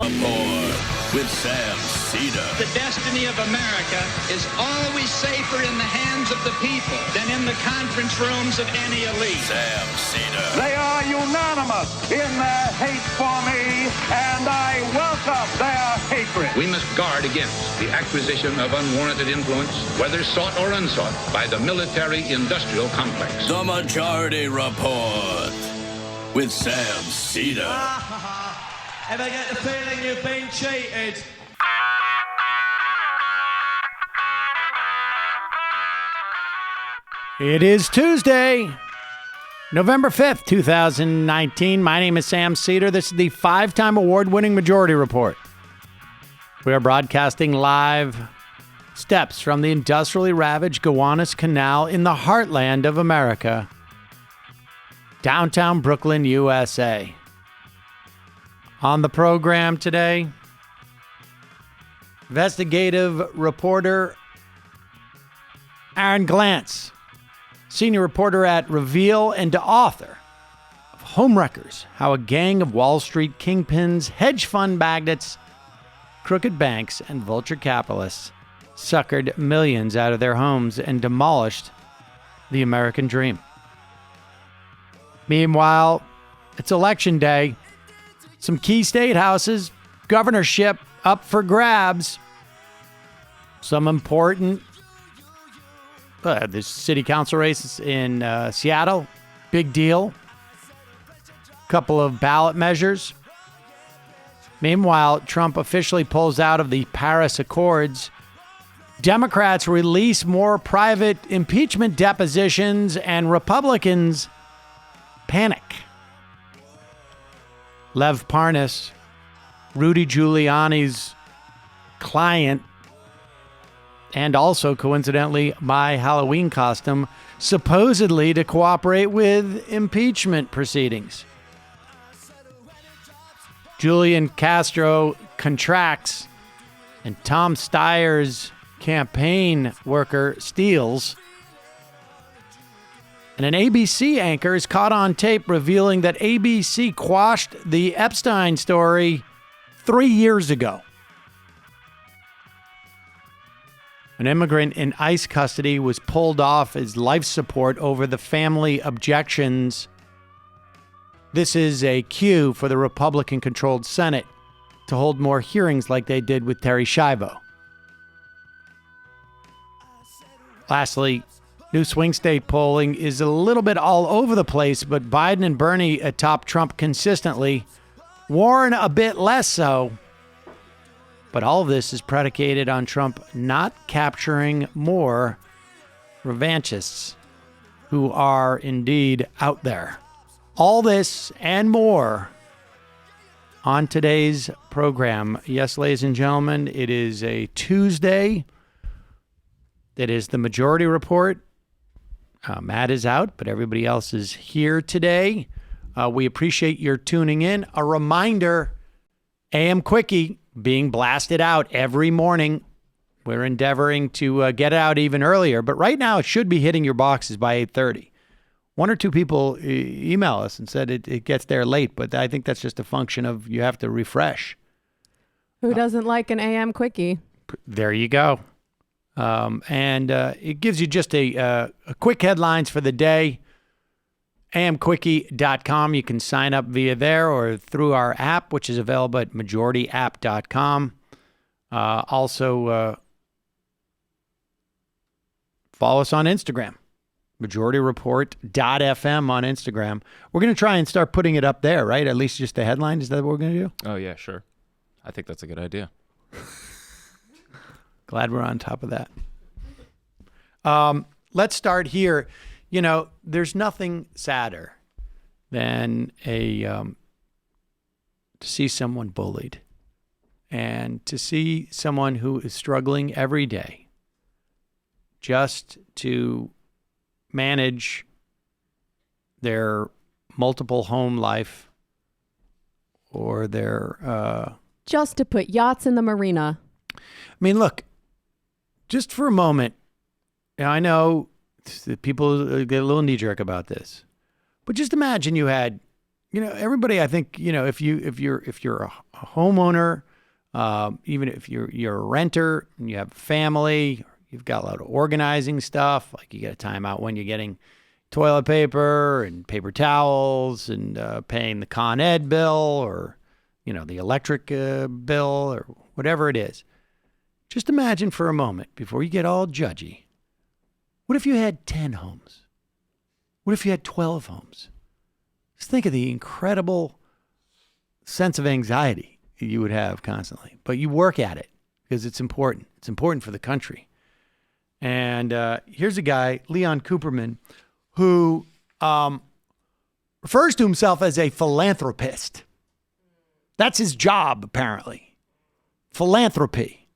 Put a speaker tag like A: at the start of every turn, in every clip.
A: With Sam Seder.
B: The destiny of America is always safer in the hands of the people than in the conference rooms of any elite.
A: Sam Seder.
C: They are unanimous in their hate for me, and I welcome their hatred.
D: We must guard against the acquisition of unwarranted influence, whether sought or unsought, by the military-industrial complex.
A: The Majority Report with Sam Seder.
E: Ever get the feeling you've been cheated?
F: It is Tuesday, November 5th, 2019. My name is Sam Seder. This is the 5-time award-winning Majority Report. We are broadcasting live steps from the industrially ravaged Gowanus Canal in the heartland of America, downtown Brooklyn, USA. On the program today, investigative reporter Aaron Glantz, senior reporter at Reveal and author of Homewreckers, How a Gang of Wall Street Kingpins, Hedge Fund Magnates, Crooked Banks, and Vulture Capitalists suckered millions out of their homes and demolished the American dream. Meanwhile, it's election day. Some key state houses, governorship up for grabs. Some important the city council races in Seattle, big deal. Couple of ballot measures. Meanwhile, Trump officially pulls out of the Paris Accords. Democrats release more private impeachment depositions, and Republicans panic. Lev Parnas, Rudy Giuliani's client, and also, coincidentally, my Halloween costume, supposedly to cooperate with impeachment proceedings. Julian Castro contracts, and Tom Steyer's campaign worker steals. And an ABC anchor is caught on tape revealing that ABC quashed the Epstein story 3 years ago. An immigrant in ICE custody was pulled off his life support over the family objections. This is a cue for the Republican-controlled Senate to hold more hearings like they did with Terry Schiavo. Lastly, new swing state polling is a little bit all over the place, but Biden and Bernie atop Trump consistently. Warren a bit less so. But all of this is predicated on Trump not capturing more revanchists who are indeed out there. All this and more on today's program. Yes, ladies and gentlemen, it is a Tuesday. It is the Majority Report. Matt is out, but everybody else is here today. We appreciate your tuning in. A reminder, AM Quickie being blasted out every morning. We're endeavoring to get it out even earlier, but right now it should be hitting your boxes by 8:30. One or two people email us and said it gets there late, but I think that's just a function of you have to refresh.
G: Who doesn't like an AM Quickie?
F: There you go. And it gives you just a quick headlines for the day. amquickie.com. You can sign up via there or through our app, which is available at majorityapp.com. Also, follow us on Instagram, majorityreport.fm on Instagram. We're going to try and start putting it up there, right? At least just the headline. Is that what we're going to do?
H: Oh, yeah, sure. I think that's a good idea.
F: Glad we're on top of that. Let's start here. You know, there's nothing sadder than to see someone bullied and to see someone who is struggling every day just to manage their multiple home life or their...
G: Just to put yachts in the marina.
F: I mean, look, just for a moment, I know people get a little knee-jerk about this, but just imagine you had everybody, I think, if you're a homeowner, even if you're a renter and you have a family, you've got a lot of organizing stuff, like you got to time out when you're getting toilet paper and paper towels and paying the Con Ed bill or, the electric bill or whatever it is. Just imagine for a moment, before you get all judgy, what if you had 10 homes? What if you had 12 homes? Just think of the incredible sense of anxiety you would have constantly. But you work at it because it's important. It's important for the country. And here's a guy, Leon Cooperman, who refers to himself as a philanthropist. That's his job, apparently. Philanthropy.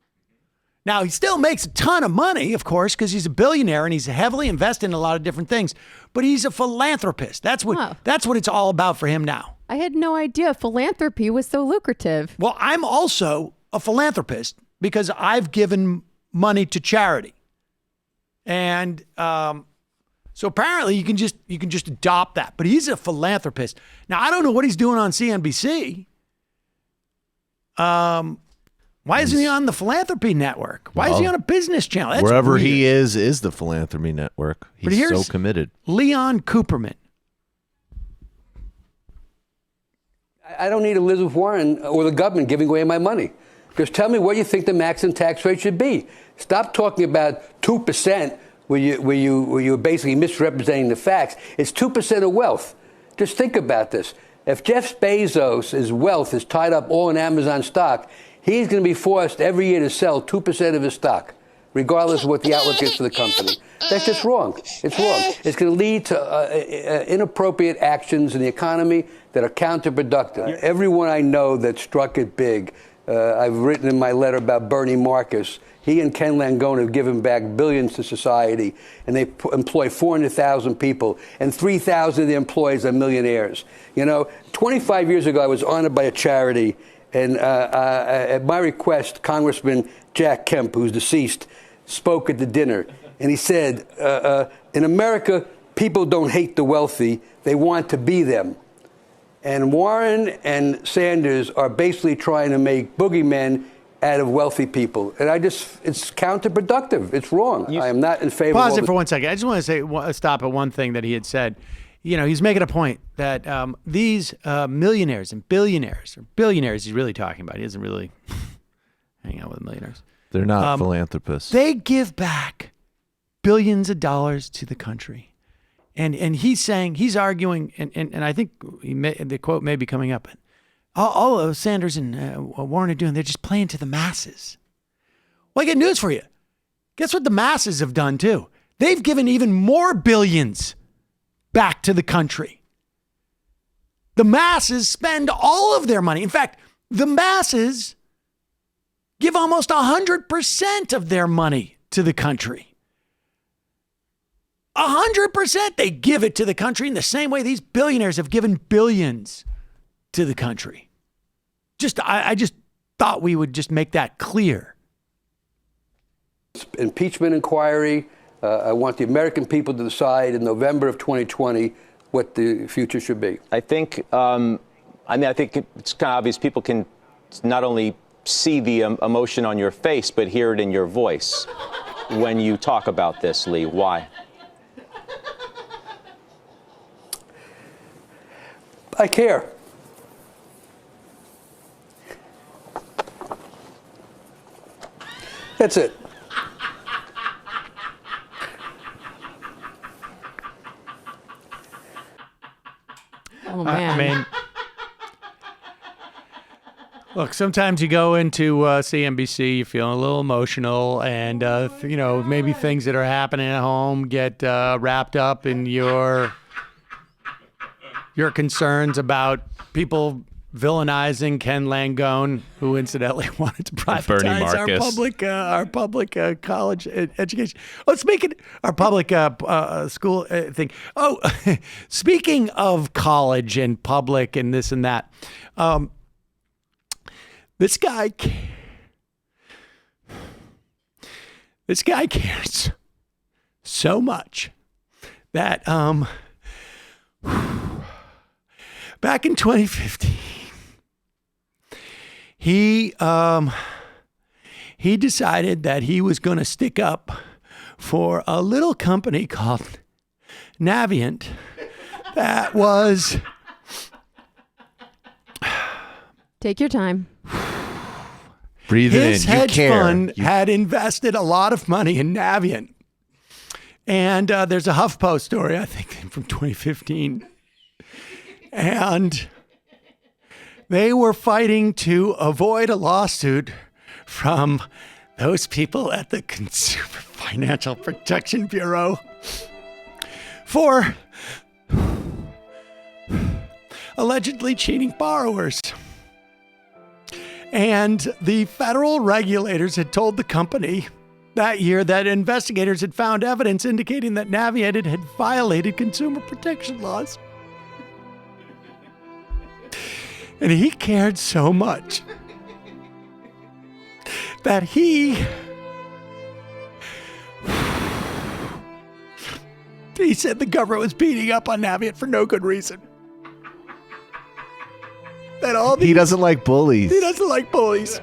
F: Now, he still makes a ton of money, of course, because he's a billionaire and he's heavily invested in a lot of different things. But he's a philanthropist. That's what it's all about for him now.
G: I had no idea philanthropy was so lucrative.
F: Well, I'm also a philanthropist because I've given money to charity. And so apparently you can just adopt that. But he's a philanthropist. Now, I don't know what he's doing on CNBC. Why isn't he on the Philanthropy Network? Why is he on a business channel? That's
I: wherever
F: weird.
I: he is the Philanthropy Network. He's so committed.
F: Leon Cooperman.
J: I don't need Elizabeth Warren or the government giving away my money. Just tell me what you think the maximum tax rate should be. Stop talking about 2% where you're basically misrepresenting the facts. It's 2% of wealth. Just think about this. If Jeff Bezos' wealth is tied up all in Amazon stock, he's going to be forced every year to sell 2% of his stock, regardless of what the outlook is for the company. That's just wrong. It's wrong. It's going to lead to inappropriate actions in the economy that are counterproductive. Everyone I know that struck it big, I've written in my letter about Bernie Marcus. He and Ken Langone have given back billions to society, and they employ 400,000 people, and 3,000 of the employees are millionaires. 25 years ago, I was honored by a charity, and at my request, Congressman Jack Kemp, who's deceased, spoke at the dinner, and he said, in America, people don't hate the wealthy, they want to be them. And Warren and Sanders are basically trying to make boogeymen out of wealthy people. And it's counterproductive. It's wrong. I am not in favor of
F: Pause it for 1 second. I just want to stop at one thing that he had said. He's making a point that these millionaires and billionaires, or billionaires he's really talking about. He doesn't really hang out with millionaires.
I: They're not philanthropists.
F: They give back billions of dollars to the country. And he's arguing, and I think the quote may be coming up, all of Sanders and Warren are doing, they're just playing to the masses. Well, I got news for you. Guess what the masses have done too? They've given even more billions back to the country. The masses spend all of their money. In fact, the masses give almost 100% of their money to the country. 100% they give it to the country in the same way these billionaires have given billions to the country. I just thought we would just make that clear.
J: Impeachment inquiry. I want the American people to decide in November of 2020 what the future should be.
K: I think, I think it's kind of obvious people can not only see the emotion on your face, but hear it in your voice when you talk about this, Lee. Why?
J: I care. That's it.
G: Oh, man.
F: I mean, look, sometimes you go into CNBC, you're feeling a little emotional, and, maybe things that are happening at home get wrapped up in your concerns about people villainizing Ken Langone, who incidentally wanted to privatize our public college education. Oh, speaking our public school thing. Oh, speaking of college and public and this and that, this guy cares so much that Back in 2015, he decided that he was going to stick up for a little company called Navient that was...
G: Take your time.
I: Breathe it in.
F: His hedge fund had invested a lot of money in Navient. And there's a HuffPost story, I think, from 2015. And they were fighting to avoid a lawsuit from those people at the Consumer Financial Protection Bureau for allegedly cheating borrowers. And the federal regulators had told the company that year that investigators had found evidence indicating that Navient had violated consumer protection laws. And he cared so much that he said the government was beating up on Navient for no good reason. That
I: he doesn't like bullies.
F: He doesn't like bullies.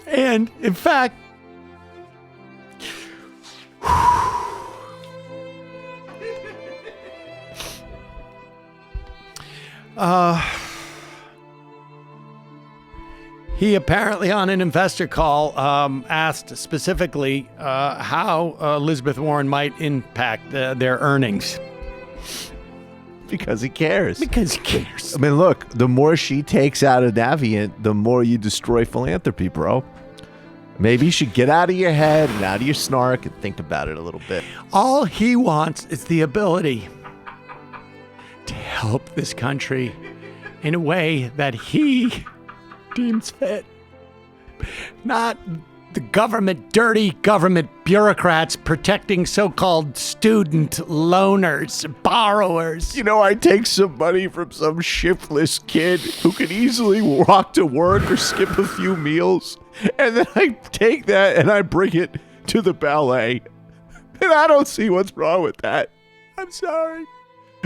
F: And in fact, he apparently on an investor call asked specifically how Elizabeth Warren might impact their earnings.
I: Because he cares.
F: Because he cares.
I: I mean, look, the more she takes out of Navient, the more you destroy philanthropy, bro. Maybe you should get out of your head and out of your snark and think about it a little bit.
F: All he wants is the ability to help this country in a way that he deems fit. Not the dirty government bureaucrats protecting so-called student loaners, borrowers.
I: You know, I take some money from some shiftless kid who can easily walk to work or skip a few meals, and then I take that and I bring it to the ballet. And I don't see what's wrong with that.
F: I'm sorry.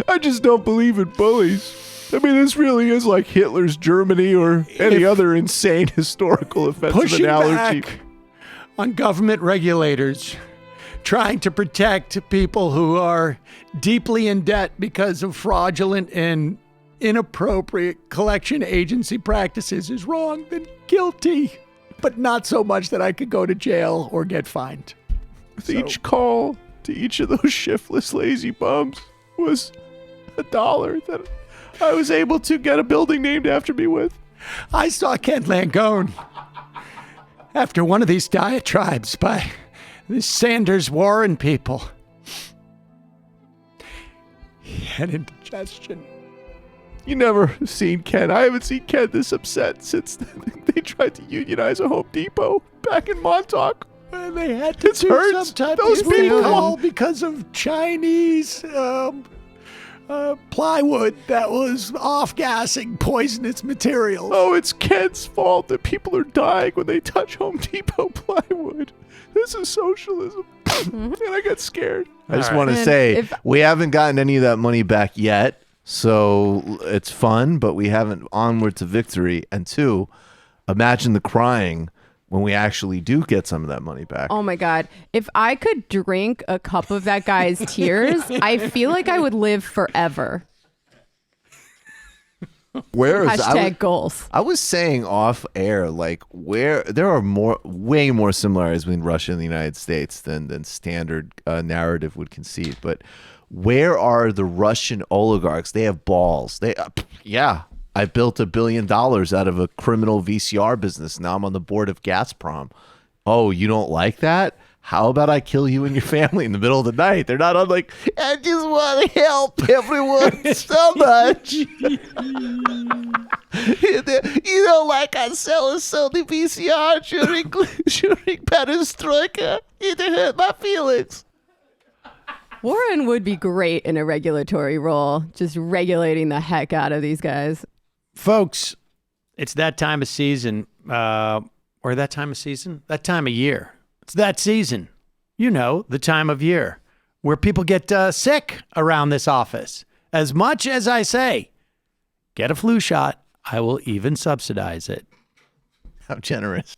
I: I just don't believe in bullies. I mean, this really is like Hitler's Germany or any other insane historical offensive analogy.
F: Back on government regulators trying to protect people who are deeply in debt because of fraudulent and inappropriate collection agency practices is wrong, then guilty, but not so much that I could go to jail or get fined.
I: Each call to each of those shiftless lazy bums was $1 that I was able to get a building named after me with.
F: I saw Ken Langone after one of these diatribes by the Sanders Warren people. He had indigestion.
I: You never seen Ken. I haven't seen Ken this upset since they tried to unionize a Home Depot back in Montauk.
F: And they had to do some type of recall because of Chinese plywood that was off-gassing poisonous materials.
I: Oh, it's Ken's fault that people are dying when they touch Home Depot plywood. This is socialism. And I got scared. I just want to say, we haven't gotten any of that money back yet, so it's fun, but we haven't onward to victory. And two, imagine the crying when we actually do get some of that money back.
G: Oh my God. If I could drink a cup of that guy's tears, I feel like I would live forever. Goals.
I: I was saying off air, like where there are way more similarities between Russia and the United States than standard narrative would concede. But where are the Russian oligarchs? They have balls. I built $1 billion out of a criminal VCR business. Now I'm on the board of Gazprom. Oh, you don't like that? How about I kill you and your family in the middle of the night? They're not on like, I just want to help everyone so much. You don't like I sell a Sony VCR during Perestroika? It hurt my feelings.
G: Warren would be great in a regulatory role, just regulating the heck out of these guys.
F: Folks, it's that time of season, that time of year. It's that season, the time of year where people get sick around this office. As much as I say, get a flu shot. I will even subsidize it.
I: How generous.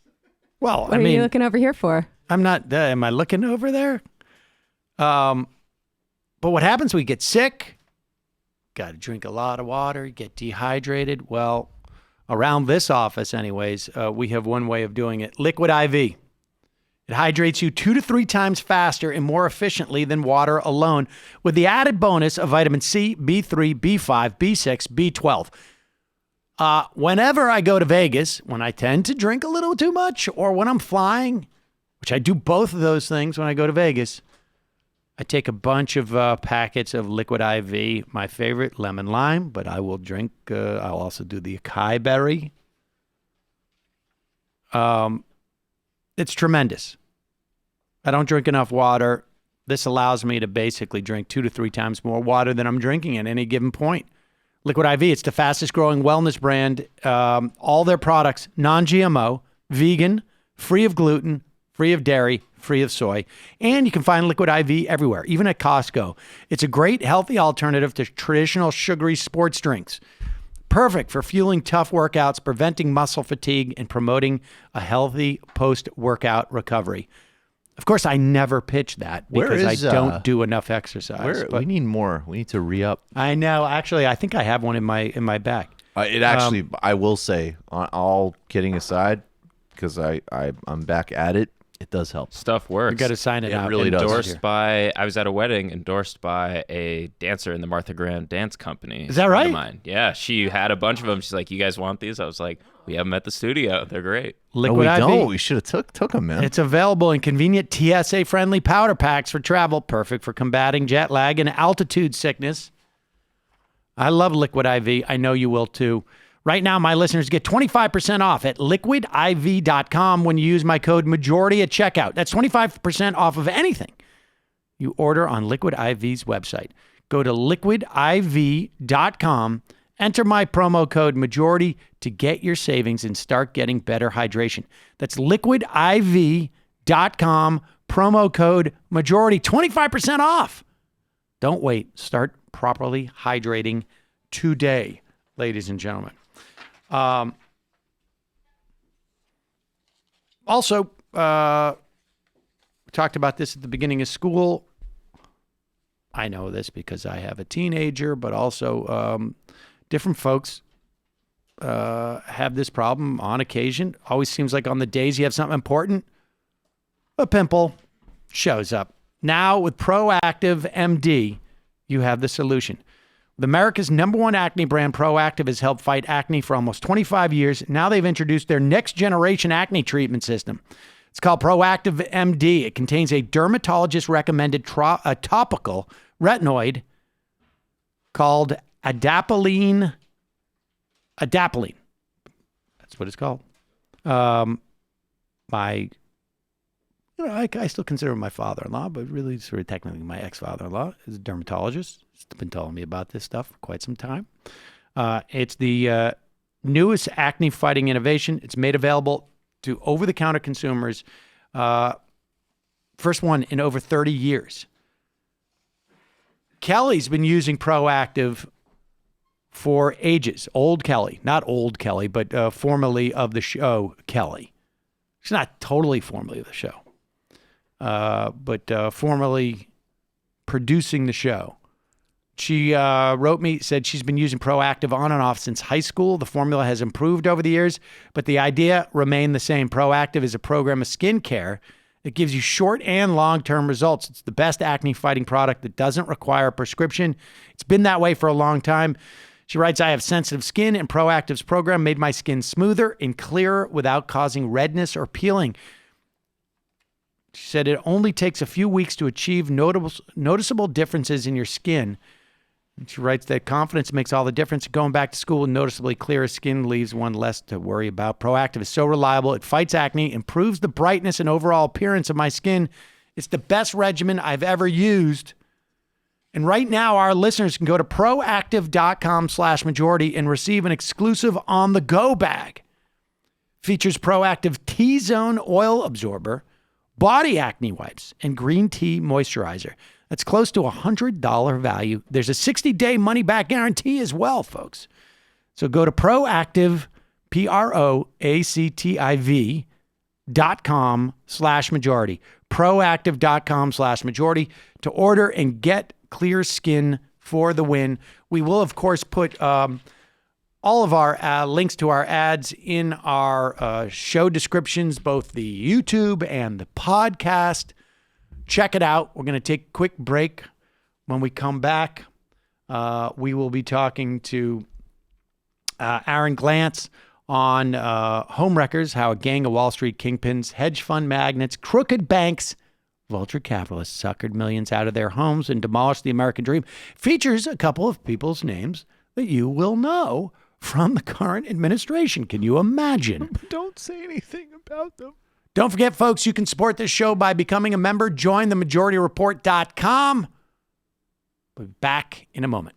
F: Well,
G: What are you looking over here for?
F: I'm not, am I looking over there? But what happens, we get sick, got to drink a lot of water, get dehydrated. Well, around this office anyways, we have one way of doing it. Liquid IV. It hydrates you 2 to 3 times faster and more efficiently than water alone, with the added bonus of vitamin C, B3, B5, B6, B12. Whenever I go to Vegas, when I tend to drink a little too much, or when I'm flying, which I do both of those things when I go to Vegas, I take a bunch of packets of Liquid IV. My favorite, lemon lime, but I will drink, I'll also do the acai berry. It's tremendous. I don't drink enough water. This allows me to basically drink 2 to 3 times more water than I'm drinking at any given point. Liquid IV, it's the fastest growing wellness brand. All their products, non-GMO, vegan, free of gluten, free of dairy, free of soy. And you can find Liquid IV everywhere, even at Costco. It's a great, healthy alternative to traditional sugary sports drinks. Perfect for fueling tough workouts, preventing muscle fatigue, and promoting a healthy post-workout recovery. Of course, I never pitch that because I don't do enough exercise.
I: We need more. We need to re-up.
F: I know. Actually, I think I have one in my bag.
I: It actually, I will say, all kidding aside, because I'm back at it, it does help.
H: Stuff works.
F: You got to sign it out.
I: It really does.
H: Endorsed by, I was at a wedding, endorsed by a dancer in the Martha Graham Dance Company.
F: Is that right?
H: Of mine. Yeah, she had a bunch of them. She's like, "You guys want these?" I was like, "We have them at the studio. They're great."
F: Liquid
I: no, we
F: IV.
I: don't. We should have took them, man.
F: It's available in convenient TSA-friendly powder packs for travel, perfect for combating jet lag and altitude sickness. I love Liquid IV. I know you will too. Right now, my listeners get 25% off at liquidiv.com when you use my code MAJORITY at checkout. That's 25% off of anything you order on Liquid IV's website. Go to liquidiv.com, enter my promo code MAJORITY to get your savings and start getting better hydration. That's liquidiv.com, promo code MAJORITY, 25% off. Don't wait. Start properly hydrating today, ladies and gentlemen. Also, we talked about this at the beginning of school. I know this because I have a teenager, but also different folks have this problem on occasion. Always seems like on the days you have something important, a pimple shows up. Now with Proactiv Md, you have the solution. With America's #1 acne brand, Proactiv has helped fight acne for almost 25 years. Now they've introduced their next generation acne treatment system. It's called Proactiv Md. It contains a dermatologist-recommended topical retinoid called adapalene. Adapalene. That's what it's called. I still consider him my father-in-law, but really sort of technically my ex-father-in-law is a dermatologist. He's been telling me about this stuff for quite some time. It's the newest acne-fighting innovation. It's made available to over-the-counter consumers. First one in over 30 years. Kelly's been using Proactiv for ages. Old Kelly. Not old Kelly, but formerly of the show Kelly. She's not totally formerly of the show. But formerly producing the show. She wrote me, said she's been using Proactiv on and off since high school. The formula has improved over the years, but the idea remained the same. Proactiv is a program of skincare that gives you short and long-term results. It's the best acne-fighting product that doesn't require a prescription. It's been that way for a long time. She writes, I have sensitive skin, and Proactiv's program made my skin smoother and clearer without causing redness or peeling. She said it only takes a few weeks to achieve noticeable differences in your skin. And she writes that confidence makes all the difference. Going back to school with noticeably clearer skin leaves one less to worry about. Proactiv is so reliable. It fights acne, improves the brightness and overall appearance of my skin. It's the best regimen I've ever used. And right now, our listeners can go to proactiv.com/majority and receive an exclusive on-the-go bag. Features Proactiv T-Zone Oil Absorber, Body Acne Wipes, and Green Tea Moisturizer. That's close to $100 value. There's a 60-day money-back guarantee as well, folks. So go to Proactiv, Proactiv.com/majority. Proactiv.com/majority to order and get clear skin for the win. We will, of course, put all of our links to our ads in our show descriptions, both the YouTube and the podcast. Check it out. We're going to take a quick break. When we come back, we will be talking to Aaron Glantz on Homewreckers, how a gang of Wall Street kingpins, hedge fund magnates, crooked banks, vulture capitalists suckered millions out of their homes and demolished the American dream. Features a couple of people's names that you will know from the current administration. Can you imagine?
I: Don't say anything about them.
F: Don't forget, folks, you can support this show by becoming a member. Join themajorityreport.com. We'll be back in a moment.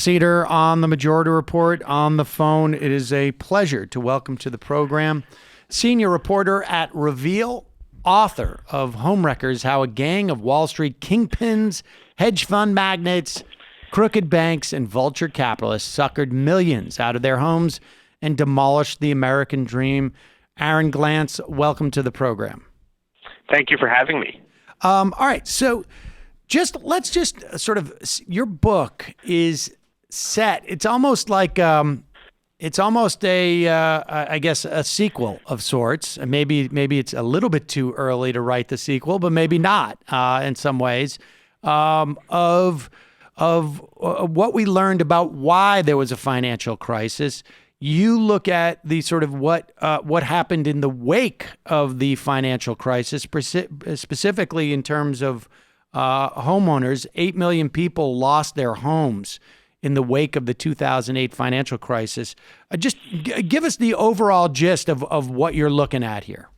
F: Seder on the Majority Report on the phone. It is a pleasure to welcome to the program senior reporter at Reveal, author of Homewreckers, How a Gang of Wall Street Kingpins, Hedge Fund Magnates, Crooked Banks, and Vulture Capitalists suckered millions out of their homes and demolished the American dream. Aaron Glantz, welcome to the program.
L: Thank you for having me.
F: All right, so let's just sort of, your book is set. It's almost like it's almost I guess a sequel of sorts. And maybe it's a little bit too early to write the sequel, but maybe not in some ways. Of what we learned about why there was a financial crisis. You look at the sort of what happened in the wake of the financial crisis, specifically in terms of homeowners. 8 million people lost their homes in the wake of the 2008 financial crisis. Just give us the overall gist of what you're looking at here.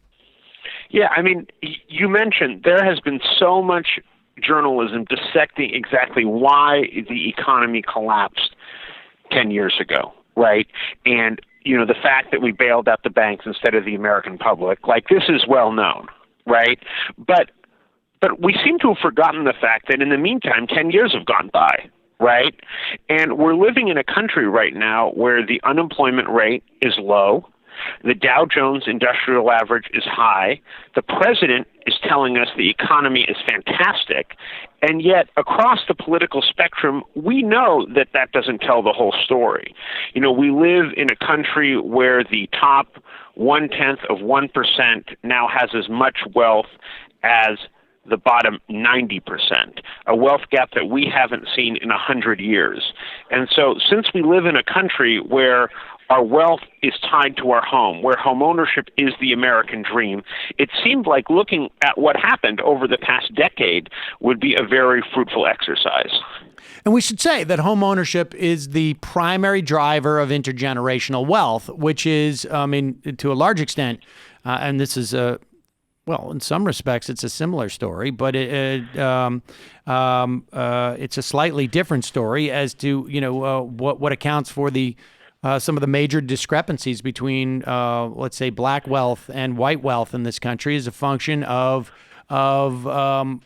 L: Yeah, I mean, you mentioned there has been so much journalism dissecting exactly why the economy collapsed 10 years ago, right? And, the fact that we bailed out the banks instead of the American public, like, this is well known, right? But we seem to have forgotten the fact that in the meantime, 10 years have gone by, right? And we're living in a country right now where the unemployment rate is low. The Dow Jones Industrial Average is high. The president is telling us the economy is fantastic. And yet, across the political spectrum, we know that that doesn't tell the whole story. We live in a country where the top 0.1% now has as much wealth as the bottom 90%, a wealth gap that we haven't seen in 100 years. And so since we live in a country where our wealth is tied to our home, where home ownership is the American dream, it seemed like looking at what happened over the past decade would be a very fruitful exercise.
F: And we should say that home ownership is the primary driver of intergenerational wealth, which is, to a large extent, and this is well, in some respects, it's a similar story, but it's a slightly different story as to what accounts for the some of the major discrepancies between let's say black wealth and white wealth in this country is a function of home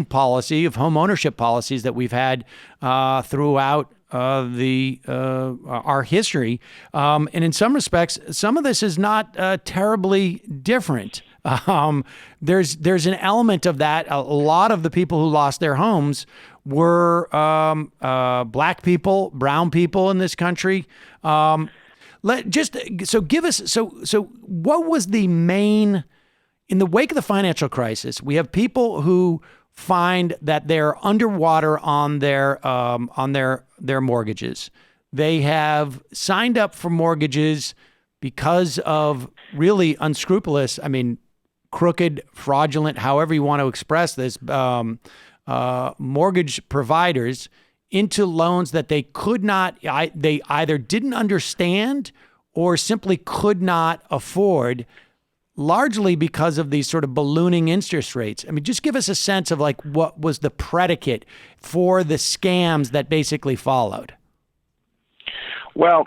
F: policy, of home ownership policies that we've had throughout our history, and in some respects, some of this is not terribly different. There's an element of that. A lot of the people who lost their homes were black people, brown people in this country. What was the main in the wake of the financial crisis? We have people who find that they're underwater on their mortgages. They have signed up for mortgages because of really unscrupulous, crooked, fraudulent, however you want to express this, mortgage providers into loans that they could not, they either didn't understand or simply could not afford, largely because of these sort of ballooning interest rates. Just give us a sense of what was the predicate for the scams that basically followed.
L: Well,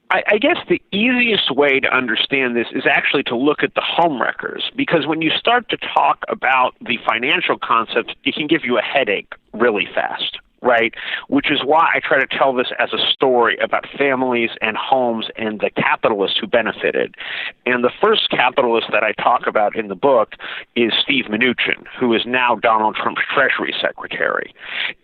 L: I guess the easiest way to understand this is actually to look at the Homewreckers, because when you start to talk about the financial concept, it can give you a headache really fast, right? Which is why I try to tell this as a story about families and homes and the capitalists who benefited. And the first capitalist that I talk about in the book is Steve Mnuchin, who is now Donald Trump's Treasury Secretary.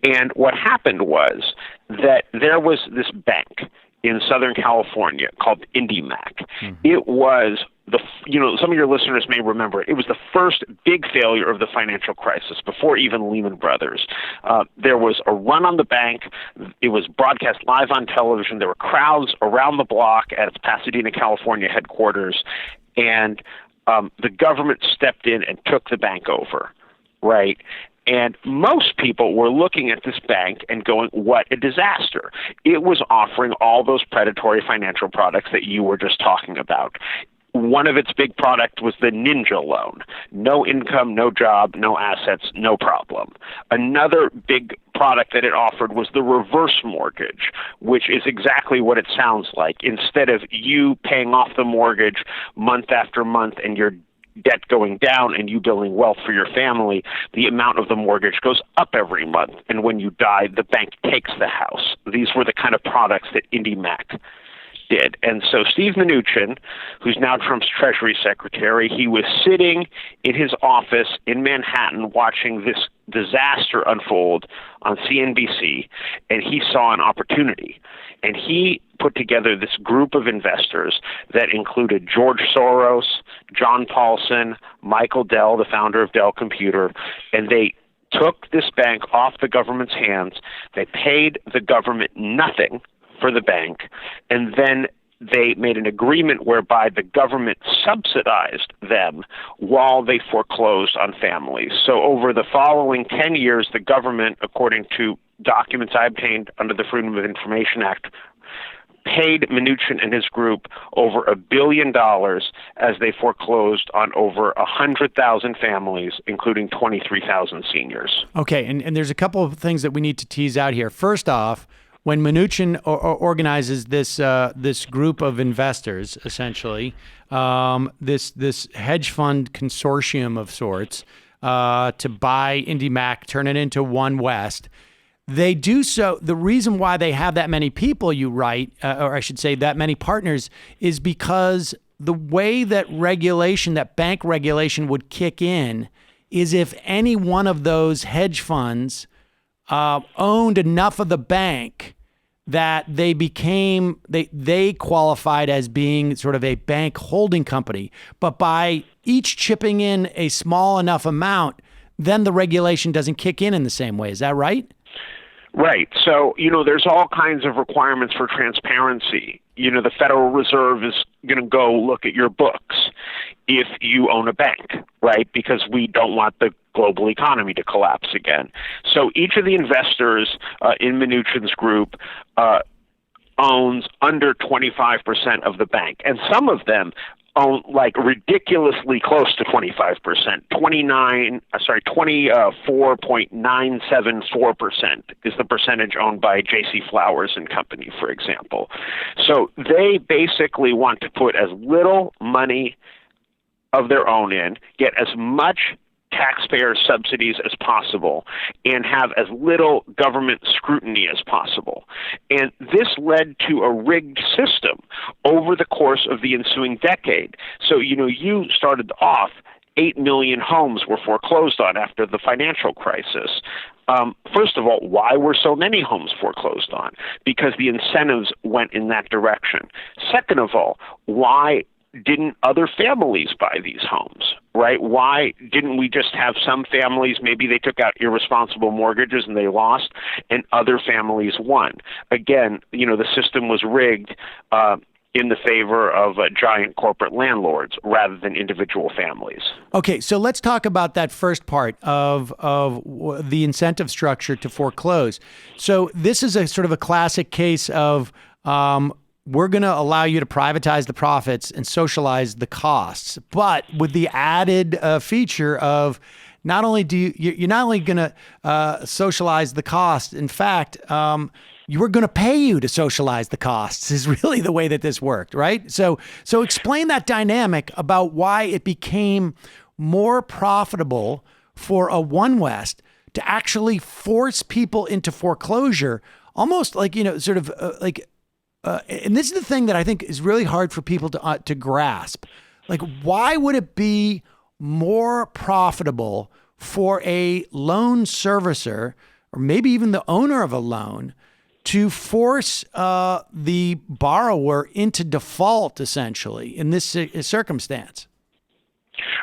L: And what happened was that there was this bank in Southern California called IndyMac. Mm-hmm. It was some of your listeners may remember it. It was the first big failure of the financial crisis before even Lehman Brothers. There was a run on the bank. It was broadcast live on television. There were crowds around the block at its Pasadena, California headquarters, and the government stepped in and took the bank over, right? And most people were looking at this bank and going, what a disaster. It was offering all those predatory financial products that you were just talking about. one of its big products was the Ninja loan. No income, no job, no assets, no problem. Another big product that it offered was the reverse mortgage, which is exactly what it sounds like. Instead of you paying off the mortgage month after month and your debt going down and you building wealth for your family, the amount of the mortgage goes up every month. And when you die, the bank takes the house. These were the kind of products that IndyMac did. And so Steve Mnuchin, who's now Trump's Treasury Secretary, he was sitting in his office in Manhattan watching this disaster unfold on CNBC, and he saw an opportunity. And he put together this group of investors that included George Soros, John Paulson, Michael Dell, the founder of Dell Computer, and they took this bank off the government's hands. They paid the government nothing for the bank, and then they made an agreement whereby the government subsidized them while they foreclosed on families. So over the following 10 years, the government, according to documents I obtained under the Freedom of Information Act, paid Mnuchin and his group over $1 billion as they foreclosed on over 100,000 families, including 23,000 seniors.
F: Okay, and there's a couple of things that we need to tease out here. First off, when Mnuchin organizes this group of investors, essentially, this hedge fund consortium of sorts, to buy IndyMac, turn it into One West, they do so. The reason why they have that many people, you write, or I should say that many partners, is because the way that regulation, that bank regulation would kick in is if any one of those hedge funds owned enough of the bank that they became, they qualified as being sort of a bank holding company. But by each chipping in a small enough amount, then the regulation doesn't kick in the same way. Is that right?
L: Right. So, there's all kinds of requirements for transparency. The Federal Reserve is going to go look at your books if you own a bank, right? Because we don't want the global economy to collapse again. So each of the investors in Mnuchin's group owns under 25% of the bank. And some of them own like ridiculously close to 25%, 24.974% is the percentage owned by J.C. Flowers and Company, for example. So they basically want to put as little money of their own in, get as much taxpayer subsidies as possible, and have as little government scrutiny as possible. And this led to a rigged system over the course of the ensuing decade. So, you started off, 8 million homes were foreclosed on after the financial crisis. First of all, why were so many homes foreclosed on? Because the incentives went in that direction. Second of all, why didn't other families buy these homes, right? Why didn't we just have some families, maybe they took out irresponsible mortgages and they lost, and other families won? Again, the system was rigged in the favor of giant corporate landlords rather than individual families.
F: Okay, so let's talk about that first part of the incentive structure to foreclose. So this is a sort of a classic case of we're going to allow you to privatize the profits and socialize the costs, but with the added feature of not only you're not only going to socialize the costs. In fact, you were going to pay you to socialize the costs is really the way that this worked, right? So explain that dynamic about why it became more profitable for a One West to actually force people into foreclosure, almost like, sort of and this is the thing that I think is really hard for people to grasp. Like, why would it be more profitable for a loan servicer, or maybe even the owner of a loan, to force the borrower into default, essentially, in this circumstance?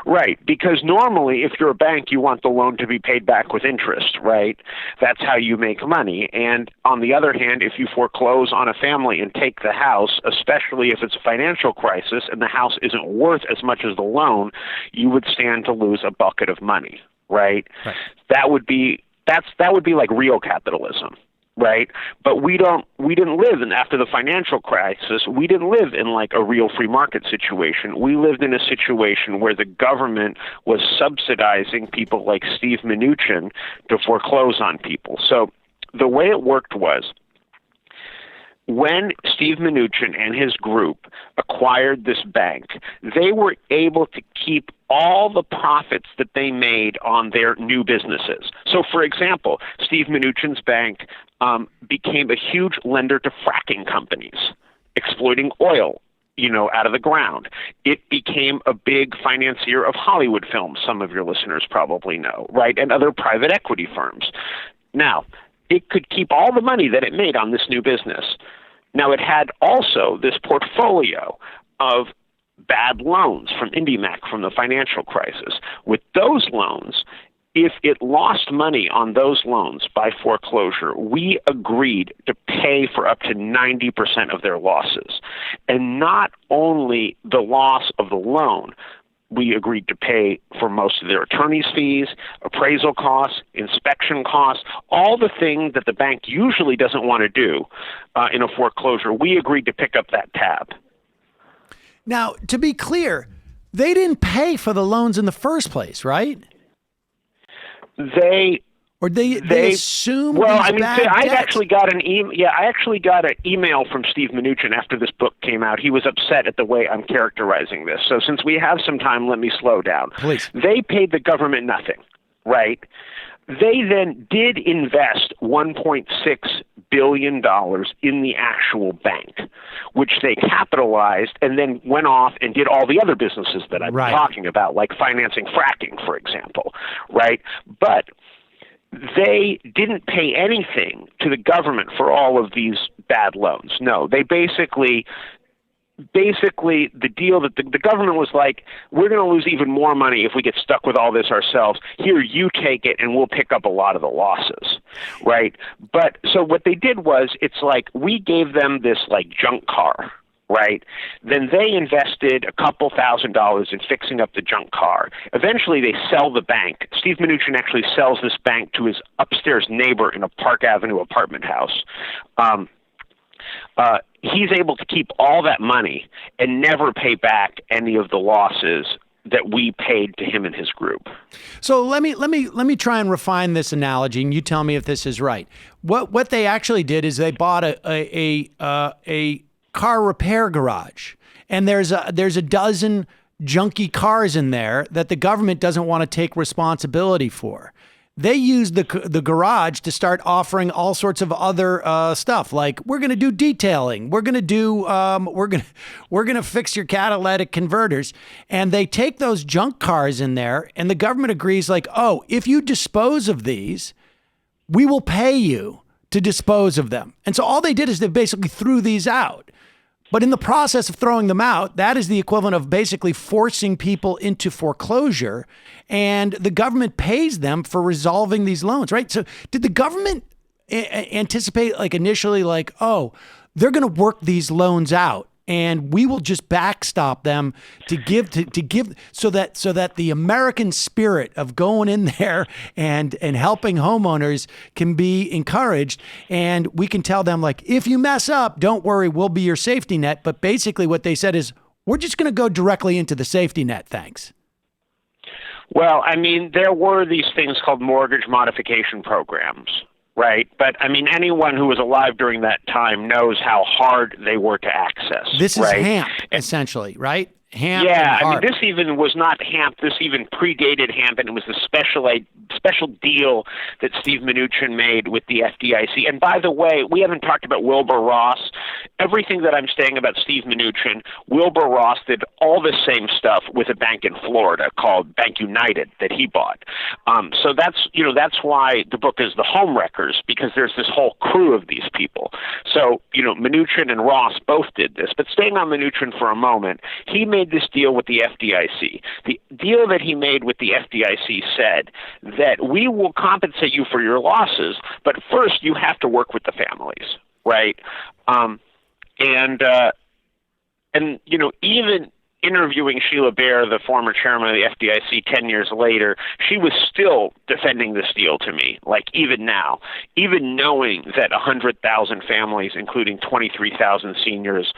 L: Right, because normally if you're a bank, you want the loan to be paid back with interest, right? That's how you make money. And on the other hand, if you foreclose on a family and take the house, especially if it's a financial crisis and the house isn't worth as much as the loan, you would stand to lose a bucket of money, right? That would be like real capitalism, right? But we didn't live in, after the financial crisis, we didn't live in like a real free market situation. We lived in a situation where the government was subsidizing people like Steve Mnuchin to foreclose on people. So the way it worked was, when Steve Mnuchin and his group acquired this bank, they were able to keep all the profits that they made on their new businesses. So, for example, Steve Mnuchin's bank became a huge lender to fracking companies, exploiting oil, out of the ground. It became a big financier of Hollywood films, some of your listeners probably know, right, and other private equity firms. Now, it could keep all the money that it made on this new business. Now, it had also this portfolio of bad loans from IndyMac from the financial crisis. With those loans, if it lost money on those loans by foreclosure, we agreed to pay for up to 90% of their losses. And not only the loss of the loan, we agreed to pay for most of their attorney's fees, appraisal costs, inspection costs, all the things that the bank usually doesn't want to do in a foreclosure. We agreed to pick up that tab.
F: Now, to be clear, they didn't pay for the loans in the first place, right?
L: They
F: assume.
L: Well,
F: I
L: actually got an email. Yeah, I actually got an email from Steve Mnuchin after this book came out. He was upset at the way I'm characterizing this. So, since we have some time, let me slow down.
F: Please.
L: They paid the government nothing, right? They then did invest $1.6 billion in the actual bank, which they capitalized and then went off and did all the other businesses that I've been talking about, like financing fracking, for example, right? But they didn't pay anything to the government for all of these bad loans. No, they basically the deal that the government was like, we're going to lose even more money if we get stuck with all this ourselves. Here, you take it and we'll pick up a lot of the losses, right? But so what they did was, it's like we gave them this like junk car, right? Then they invested a couple $1,000s in fixing up the junk car. Eventually, they sell the bank. Steve Mnuchin actually sells this bank to his upstairs neighbor in a Park Avenue apartment house. He's able to keep all that money and never pay back any of the losses that we paid to him and his group.
F: So let me try and refine this analogy, and you tell me if this is right. What they actually did is they bought a car repair garage, and there's a dozen junky cars in there that the government doesn't want to take responsibility for. They used the garage to start offering all sorts of other stuff, like we're going to do detailing, we're going to do we're going to fix your catalytic converters, and they take those junk cars in there, and the government agrees, like, oh, if you dispose of these, we will pay you to dispose of them. And so all they did is they basically threw these out. But in the process of throwing them out, that is the equivalent of basically forcing people into foreclosure, and the government pays them for resolving these loans, right? So did the government anticipate, like, initially, like, oh, they're going to work these loans out and we will just backstop them to give so that the American spirit of going in there and helping homeowners can be encouraged, and we can tell them, like, if you mess up, don't worry, we'll be your safety net. But basically what they said is, we're just going to go directly into the safety net, thanks.
L: Well, I mean, there were these things called mortgage modification programs, right? But, I mean, anyone who was alive during that time knows how hard they were to access.
F: This is
L: right?
F: HAMP, essentially, right? HAMP.
L: Yeah, I mean, this even was not HAMP. This even predated HAMP, and it was the special deal that Steve Mnuchin made with the FDIC. And by the way, we haven't talked about Wilbur Ross. Everything that I'm saying about Steve Mnuchin, Wilbur Ross did all the same stuff with a bank in Florida called Bank United that he bought. So that's why the book is The Homewreckers, because there's this whole crew of these people. So, Mnuchin and Ross both did this. But staying on Mnuchin for a moment, he made this deal with the FDIC. The deal that he made with the FDIC said that we will compensate you for your losses, but first you have to work with the families, right? interviewing Sheila Bair, the former chairman of the FDIC 10 years later, she was still defending this deal to me, like even now, even knowing that 100,000 families, including 23,000 seniors,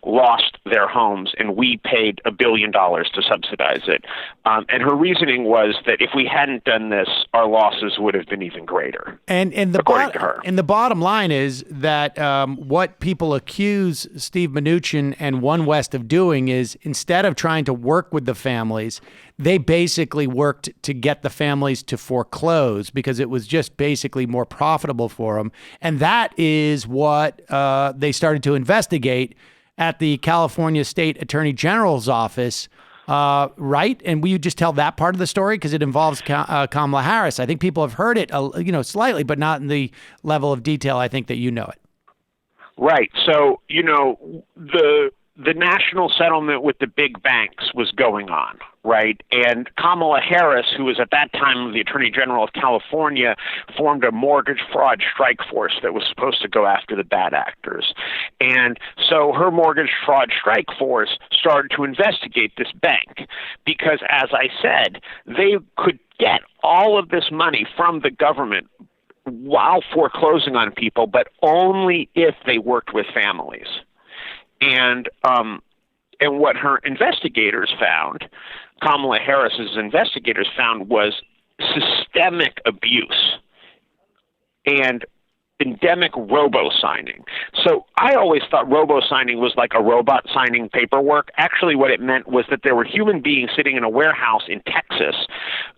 L: lost their homes, and we paid $1 billion to subsidize it. And her reasoning was that if we hadn't done this, our losses would have been even greater.
F: And the bottom line is that what people accuse Steve Mnuchin and One West of doing is, instead of trying to work with the families, they basically worked to get the families to foreclose because it was just basically more profitable for them. And that is what they started to investigate at the California State Attorney General's office, right? And will you just tell that part of the story, because it involves Kamala Harris? I think people have heard it, slightly, but not in the level of detail I think that you know it.
L: Right. So, the national settlement with the big banks was going on, right? And Kamala Harris, who was at that time the Attorney General of California, formed a mortgage fraud strike force that was supposed to go after the bad actors. And so her mortgage fraud strike force started to investigate this bank because, as I said, they could get all of this money from the government while foreclosing on people, but only if they worked with families. And what her investigators found, Kamala Harris's investigators found, was systemic abuse and endemic robo-signing. So I always thought robo-signing was like a robot signing paperwork. Actually, what it meant was that there were human beings sitting in a warehouse in Texas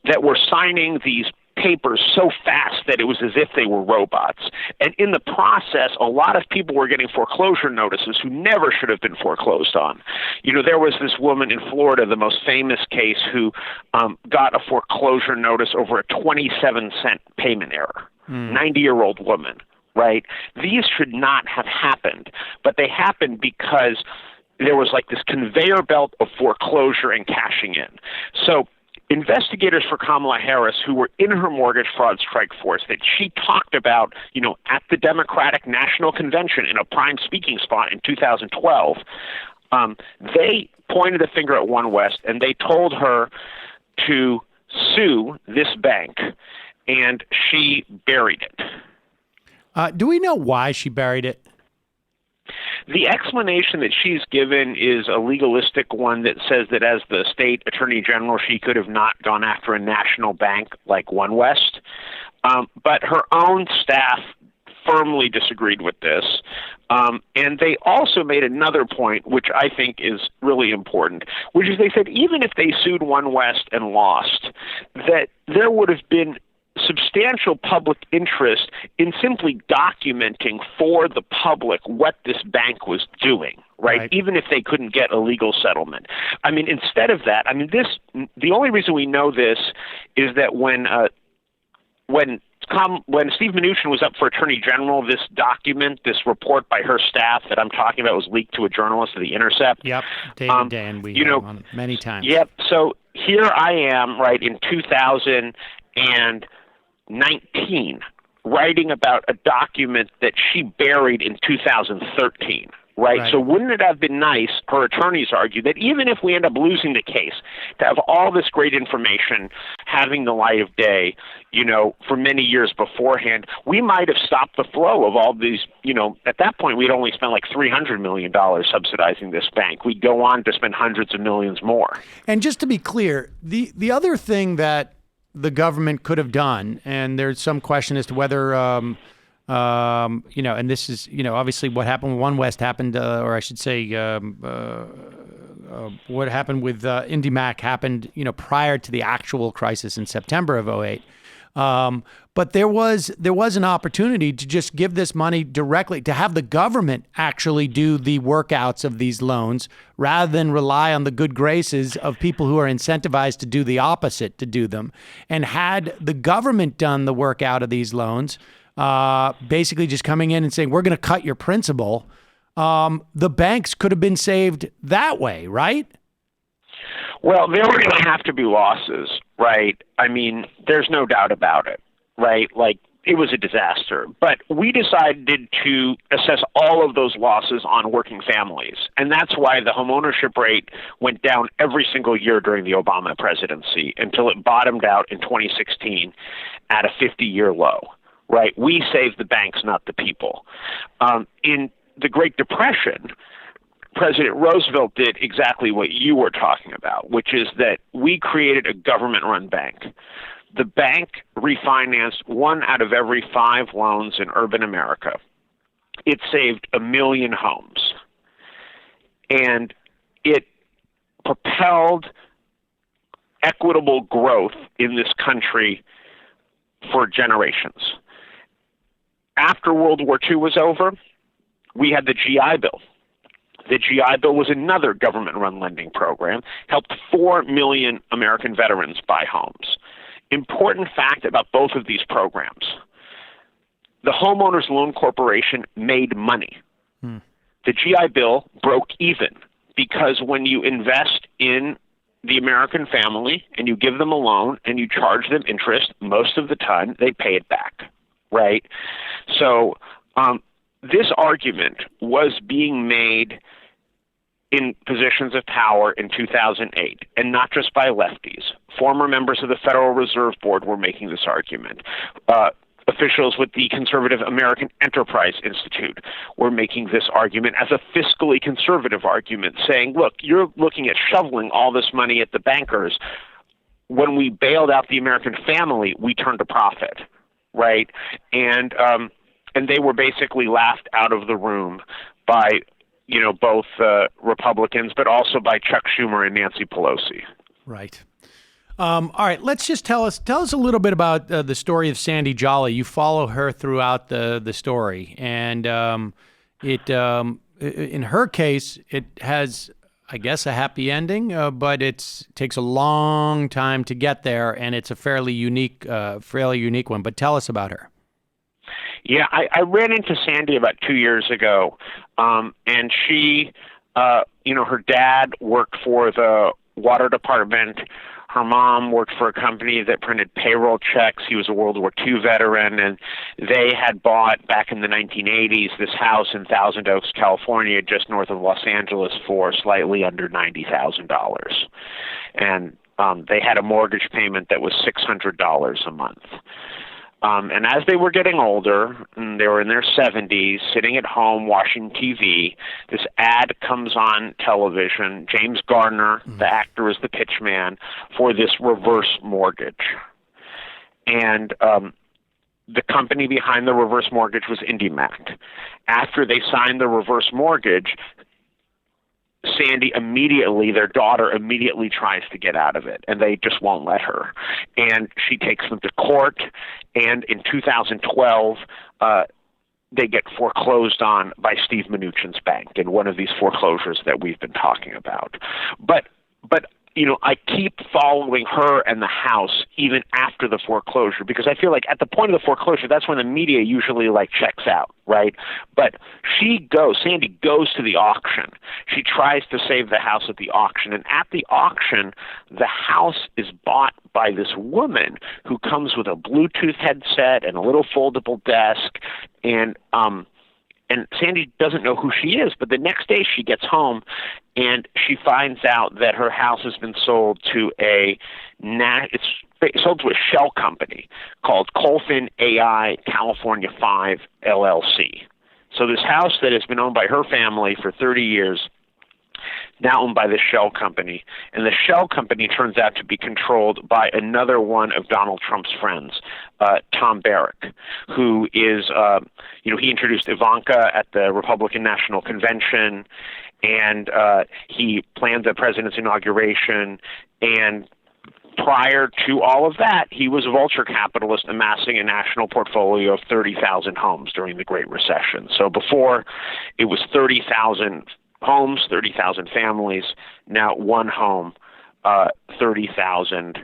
L: that were signing these papers so fast that it was as if they were robots. And in the process, a lot of people were getting foreclosure notices who never should have been foreclosed on. There was this woman in Florida, the most famous case, who got a foreclosure notice over a 27-cent payment error. 90-year-old woman, right? These should not have happened, but they happened because there was like this conveyor belt of foreclosure and cashing in. So investigators for Kamala Harris, who were in her mortgage fraud strike force that she talked about, at the Democratic National Convention in a prime speaking spot in 2012, they pointed the finger at One West and they told her to sue this bank, and she buried it.
F: Do we know why she buried it?
L: The explanation that she's given is a legalistic one that says that as the state attorney general, she could have not gone after a national bank like One West. But her own staff firmly disagreed with this. And they also made another point, which I think is really important, which is they said even if they sued One West and lost, that there would have been substantial public interest in simply documenting for the public what this bank was doing, right? Even if they couldn't get a legal settlement. Instead of that, the only reason we know this is that when Steve Mnuchin was up for Attorney General, this document, this report by her staff that I'm talking about was leaked to a journalist of The Intercept.
F: Yep, David Dan, we have on many times.
L: Yep, so here I am, right, in 2019, writing about a document that she buried in 2013, right? So wouldn't it have been nice, her attorneys argue, that even if we end up losing the case, to have all this great information having the light of day, for many years beforehand, we might have stopped the flow of all these, at that point we'd only spent like $300 million subsidizing this bank. We'd go on to spend hundreds of millions more.
F: And just to be clear, the other thing that the government could have done, and there's some question as to whether, and this is, obviously what happened with One West happened, or I should say, what happened with IndyMac happened, prior to the actual crisis in September of 2008. But there was an opportunity to just give this money directly, to have the government actually do the workouts of these loans rather than rely on the good graces of people who are incentivized to do the opposite, to do them. And had the government done the workout of these loans, basically just coming in and saying, we're going to cut your principal, the banks could have been saved that way, right?
L: Well, there really have to be losses, right? There's no doubt about it, right? Like, it was a disaster. But we decided to assess all of those losses on working families. And that's why the homeownership rate went down every single year during the Obama presidency until it bottomed out in 2016 at a 50-year low, right? We saved the banks, not the people. In the Great Depression, President Roosevelt did exactly what you were talking about, which is that we created a government-run bank. The bank refinanced 1 out of every 5 loans in urban America. It saved 1 million homes. And it propelled equitable growth in this country for generations. After World War II was over, we had the GI Bill. The GI Bill was another government-run lending program, helped 4 million American veterans buy homes. Important fact about both of these programs. The Homeowners Loan Corporation made money. The GI Bill broke even because when you invest in the American family and you give them a loan and you charge them interest, most of the time they pay it back, right? So this argument was being made in positions of power in 2008, and not just by lefties. Former members of the Federal Reserve Board were making this argument. Officials with the conservative American Enterprise Institute were making this argument as a fiscally conservative argument, saying, look, you're looking at shoveling all this money at the bankers. When we bailed out the American family, we turned a profit, right? And they were basically laughed out of the room by both Republicans, but also by Chuck Schumer and Nancy Pelosi.
F: Right. All right. Let's just tell us a little bit about the story of Sandy Jolly. You follow her throughout the story, and in her case, it has, I guess, a happy ending, but it takes a long time to get there, and it's a fairly unique one. But tell us about her.
L: Yeah, I ran into Sandy about 2 years ago, and she, her dad worked for the water department. Her mom worked for a company that printed payroll checks. He was a World War II veteran, and they had bought, back in the 1980s, this house in Thousand Oaks, California, just north of Los Angeles, for slightly under $90,000. And they had a mortgage payment that was $600 a month. And as they were getting older, and they were in their 70s, sitting at home watching TV, this ad comes on television. James Garner, the actor, is the pitch man for this reverse mortgage. And the company behind the reverse mortgage was IndyMac. After they signed the reverse mortgage, Sandy their daughter immediately tries to get out of it, and they just won't let her. And she takes them to court, and in 2012, they get foreclosed on by Steve Mnuchin's bank in one of these foreclosures that we've been talking about. But I keep following her and the house even after the foreclosure, because I feel like at the point of the foreclosure, that's when the media usually checks out, right? But Sandy goes to the auction. She tries to save the house at the auction, and at the auction, the house is bought by this woman who comes with a Bluetooth headset and a little foldable desk, and Sandy doesn't know who she is, but the next day she gets home and she finds out that her house has been sold to a shell company called Colfin AI California 5 LLC. So this house that has been owned by her family for 30 years, now owned by the shell company. And the shell company turns out to be controlled by another one of Donald Trump's friends, Tom Barrack, who is, he introduced Ivanka at the Republican National Convention, and he planned the president's inauguration. And prior to all of that, he was a vulture capitalist amassing a national portfolio of 30,000 homes during the Great Recession. So before, it was 30,000 homes, 30,000 families. Now one home, 30,000.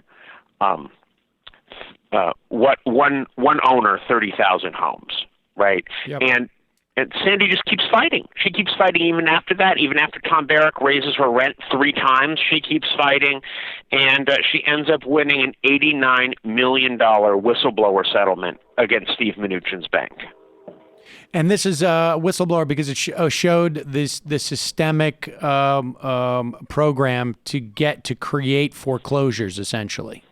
L: One owner, 30,000 homes, right?
F: Yep.
L: And And Sandy just keeps fighting. She keeps fighting even after that. Even after Tom Barrack raises her rent 3 times, she keeps fighting. And she ends up winning an $89 million whistleblower settlement against Steve Mnuchin's bank.
F: And this is a whistleblower because it showed this systemic program to create foreclosures, essentially.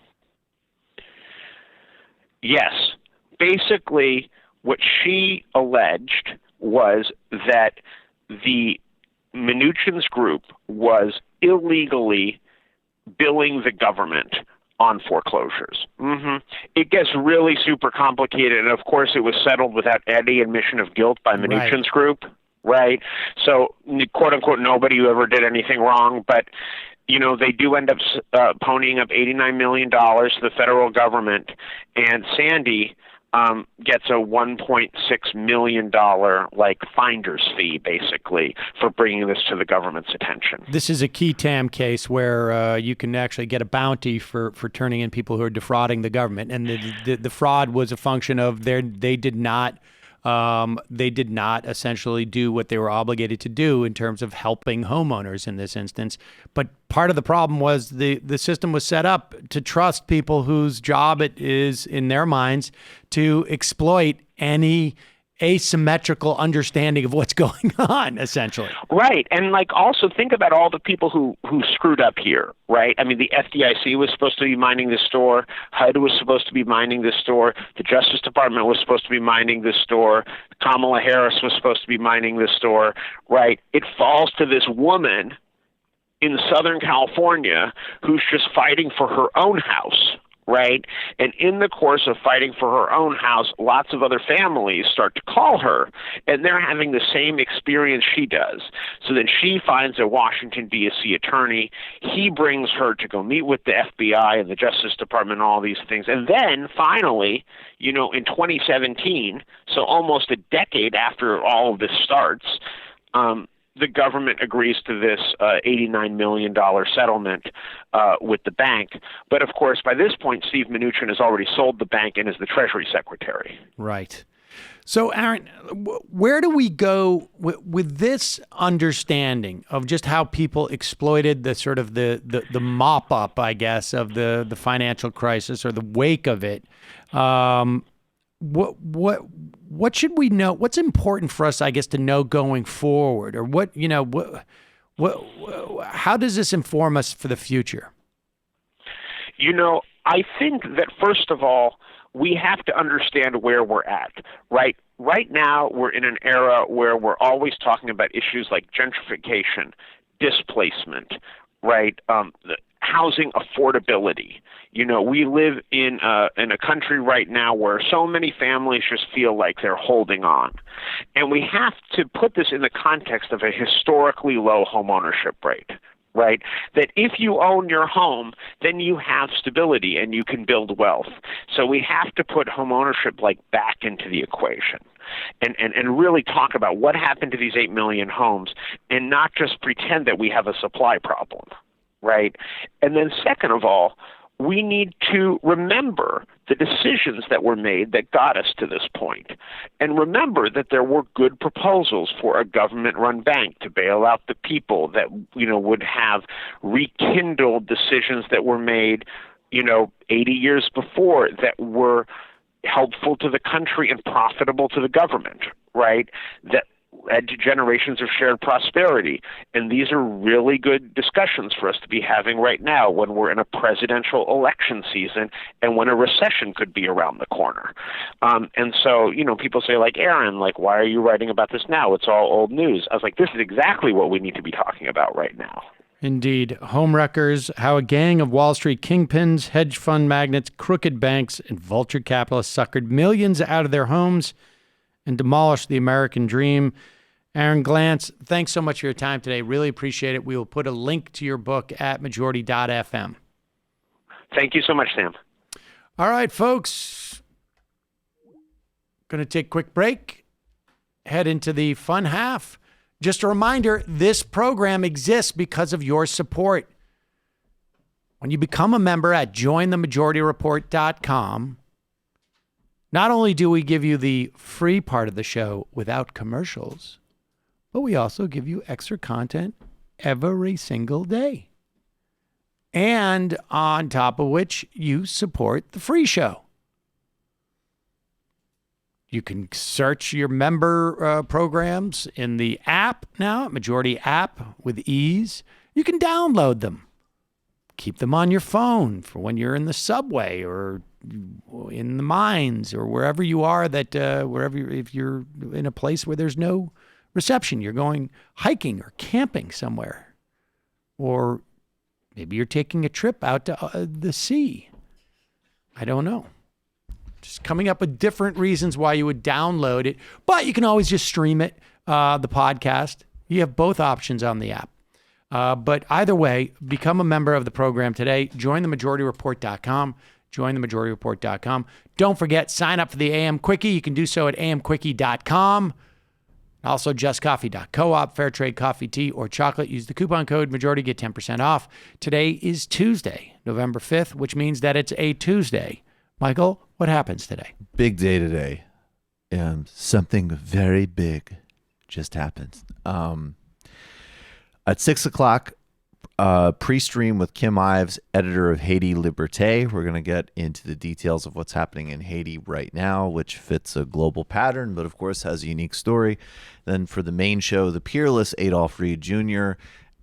L: Yes. Basically, what she alleged was that the Mnuchin's group was illegally billing the government on foreclosures. It gets really super complicated, and of course it was settled without any admission of guilt by Mnuchin's group, right? So, quote-unquote, nobody who ever did anything wrong, but they do end up ponying up $89 million to the federal government, and Sandy gets a $1.6 million finder's fee, basically, for bringing this to the government's attention.
F: This is a key TAM case where you can actually get a bounty for turning in people who are defrauding the government, and the fraud was a function of they did not essentially do what they were obligated to do in terms of helping homeowners in this instance. But part of the problem was the system was set up to trust people whose job it is, in their minds, to exploit any asymmetrical understanding of what's going on, essentially.
L: Right. And also think about all the people who screwed up here, right? I mean, the FDIC was supposed to be minding this store. HUD was supposed to be minding this store. The Justice Department was supposed to be minding this store. Kamala Harris was supposed to be minding this store, right? It falls to this woman in Southern California who's just fighting for her own house, right? And in the course of fighting for her own house, lots of other families start to call her, and they're having the same experience she does. So then she finds a Washington, D.C. attorney. He brings her to go meet with the FBI and the Justice Department and all these things. And then finally, in 2017, so almost a decade after all of this starts, the government agrees to this $89 million settlement with the bank. But, of course, by this point, Steve Mnuchin has already sold the bank and is the Treasury Secretary.
F: Right. So, Aaron, where do we go with this understanding of just how people exploited the sort of the mop-up, I guess, of the financial crisis or the wake of it? What should we know? What's important for us, I guess, to know going forward, or how does this inform us for the future?
L: I think that first of all, we have to understand where we're at, right? Right now, we're in an era where we're always talking about issues like gentrification, displacement, right? Housing affordability. We live in a country right now where so many families just feel like they're holding on. And we have to put this in the context of a historically low homeownership rate, right? That if you own your home, then you have stability and you can build wealth. So we have to put homeownership back into the equation. And really talk about what happened to these 8 million homes and not just pretend that we have a supply problem. Right? And then second of all, we need to remember the decisions that were made that got us to this point. And remember that there were good proposals for a government-run bank to bail out the people that, would have rekindled decisions that were made, 80 years before that were helpful to the country and profitable to the government, right? That led to generations of shared prosperity. And these are really good discussions for us to be having right now when we're in a presidential election season and when a recession could be around the corner. And so, people say Aaron, why are you writing about this now? It's all old news. I was like, this is exactly what we need to be talking about right now.
F: Indeed. Homewreckers, how a gang of Wall Street kingpins, hedge fund magnates, crooked banks, and vulture capitalists suckered millions out of their homes and demolished the American dream. Aaron Glantz, thanks so much for your time today. Really appreciate it. We will put a link to your book at majority.fm.
L: Thank you so much, Sam.
F: All right, folks. Going to take a quick break. Head into the fun half. Just a reminder, this program exists because of your support. When you become a member at jointhemajorityreport.com, Not only do we give you the free part of the show without commercials, but we also give you extra content every single day. And on top of which, you support the free show. You can search your member programs in the app now, Majority app, with ease. You can download them. Keep them on your phone for when you're in the subway or in the mines or wherever you are if you're in a place where there's no reception, you're going hiking or camping somewhere, or maybe you're taking a trip out to the sea. I don't know. Just coming up with different reasons why you would download it, but you can always just stream it, the podcast. You have both options on the app. But either way, become a member of the program today. Join themajorityreport.com. Join Don't forget, sign up for the AM Quickie. You can do so at amquickie.com. Also, justcoffee.coop, fair trade coffee, tea, or chocolate. Use the coupon code Majority, get 10% off. Today is Tuesday, November 5th, which means that it's a Tuesday. Michael, what happens today?
I: Big day today. Something very big just happened. At 6 o'clock, pre-stream with Kim Ives, editor of Haiti Liberté. We're going to get into the details of what's happening in Haiti right now, which fits a global pattern, but of course has a unique story. Then for the main show, the peerless Adolph Reed Jr.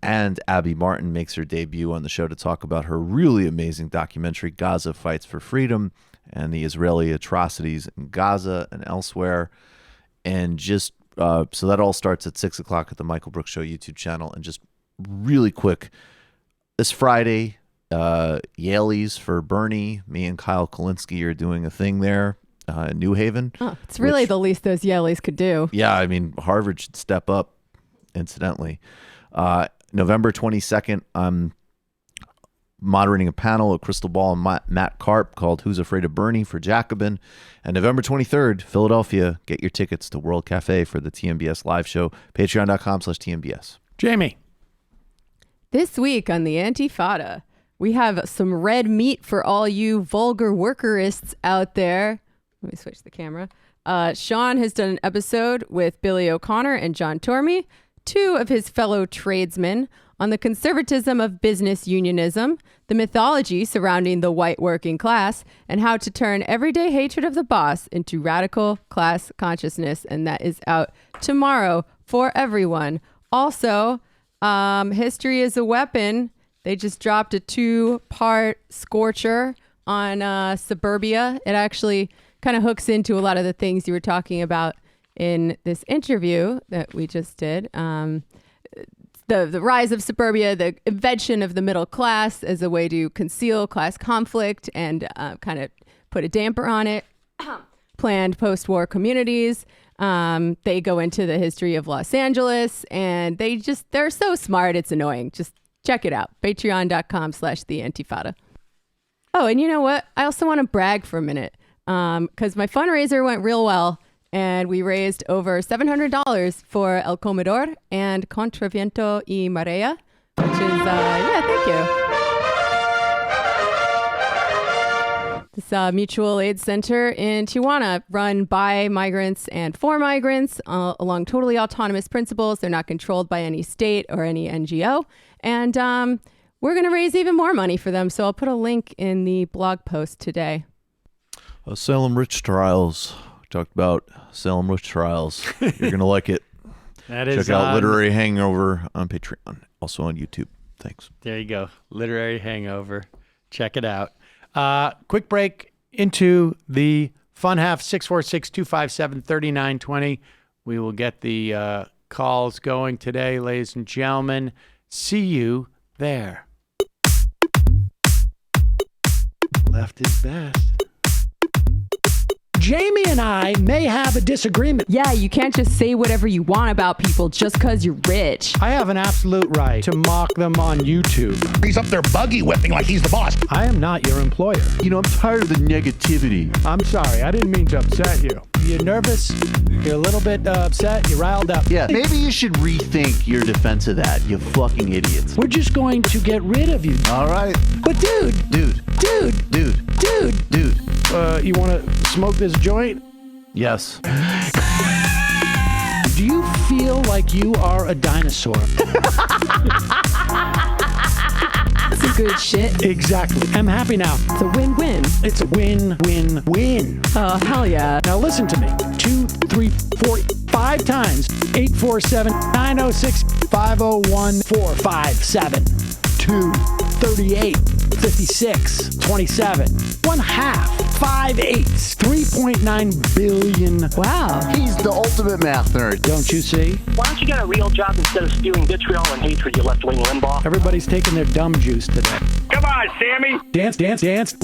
I: and Abby Martin makes her debut on the show to talk about her really amazing documentary, Gaza Fights for Freedom, and the Israeli atrocities in Gaza and elsewhere. And just so that all starts at 6 o'clock at the Michael Brooks Show YouTube channel. And just really quick, this Friday, Yaleys for Bernie. Me and Kyle Kalinske are doing a thing there in New Haven.
G: Oh, it's really the least those Yaleys could do.
I: Yeah, I mean, Harvard should step up, incidentally. November 22nd, I'm moderating a panel at Crystal Ball and Matt Karp called Who's Afraid of Bernie for Jacobin. And November 23rd, Philadelphia, get your tickets to World Cafe for the TMBS live show, patreon.com/TMBS.
F: Jamie.
G: This week on the Antifada, we have some red meat for all you vulgar workerists out there. Let me switch the camera. Sean has done an episode with Billy O'Connor and John Tormey, two of his fellow tradesmen, on the conservatism of business unionism, the mythology surrounding the white working class, and how to turn everyday hatred of the boss into radical class consciousness. And that is out tomorrow for everyone. Also, History is a Weapon. They just dropped a 2-part scorcher on suburbia. It actually kind of hooks into a lot of the things you were talking about in this interview that we just did. The rise of suburbia, the invention of the middle class as a way to conceal class conflict and kind of put a damper on it. Planned post-war communities. They go into the history of Los Angeles, and they're so smart, it's annoying. Just check it out. Patreon.com/theantifada. Oh, and you know what? I also want to brag for a minute because my fundraiser went real well. And we raised over $700 for El Comedor and Contra Viento y Marea, which is, thank you. This mutual aid center in Tijuana, run by migrants and for migrants along totally autonomous principles. They're not controlled by any state or any NGO. And we're going to raise even more money for them. So I'll put a link in the blog post today.
I: Salem Witch Trials. Talked about Salem Witch Trials. You're going to like it. Check out Literary Hangover on Patreon. Also on YouTube. Thanks.
F: There you go. Literary Hangover. Check it out. Quick break into the fun half, 646-257-3920. We will get the calls going today, ladies and gentlemen. See you there. Left is best. Jamie and I may have a disagreement.
G: Yeah, you can't just say whatever you want about people just because you're rich.
F: I have an absolute right to mock them on YouTube.
M: He's up there buggy whipping like he's the boss.
F: I am not your employer.
I: I'm tired of the negativity.
F: I'm sorry, I didn't mean to upset you. You're nervous. You're a little bit upset. You're riled up.
I: Yeah, maybe you should rethink your defense of that, you fucking idiots.
F: We're just going to get rid of you.
I: All right.
F: But dude. You want to smoke this joint?
I: Yes.
F: Do you feel like you are a dinosaur?
G: Some good shit.
F: Exactly. I'm happy now.
G: It's a win-win.
F: It's a win-win-win.
G: Oh, hell yeah.
F: Now listen to me. 2, 3, 4, 5 times. 847-906-501-457-238-56-27. 1 half. 5 eighths. 3.9 billion.
G: Wow.
I: He's the ultimate math nerd.
F: Don't you see?
N: Why don't you get a real job instead of spewing vitriol and hatred, you left-wing Limbaugh?
F: Everybody's taking their dumb juice today.
C: Come on, Sammy.
F: Dance, dance, dance.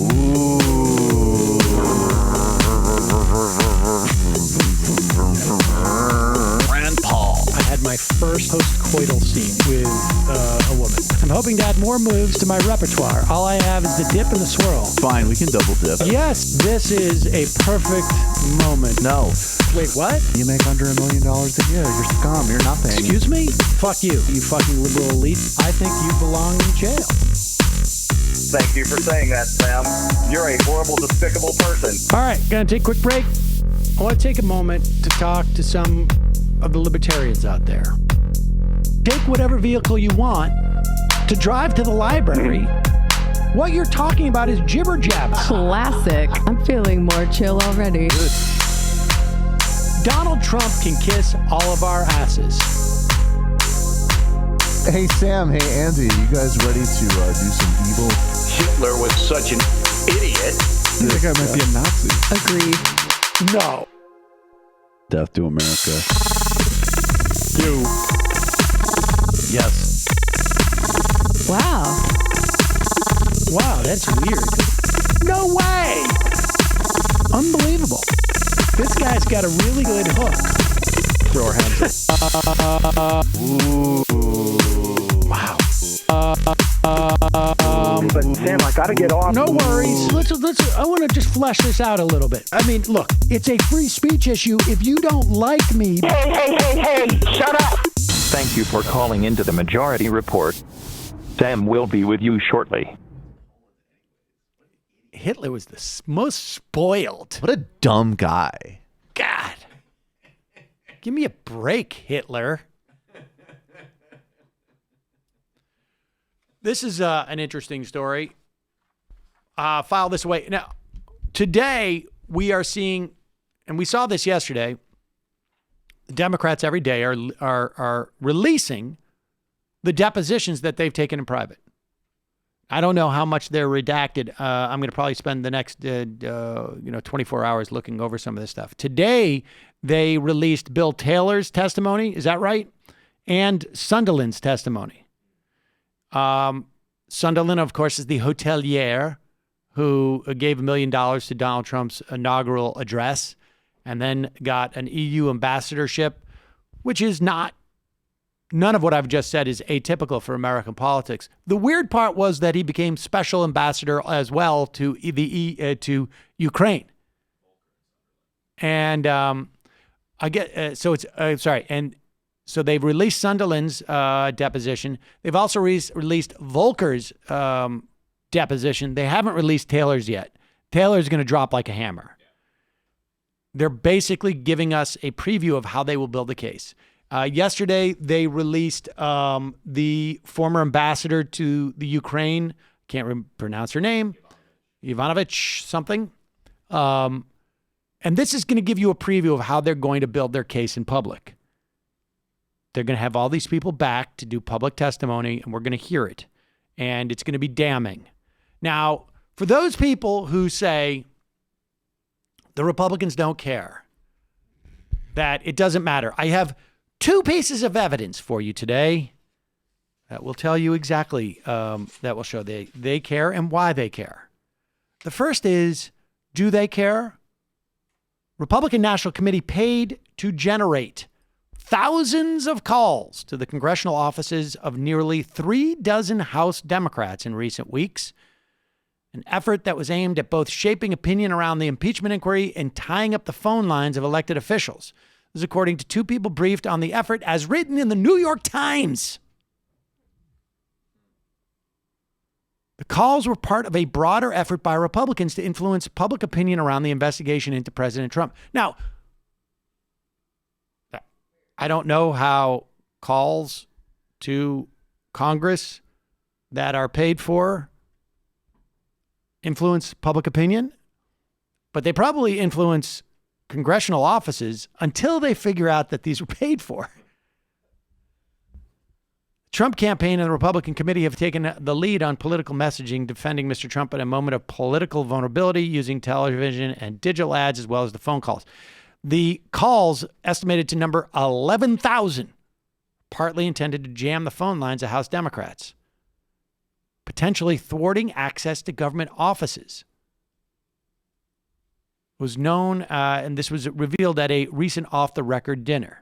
A: Rand Paul.
F: I had my first post-coital scene with a woman. I'm hoping to add more moves to my repertoire. All I have is the dip and the swirl.
I: Fine, we can double dip.
F: Yes, this is a perfect moment.
I: No.
F: Wait, what?
I: You make under $1 million a year. You're scum. You're nothing.
F: Excuse me? Fuck you, you fucking liberal elite. I think you belong in jail.
C: Thank you for saying that, Sam. You're a horrible, despicable person.
F: All right, gonna take a quick break. I want to take a moment to talk to some of the libertarians out there. Take whatever vehicle you want to drive to the library. What you're talking about is jibber jabber.
G: Classic. I'm feeling more chill already.
F: Good. Donald Trump can kiss all of our asses.
I: Hey, Sam. Hey, Andy. You guys ready to do some evil?
C: Hitler was such an idiot.
O: That guy might be a Nazi.
G: Agreed.
F: No.
O: Death to America.
F: You.
I: Yes.
G: Wow.
F: Wow, that's weird. No way! Unbelievable. This guy's got a really good hook. Throw our hands up.
I: Ooh.
F: Wow.
C: But Sam, I gotta get off.
F: No worries. Let's. I want to just flesh this out a little bit. I mean, look, it's a free speech issue. If you don't like me,
C: Hey, shut up!
P: Thank you for calling into the Majority Report. Sam will be with you shortly.
F: Hitler was the most spoiled.
I: What a dumb guy.
F: God. Give me a break, Hitler. This is an interesting story. File this away. Now, today we are seeing, and we saw this yesterday, Democrats every day are releasing the depositions that they've taken in private. I don't know how much they're redacted. I'm going to probably spend the next 24 hours looking over some of this stuff. Today, they released Bill Taylor's testimony. Is that right? And Sunderland's testimony. Sunderland, of course, is the hotelier who gave $1 million to Donald Trump's inaugural address and then got an EU ambassadorship, which is none of what I've just said is atypical for American politics. The weird part was that he became special ambassador as well to to Ukraine. And so they've released Sunderland's deposition. They've also released Volker's deposition. They haven't released Taylor's yet. Taylor's going to drop like a hammer. They're basically giving us a preview of how they will build the case. Yesterday, they released the former ambassador to the Ukraine. Can't pronounce her name. Ivanovich something. And this is going to give you a preview of how they're going to build their case in public. They're going to have all these people back to do public testimony, and we're going to hear it. And it's going to be damning. Now, for those people who say the Republicans don't care, that it doesn't matter, I have 2 pieces of evidence for you today that will tell you exactly, that will show they care and why they care. The first is, do they care? Republican National Committee paid to generate thousands of calls to the congressional offices of nearly 3 dozen House Democrats in recent weeks. an effort that was aimed at both shaping opinion around the impeachment inquiry and tying up the phone lines of elected officials. This is according to two people briefed on the effort as written in the New York Times. The calls were part of a broader effort by Republicans to influence public opinion around the investigation into President Trump. Now, I don't know how calls to Congress that are paid for influence public opinion, but they probably influence congressional offices until they figure out that these were paid for. Trump campaign and the Republican committee have taken the lead on political messaging, defending Mr. Trump in a moment of political vulnerability using television and digital ads as well as the phone calls. The calls, estimated to number 11,000, partly intended to jam the phone lines of House Democrats, potentially thwarting access to government offices. It was known, and this was revealed at a recent off-the-record dinner.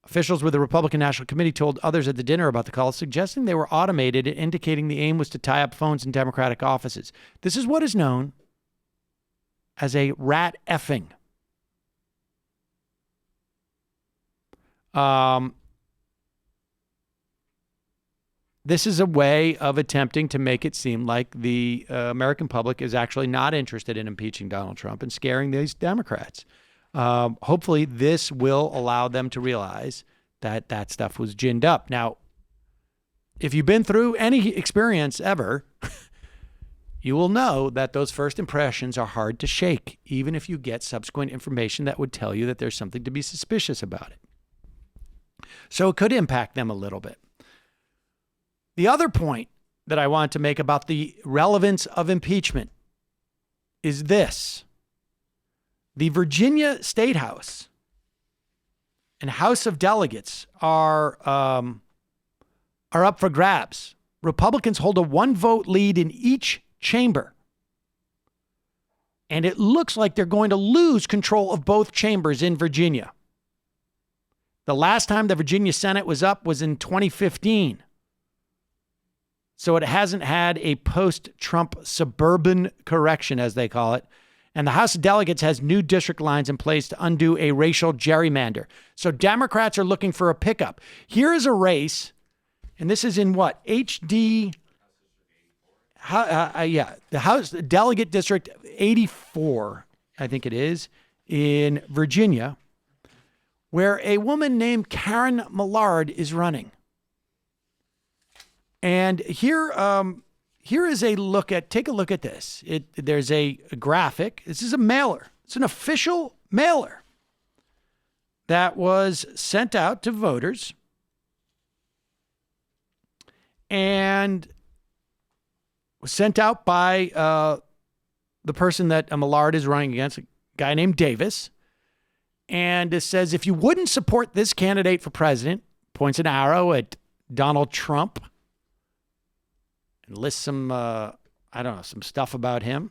F: Officials with the Republican National Committee told others at the dinner about the calls, suggesting they were automated and indicating the aim was to tie up phones in Democratic offices. This is what is known as a rat effing. This is a way of attempting to make it seem like the American public is actually not interested in impeaching Donald Trump and scaring these Democrats. Hopefully, this will allow them to realize that that stuff was ginned up. Now, if you've been through any experience ever, you will know that those first impressions are hard to shake, even if you get subsequent information that would tell you that there's something to be suspicious about it. So it could impact them a little bit. The other point that I want to make about the relevance of impeachment is this. The Virginia State House and House of Delegates are up for grabs. Republicans hold a one-vote lead in each chamber. And it looks like they're going to lose control of both chambers in Virginia. The last time the Virginia Senate was up was in 2015. So it hasn't had a post-Trump suburban correction, as they call it. And the House of Delegates has new district lines in place to undo a racial gerrymander. So Democrats are looking for a pickup. Here is a race, and this is in what? HD... the House Delegate District 84, I think it is, in Virginia, where a woman named Karen Millard is running. And here is a look at, take a look at this. There's a graphic. This is a mailer. It's an official mailer that was sent out to voters. And was sent out by the person that Millard is running against, a guy named Davis. And it says, if you wouldn't support this candidate for president, points an arrow at Donald Trump and lists some, some stuff about him.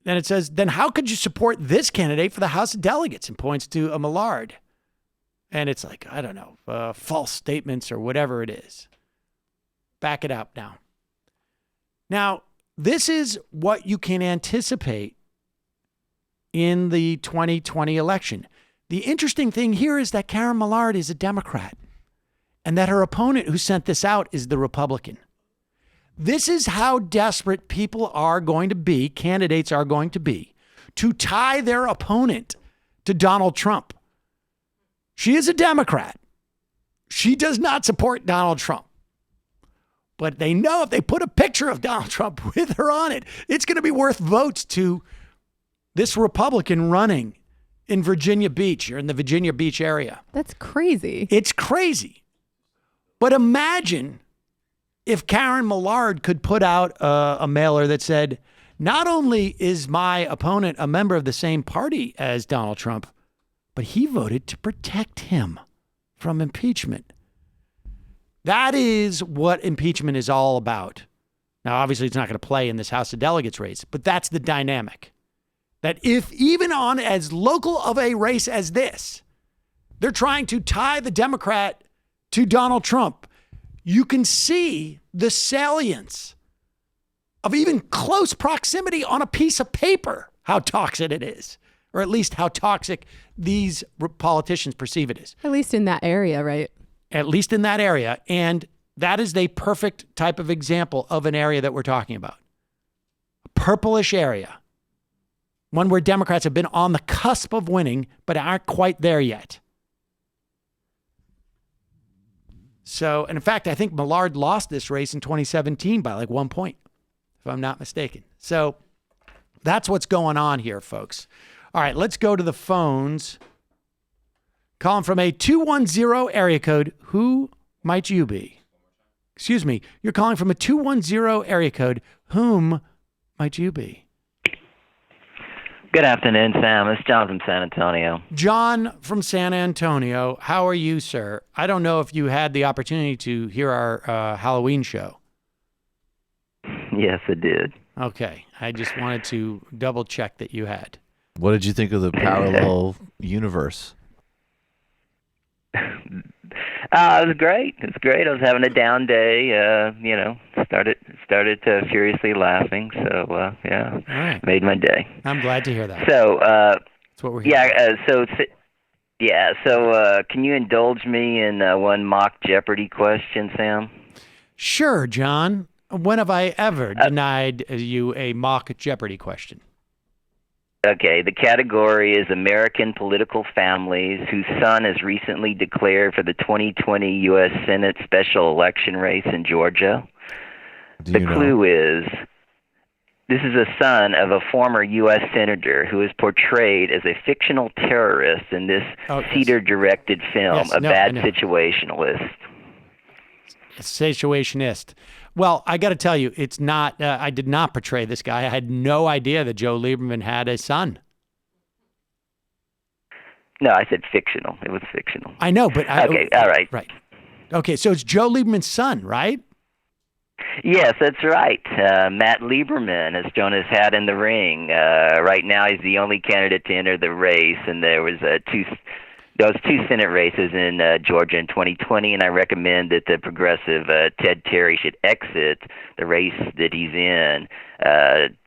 F: Then it says, then how could you support this candidate for the House of Delegates? And points to a Millard. And it's like, false statements or whatever it is. Back it up now. Now, this is what you can anticipate in the 2020 election. The interesting thing here is that Karen Millard is a Democrat and that her opponent who sent this out is the Republican. This is how desperate people are going to be, candidates are going to be, to tie their opponent to Donald Trump. She is a Democrat. She does not support Donald Trump. But they know if they put a picture of Donald Trump with her on it, it's going to be worth votes to this Republican running in Virginia Beach or in the Virginia Beach area.
G: That's crazy.
F: It's crazy. But imagine if Karen Millard could put out a mailer that said, not only is my opponent a member of the same party as Donald Trump, but he voted to protect him from impeachment. That is what impeachment is all about. Now, obviously, it's not going to play in this House of Delegates race, but that's the dynamic. That if even on as local of a race as this, they're trying to tie the Democrat to Donald Trump, you can see the salience of even close proximity on a piece of paper, how toxic it is, or at least how toxic these politicians perceive it is.
G: At least in that area, right?
F: At least in that area. And that is the perfect type of example of an area that we're talking about. A purplish area. One where Democrats have been on the cusp of winning, but aren't quite there yet. So, and in fact, I think Millard lost this race in 2017 by like 1 point, if I'm not mistaken. So that's what's going on here, folks. All right, let's go to the phones. Calling from a 210 area code. Who might you be? Excuse me. You're calling from a 210 area code. Whom might you be?
Q: Good afternoon, Sam. It's John from San Antonio.
F: John from San Antonio. How are you, sir? I don't know if you had the opportunity to hear our Halloween show.
Q: Yes, I did.
F: Okay. I just wanted to double check that you had.
I: What did you think of the parallel universe?
Q: It was great. It was great. I was having a down day. Started furiously laughing. So yeah,
F: all right.
Q: Made my day.
F: I'm glad to hear that.
Q: So
F: that's what we're here.
Q: So can you indulge me in one mock Jeopardy question, Sam?
F: Sure, John. When have I ever denied you a mock Jeopardy question?
Q: Okay, the category is American political families whose son has recently declared for the 2020 U.S. Senate special election race in Georgia. The clue is, this is a son of a former U.S. senator who is portrayed as a fictional terrorist in this Seder-directed film, bad situationalist.
F: Situationist. Well, I got to tell you, it's not. I did not portray this guy. I had no idea that Joe Lieberman had a son.
Q: No, I said fictional. It was fictional.
F: I know, but
Q: okay, all right,
F: right. Okay, so it's Joe Lieberman's son, right?
Q: Yes, that's right. Matt Lieberman has thrown his hat in the ring. Right now, he's the only candidate to enter the race, and there was two Senate races in Georgia in 2020, and I recommend that the progressive Ted Terry should exit the race that he's in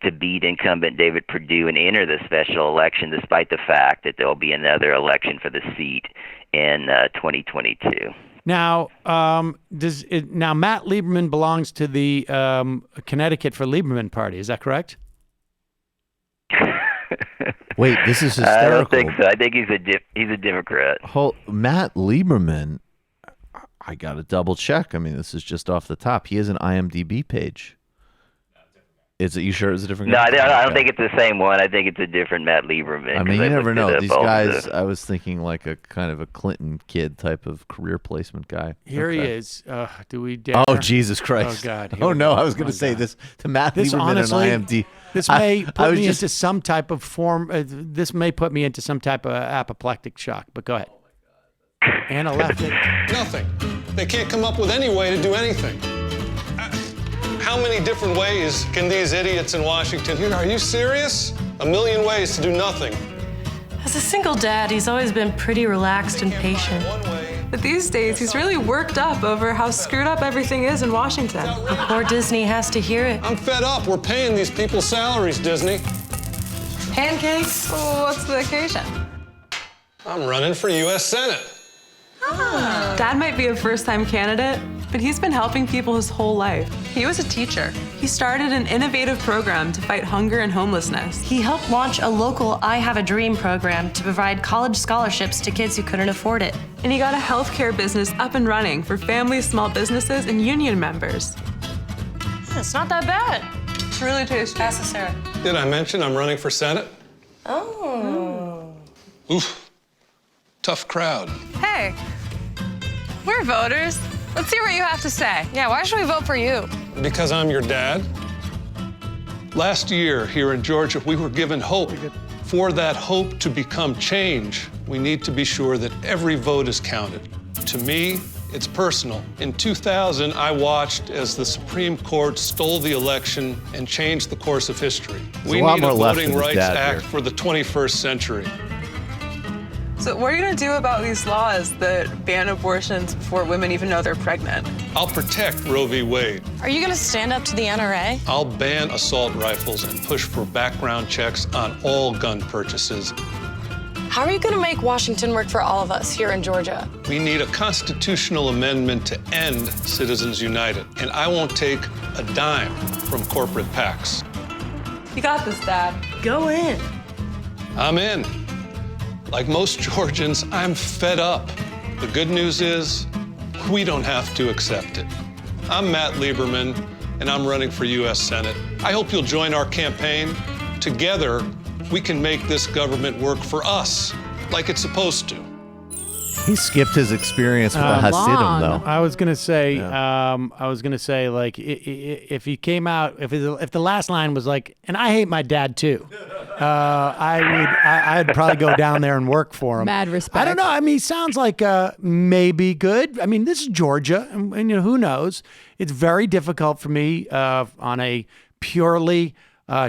Q: to beat incumbent David Perdue and enter the special election, despite the fact that there will be another election for the seat in 2022.
F: Now, Matt Lieberman belongs to the Connecticut for Lieberman party. Is that correct?
I: Wait, this is hysterical.
Q: I don't think so. I think he's a Democrat.
I: Matt Lieberman, I got to double check. I mean, this is just off the top. He has an IMDb page. Is it? You sure it's a different guy?
Q: No, I don't think it's the same one. I think it's a different Matt Lieberman.
I: I mean, you never know. These guys, I was thinking like a kind of a Clinton kid type of career placement guy.
F: Here he is. Do we dare?
I: Oh, Jesus Christ.
F: Oh, God.
I: Oh, no. I was going to say this to Matt Lieberman
F: honestly,
I: and IMDb.
F: This may put me into some type of form. This may put me into some type of apoplectic shock, but go ahead. Anna left it.
R: Nothing. They can't come up with any way to do anything. How many different ways can these idiots in Washington hear? Are you serious? A million ways to do nothing.
S: As a single dad, he's always been pretty relaxed and patient.
T: But these days, he's really worked up over how screwed up everything is in Washington.
S: Poor Disney has to hear it.
R: I'm fed up. We're paying these people salaries, Disney.
T: Pancakes? Well, what's the occasion?
R: I'm running for U.S. Senate.
T: Dad might be a first-time candidate, but he's been helping people his whole life. He was a teacher. He started an innovative program to fight hunger and homelessness.
S: He helped launch a local I Have a Dream program to provide college scholarships to kids who couldn't afford it.
T: And he got a healthcare business up and running for families, small businesses, and union members.
S: It's not that bad.
T: It's really tasty.
S: Pass the syrup.
R: Did I mention I'm running for Senate?
S: Oh.
R: Oof. Tough crowd.
T: Hey, we're voters. Let's hear what you have to say.
S: Yeah, why should we vote for you?
R: Because I'm your dad. Last year here in Georgia, we were given hope. For that hope to become change, we need to be sure that every vote is counted. To me, it's personal. In 2000, I watched as the Supreme Court stole the election and changed the course of history. We need a Voting Rights Act for the 21st century.
T: So what are you going to do about these laws that ban abortions before women even know they're pregnant?
R: I'll protect Roe v. Wade.
S: Are you going to stand up to the NRA?
R: I'll ban assault rifles and push for background checks on all gun purchases.
S: How are you going to make Washington work for all of us here in Georgia?
R: We need a constitutional amendment to end Citizens United, and I won't take a dime from corporate PACs.
T: You got this, Dad.
S: Go in.
R: I'm in. Like most Georgians, I'm fed up. The good news is, we don't have to accept it. I'm Matt Lieberman, and I'm running for U.S. Senate. I hope you'll join our campaign. Together, we can make this government work for us, like it's supposed to.
I: He skipped his experience with the Hasidim, though.
F: I was gonna say, like, if he came out, if the last line was like, "And I hate my dad too," I'd probably go down there and work for him.
G: Mad respect.
F: I don't know. I mean, he sounds like maybe good. I mean, this is Georgia, and you know, who knows? It's very difficult for me on a purely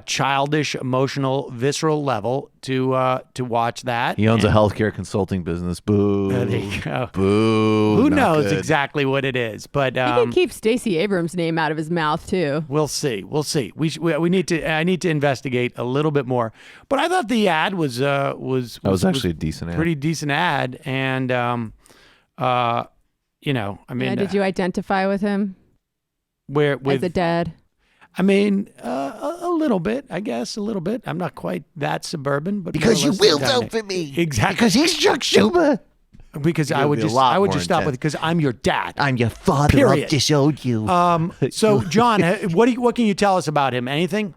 F: childish, emotional, visceral level to watch that.
I: He owns a healthcare consulting business. Boo.
F: There you go.
I: Boo.
F: Who
I: Not
F: knows
I: good.
F: exactly what it is? But
G: He can keep Stacey Abrams' name out of his mouth too.
F: we'll see. We'll see. We need to. I need to investigate a little bit more. But I thought the ad was
I: actually a decent ad.
F: Pretty decent ad, and you know, I mean,
G: Did you identify with him as a dad?
F: I mean, a little bit, I guess, a little bit. I'm not quite that suburban, but
A: Because
F: more or
A: you
F: less
A: will
F: that
A: vote for me.
F: Exactly.
A: Because he's Chuck Schumer.
F: Because I would just stop with, because I'm your dad.
A: I'm your father.
F: Period.
A: I've disowned you.
F: So John, what can you tell us about him? Anything?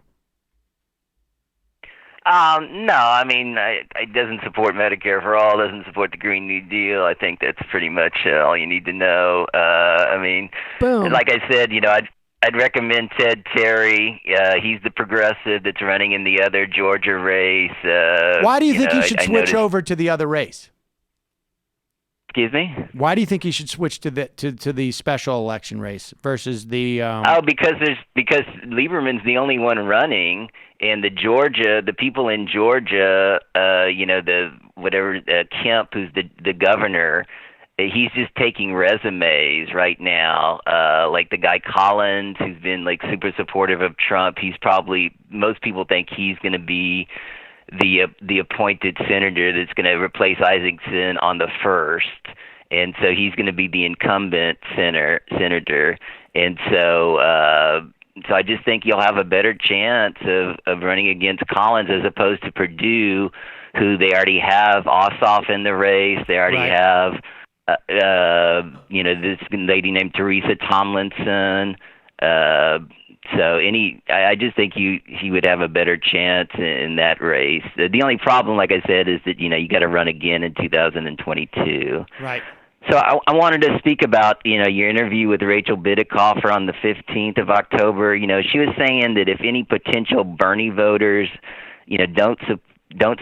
Q: No, I mean, it doesn't support Medicare for all, doesn't support the Green New Deal. I think that's pretty much all you need to know. I mean,
G: Boom.
Q: Like I said, you know, I'd recommend Ted Terry. He's the progressive that's running in the other Georgia race.
F: Why do you think he should switch over to the other race?
Q: Excuse me?
F: Why do you think he should switch to the special election race versus the?
Q: Because Lieberman's the only one running, and the people in Georgia, you know, Kemp, who's the governor. He's just taking resumes right now, like the guy Collins, who's been like super supportive of Trump. Most people think he's going to be the appointed senator that's going to replace Isaacson on the 1st, and so he's going to be the incumbent senator, and so I just think you'll have a better chance of running against Collins as opposed to Perdue, who they already have Ossoff in the race. They already have. You know, this lady named Teresa Tomlinson. I just think he would have a better chance in that race. The only problem, like I said, is that, you know, you got to run again in 2022.
F: Right.
Q: So I wanted to speak about, you know, your interview with Rachel Bidikofer on the 15th of October. You know, she was saying that if any potential Bernie voters, you know, don't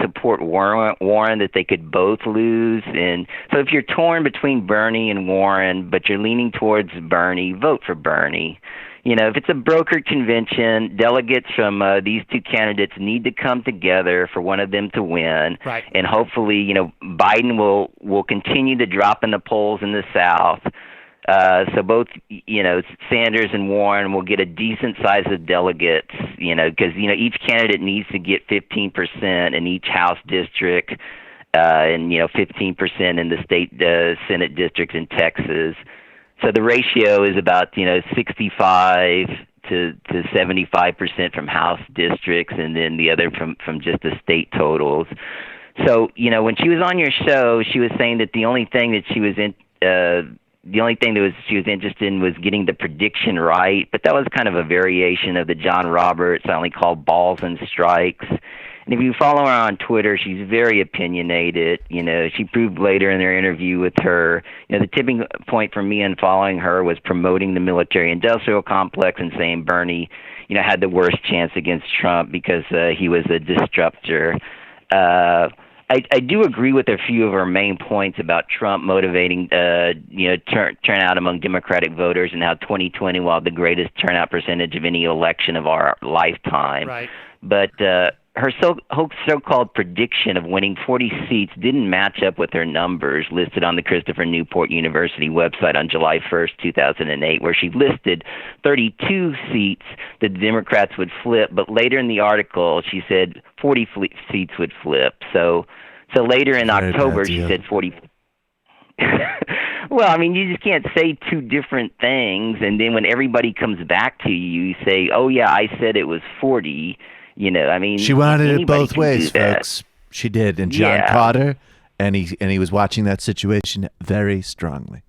Q: support Warren, that they could both lose. And so if you're torn between Bernie and Warren, but you're leaning towards Bernie, vote for Bernie. You know, if it's a brokered convention, delegates from these two candidates need to come together for one of them to win.
F: Right.
Q: And hopefully, you know, Biden will continue to drop in the polls in the South. So both, you know, Sanders and Warren will get a decent size of delegates, you know, because, you know, each candidate needs to get 15% in each House district and, you know, 15% in the state Senate districts in Texas. So the ratio is about, you know, 65 to 75% from House districts, and then the other from just the state totals. So, you know, when she was on your show, she was saying that the only thing that she was interested in was getting the prediction right, but that was kind of a variation of the John Roberts I only call balls and strikes. And if you follow her on Twitter, she's very opinionated. You know, she proved later in their interview with her, you know, the tipping point for me in following her was promoting the military-industrial complex and saying Bernie, you know, had the worst chance against Trump because he was a disruptor. I do agree with a few of her main points about Trump motivating, you know, turnout among Democratic voters, and how 2020, while the greatest turnout percentage of any election of our lifetime.
F: Right.
Q: But her so-called prediction of winning 40 seats didn't match up with her numbers listed on the Christopher Newport University website on July 1st, 2008, where she listed 32 seats that the Democrats would flip, but later in the article she said 40 seats would flip. So later in October she said 40. Well, I mean, you just can't say two different things, and then when everybody comes back to you, you say, "Oh yeah, I said it was 40." You know, I mean,
I: She wanted it
Q: anybody
I: both
Q: can
I: ways,
Q: do that.
I: folks. She did, and John
Q: Yeah.
I: caught her, and he was watching that situation very strongly.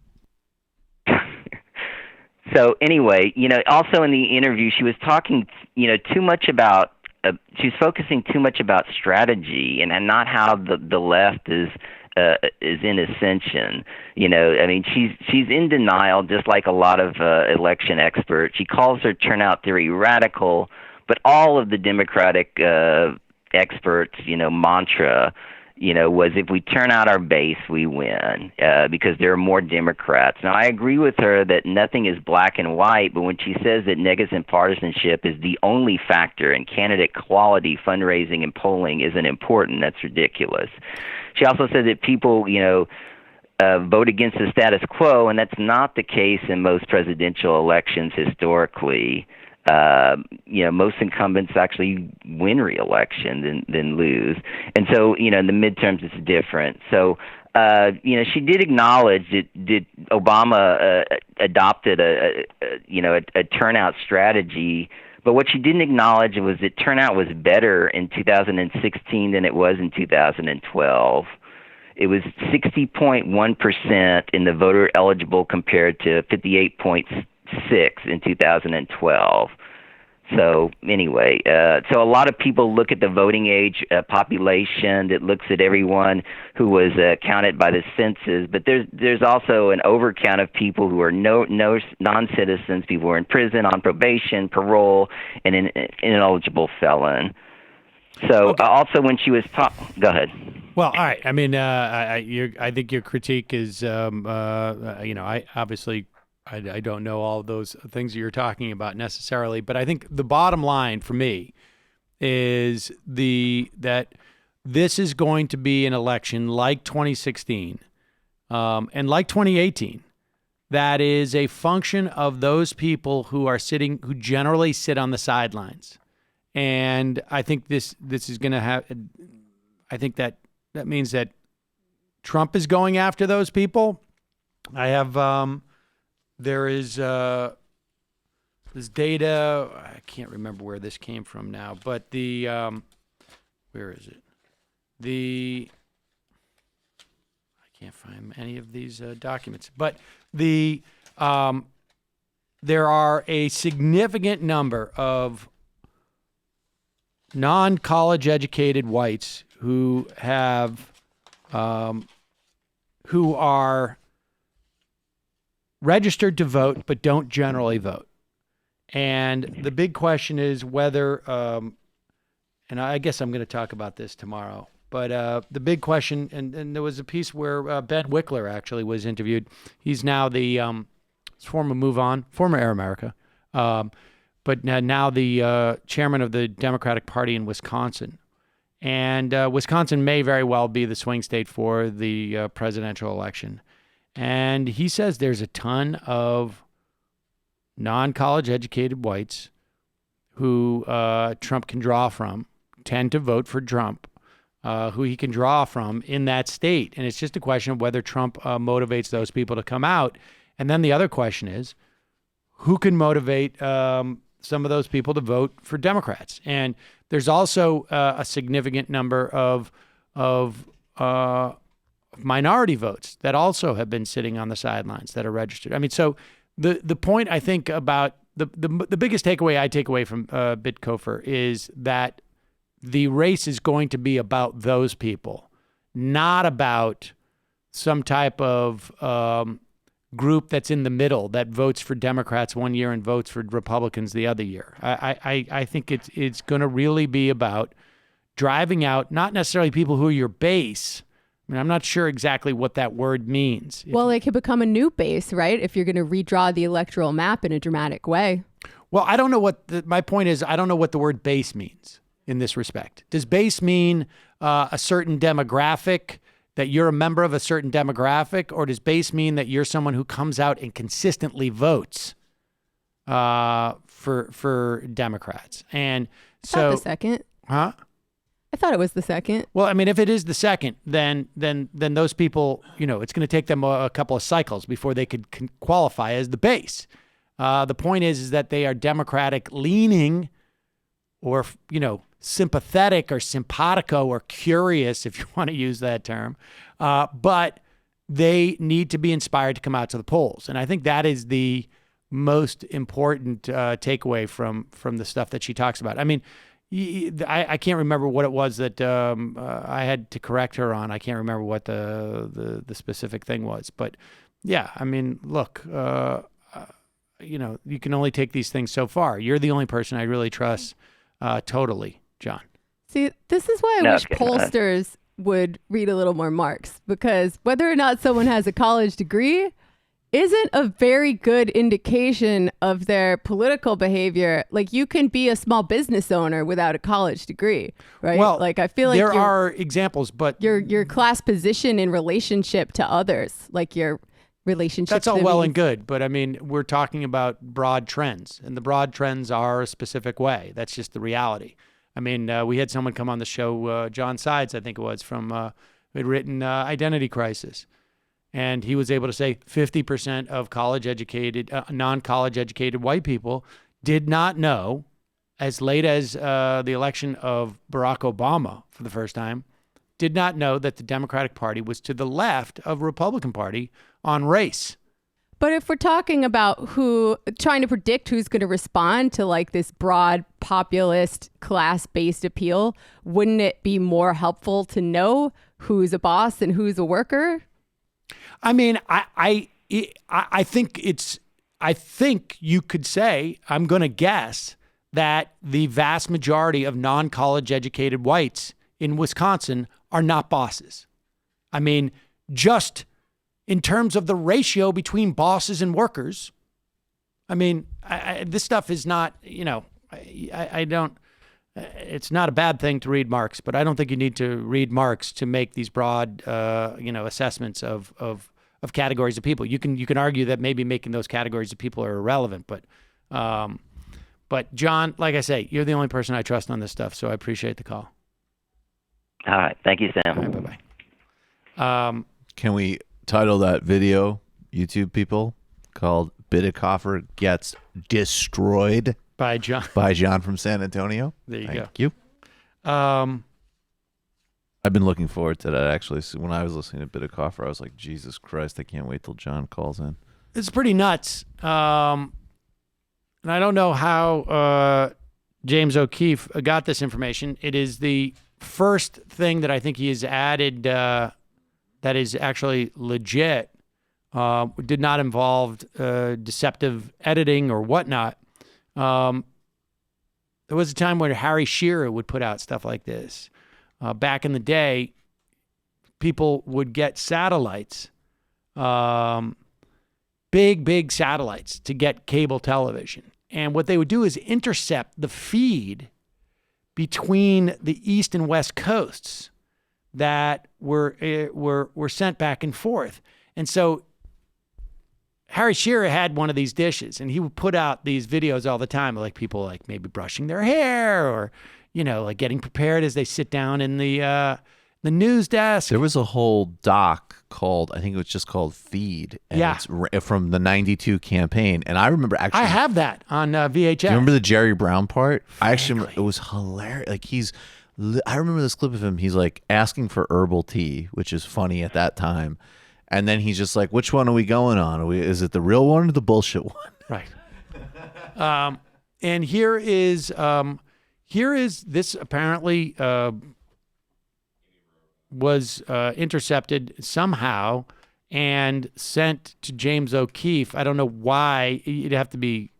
Q: So anyway, you know, also in the interview, she was talking, you know, too much about. She was focusing too much about strategy and not how the left is in ascension. You know, I mean, she's in denial, just like a lot of election experts. She calls her turnout theory radical, but all of the Democratic experts, you know, mantra, you know, was if we turn out our base, we win, because there are more Democrats. Now, I agree with her that nothing is black and white, but when she says that negligent partisanship is the only factor in candidate quality, fundraising, and polling isn't important, that's ridiculous. She also said that people, you know, vote against the status quo, and that's not the case in most presidential elections historically. You know, most incumbents actually win re-election than lose. And so, you know, in the midterms, it's different. So, you know, she did acknowledge that Obama adopted a turnout strategy, but what she didn't acknowledge was that turnout was better in 2016 than it was in 2012. It was 60.1% in the voter eligible compared to 58.6 in 2012. So anyway, so a lot of people look at the voting age population that looks at everyone who was counted by the census, but there's also an overcount of people who are no non-citizens, people who are in prison, on probation, parole, and an ineligible felon. So also when she was go ahead.
F: Well, all right. I mean, I think your critique is, you know, I don't know all of those things that you're talking about necessarily, but I think the bottom line for me is that this is going to be an election like 2016 and like 2018 that is a function of those people who generally sit on the sidelines. And I think this is going to have, I think that means that Trump is going after those people. I have, there is this data, I can't remember where this came from now, but where is it? I can't find any of these documents, but there are a significant number of non-college educated whites who are registered to vote but don't generally vote. And the big question is whether, and I guess I'm going to talk about this tomorrow, but the big question, and there was a piece where Ben Wickler actually was interviewed. He's now the former Air America, but now the chairman of the Democratic Party in Wisconsin. And Wisconsin may very well be the swing state for the presidential election. And he says there's a ton of non-college educated whites who Trump can draw from, tend to vote for Trump, who he can draw from in that state. And it's just a question of whether Trump motivates those people to come out. And then the other question is, who can motivate some of those people to vote for Democrats? And there's also a significant number of minority votes that also have been sitting on the sidelines that are registered. I mean, so the point I think about the biggest takeaway I take away from Bitkofer is that the race is going to be about those people, not about some type of group that's in the middle that votes for Democrats one year and votes for Republicans the other year. I think it's going to really be about driving out not necessarily people who are your base. I mean, I'm not sure exactly what that word means.
G: Well, it could become a new base, right? If you're going to redraw the electoral map in a dramatic way.
F: Well, I don't know my point is, I don't know what the word base means. in this respect? Does base mean a certain demographic, that you're a member of a certain demographic, or does base mean that you're someone who comes out and consistently votes for Democrats? And
G: I thought the second.
F: Huh?
G: I thought it was the second.
F: Well, I mean, if it is the second, then those people, it's going to take them a couple of cycles before they could qualify as the base. The point is that they are Democratic leaning, or sympathetic or simpatico or curious, if you want to use that term, but they need to be inspired to come out to the polls. And I think that is the most important takeaway from the stuff that she talks about. I mean, I can't remember what it was that I had to correct her on. I can't remember what the specific thing was. But yeah, I mean, look, you can only take these things so far. You're the only person I really trust totally, John.
G: See, this is why I wish pollsters would read a little more Marx, because whether or not someone has a college degree isn't a very good indication of their political behavior. Like, you can be a small business owner without a college degree, right?
F: Well,
G: like, I feel like
F: there are examples, but
G: your class position in relationship to others, like your relationship.
F: That's all well and good, but I mean, we're talking about broad trends, and the broad trends are a specific way. That's just the reality. I mean, we had someone come on the show, John Sides, I think it was, from who had written Identity Crisis. And he was able to say 50% of college-educated, non-college-educated white people did not know, as late as the election of Barack Obama for the first time, did not know that the Democratic Party was to the left of the Republican Party on race.
G: But if we're talking about trying to predict who's going to respond to like this broad populist class-based appeal, wouldn't it be more helpful to know who's a boss and who's a worker?
F: I mean, I think I think you could say, I'm going to guess that the vast majority of non-college educated whites in Wisconsin are not bosses. I mean, just in terms of the ratio between bosses and workers, I mean, this stuff is not, I don't, it's not a bad thing to read Marx, but I don't think you need to read Marx to make these broad, assessments of categories of people. You can argue that maybe making those categories of people are irrelevant, but John, like I say, you're the only person I trust on this stuff, so I appreciate the call.
Q: All right. Thank you, Sam.
F: All right, bye-bye.
I: Can we title that video, YouTube people, called Bidicoffer Gets Destroyed?
F: By John.
I: By John from San Antonio.
F: There you go.
I: Thank you. I've been looking forward to that, actually. So when I was listening to Bidicoffer, I was like, Jesus Christ, I can't wait till John calls in.
F: It's pretty nuts. And I don't know how James O'Keefe got this information. It is the first thing that I think he has added that is actually legit. Did not involve deceptive editing or whatnot. There was a time when Harry Shearer would put out stuff like this. Back in the day, people would get satellites, big satellites, to get cable television. And what they would do is intercept the feed between the east and west coasts that were sent back and forth. And so Harry Shearer had one of these dishes, and he would put out these videos all the time, like people like maybe brushing their hair or, like getting prepared as they sit down in the news desk.
I: There was a whole doc called, I think it was just called Feed. And
F: Yeah.
I: It's from the 92 campaign. And I remember actually.
F: I have that on VHS.
I: Do you remember the Jerry Brown part? I actually, it was hilarious. Like I remember this clip of him. He's like asking for herbal tea, which is funny at that time. And then he's just like, which one are we going on? Is it the real one or the bullshit one?
F: Right. And here is this apparently was intercepted somehow and sent to James O'Keefe. I don't know why. You'd have to be,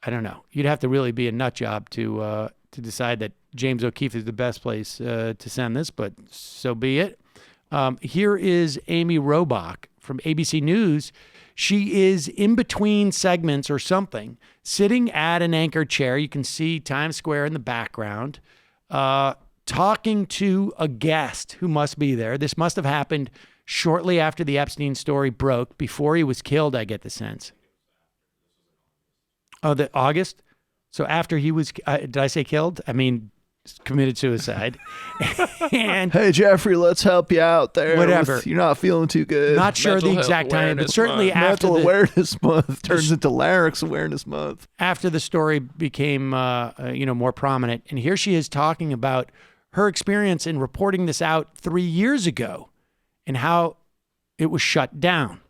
F: I don't know. You'd have to really be a nut job to decide that James O'Keefe is the best place to send this, but so be it. Here is Amy Robach from ABC News. She is in between segments or something, sitting at an anchor chair. You can see Times Square in the background, talking to a guest who must be there. This must have happened shortly after the Epstein story broke, before he was killed, I get the sense. Oh, the August? So after he was, did I say killed? I mean, committed suicide. And
I: hey, Jeffrey, let's help you out there.
F: Whatever.
I: You're not feeling too good.
F: Not sure the exact time, but certainly after
I: Mental Awareness Month turns into Larynx Awareness Month.
F: After the story became, more prominent. And here she is talking about her experience in reporting this out 3 years ago and how it was shut down.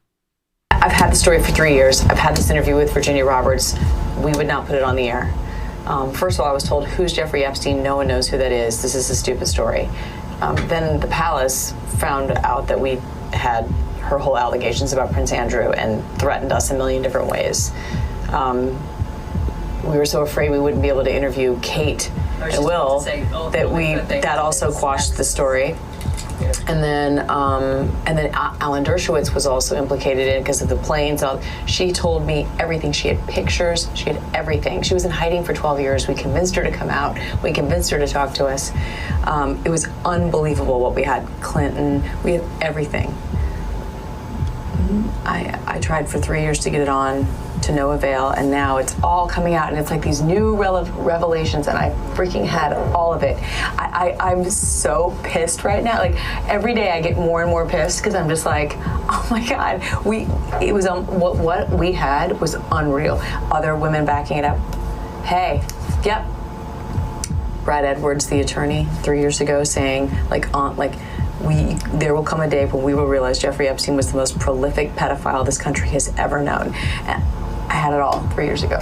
U: I've had the story for 3 years. I've had this interview with Virginia Roberts. We would not put it on the air. First of all, I was told, who's Jeffrey Epstein? No one knows who that is. This is a stupid story. Then the palace found out that we had her whole allegations about Prince Andrew and threatened us a million different ways. We were so afraid we wouldn't be able to interview Kate and Will that also quashed the story. And then Alan Dershowitz was also implicated in it because of the planes. She told me everything. She had pictures. She had everything. She was in hiding for 12 years. We convinced her to come out. We convinced her to talk to us. It was unbelievable what we had. Clinton. We had everything. I tried for 3 years to get it on, to no avail, and now it's all coming out, and it's like these new revelations, and I freaking had all of it. I'm so pissed right now. Like, every day I get more and more pissed because I'm just like, oh my God, what we had was unreal. Other women backing it up. Hey, yep. Brad Edwards, the attorney, 3 years ago, saying there will come a day when we will realize Jeffrey Epstein was the most prolific pedophile this country has ever known. And I had it all 3 years ago.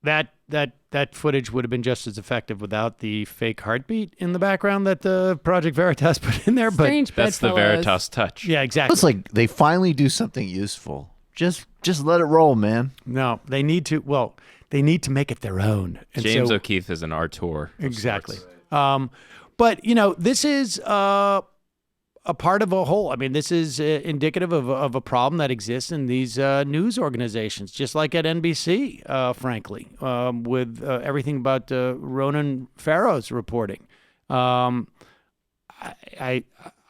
F: That footage would have been just as effective without the fake heartbeat in the background that the Project Veritas put in there.
G: Strange
F: but
H: that's the Veritas touch.
F: Yeah, exactly.
I: It's like they finally do something useful. Just let it roll, man.
F: No, they need to. Well, they need to make it their own. And
H: James O'Keefe is an auteur.
F: Exactly. But this is a part of a whole. I mean, this is indicative of a problem that exists in these news organizations, just like at NBC, frankly, with everything about Ronan Farrow's reporting.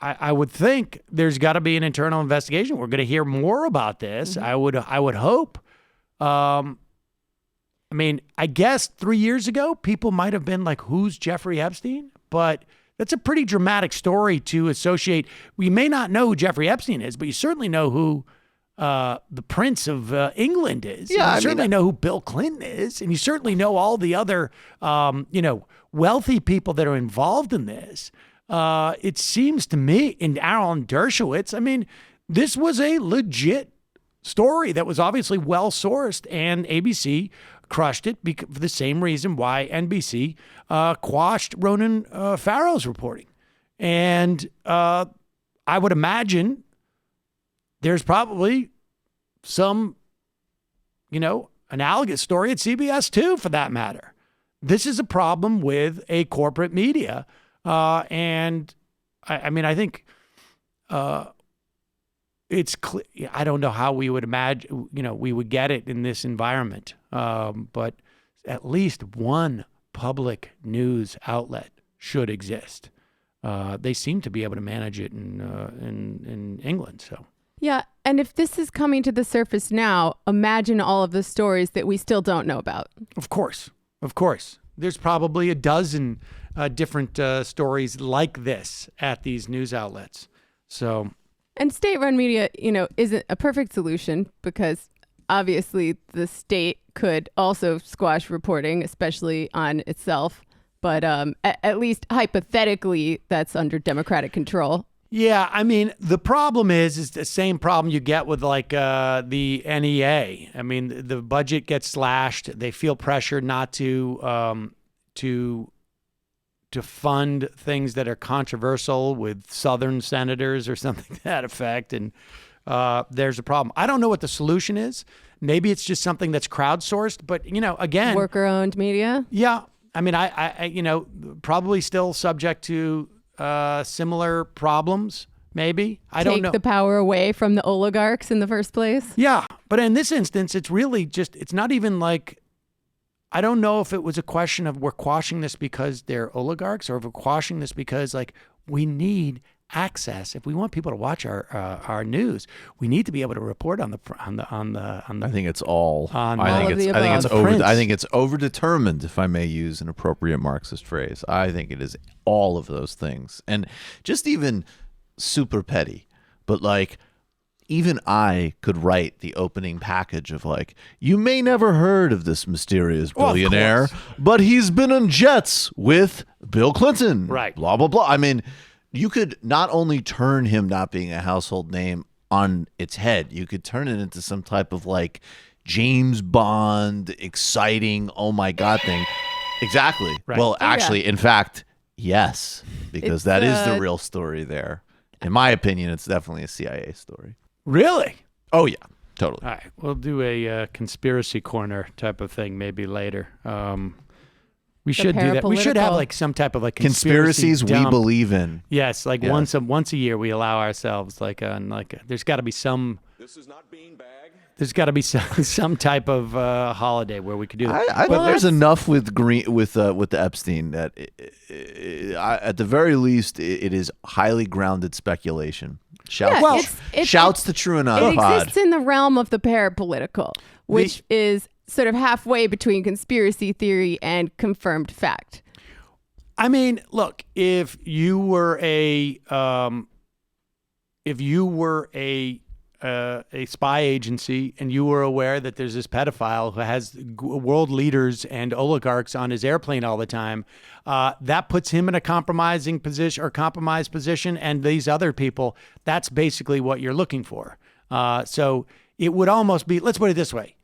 F: I would think there's got to be an internal investigation. We're going to hear more about this. Mm-hmm. I would hope. I mean, I guess 3 years ago, people might have been like, who's Jeffrey Epstein? But that's a pretty dramatic story to associate. We may not know who Jeffrey Epstein is, but you certainly know who the Prince of England is.
I: Yeah,
F: you certainly know who Bill Clinton is. And you certainly know all the other, wealthy people that are involved in this. It seems to me, in Aaron Dershowitz, I mean, this was a legit story that was obviously well-sourced, and ABC crushed it for the same reason why NBC quashed Ronan Farrow's reporting. And I would imagine there's probably some, analogous story at CBS too, for that matter. This is a problem with a corporate media. And I think it's clear. I don't know how we would imagine, we would get it in this environment. But at least one public news outlet should exist. They seem to be able to manage it in England. So
G: yeah, and if this is coming to the surface now, imagine all of the stories that we still don't know about.
F: Of course. There's probably a dozen different stories like this at these news outlets. So,
G: and state-run media, isn't a perfect solution because obviously the state could also squash reporting, especially on itself. But at least hypothetically, that's under Democratic control.
F: Yeah, I mean, the problem is the same problem you get with like the NEA. I mean, the budget gets slashed. They feel pressure not to fund things that are controversial with Southern senators or something to that effect. And there's a problem. I don't know what the solution is. Maybe it's just something that's crowdsourced. But, again.
G: Worker-owned media?
F: Yeah. I mean, I probably still subject to similar problems maybe. I don't know.
G: Take the power away from the oligarchs in the first place.
F: Yeah, but in this instance, it's really just, it's not even like, I don't know if it was a question of we're quashing this because they're oligarchs or if we're quashing this because like we need access. If we want people to watch our news, we need to be able to report on the.
I: I think it's all.
F: I
I: think it's overdetermined, if I may use an appropriate Marxist phrase. I think it is all of those things, and just even super petty, but like. Even I could write the opening package of like, you may never heard of this mysterious billionaire, but he's been on jets with Bill Clinton.
F: Right.
I: Blah, blah, blah. I mean, you could not only turn him not being a household name on its head, you could turn it into some type of like James Bond, exciting, oh my God thing. Exactly.
F: Right.
I: Well, actually, in fact, yes, because that is the real story there. In my opinion, it's definitely a CIA story.
F: Really?
I: Oh, yeah, totally.
F: All right. We'll do a conspiracy corner type of thing maybe later. We should do that. We should have like some type of like
I: conspiracies we
F: dump.
I: believe in.
F: Yes, like once a year we allow ourselves like there's got to be some. This is not beanbag. There's got to be some type of holiday where we could do that.
I: I think there's enough with the Epstein that at the very least it is highly grounded speculation. Shouts to True and
G: It
I: Pod.
G: exists in the realm of the parapolitical, which is sort of halfway between conspiracy theory and confirmed fact.
F: I mean, look, if you were a spy agency and you were aware that there's this pedophile who has world leaders and oligarchs on his airplane all the time, that puts him in a compromised position, and these other people, that's basically what you're looking for. So it would almost be, let's put it this way.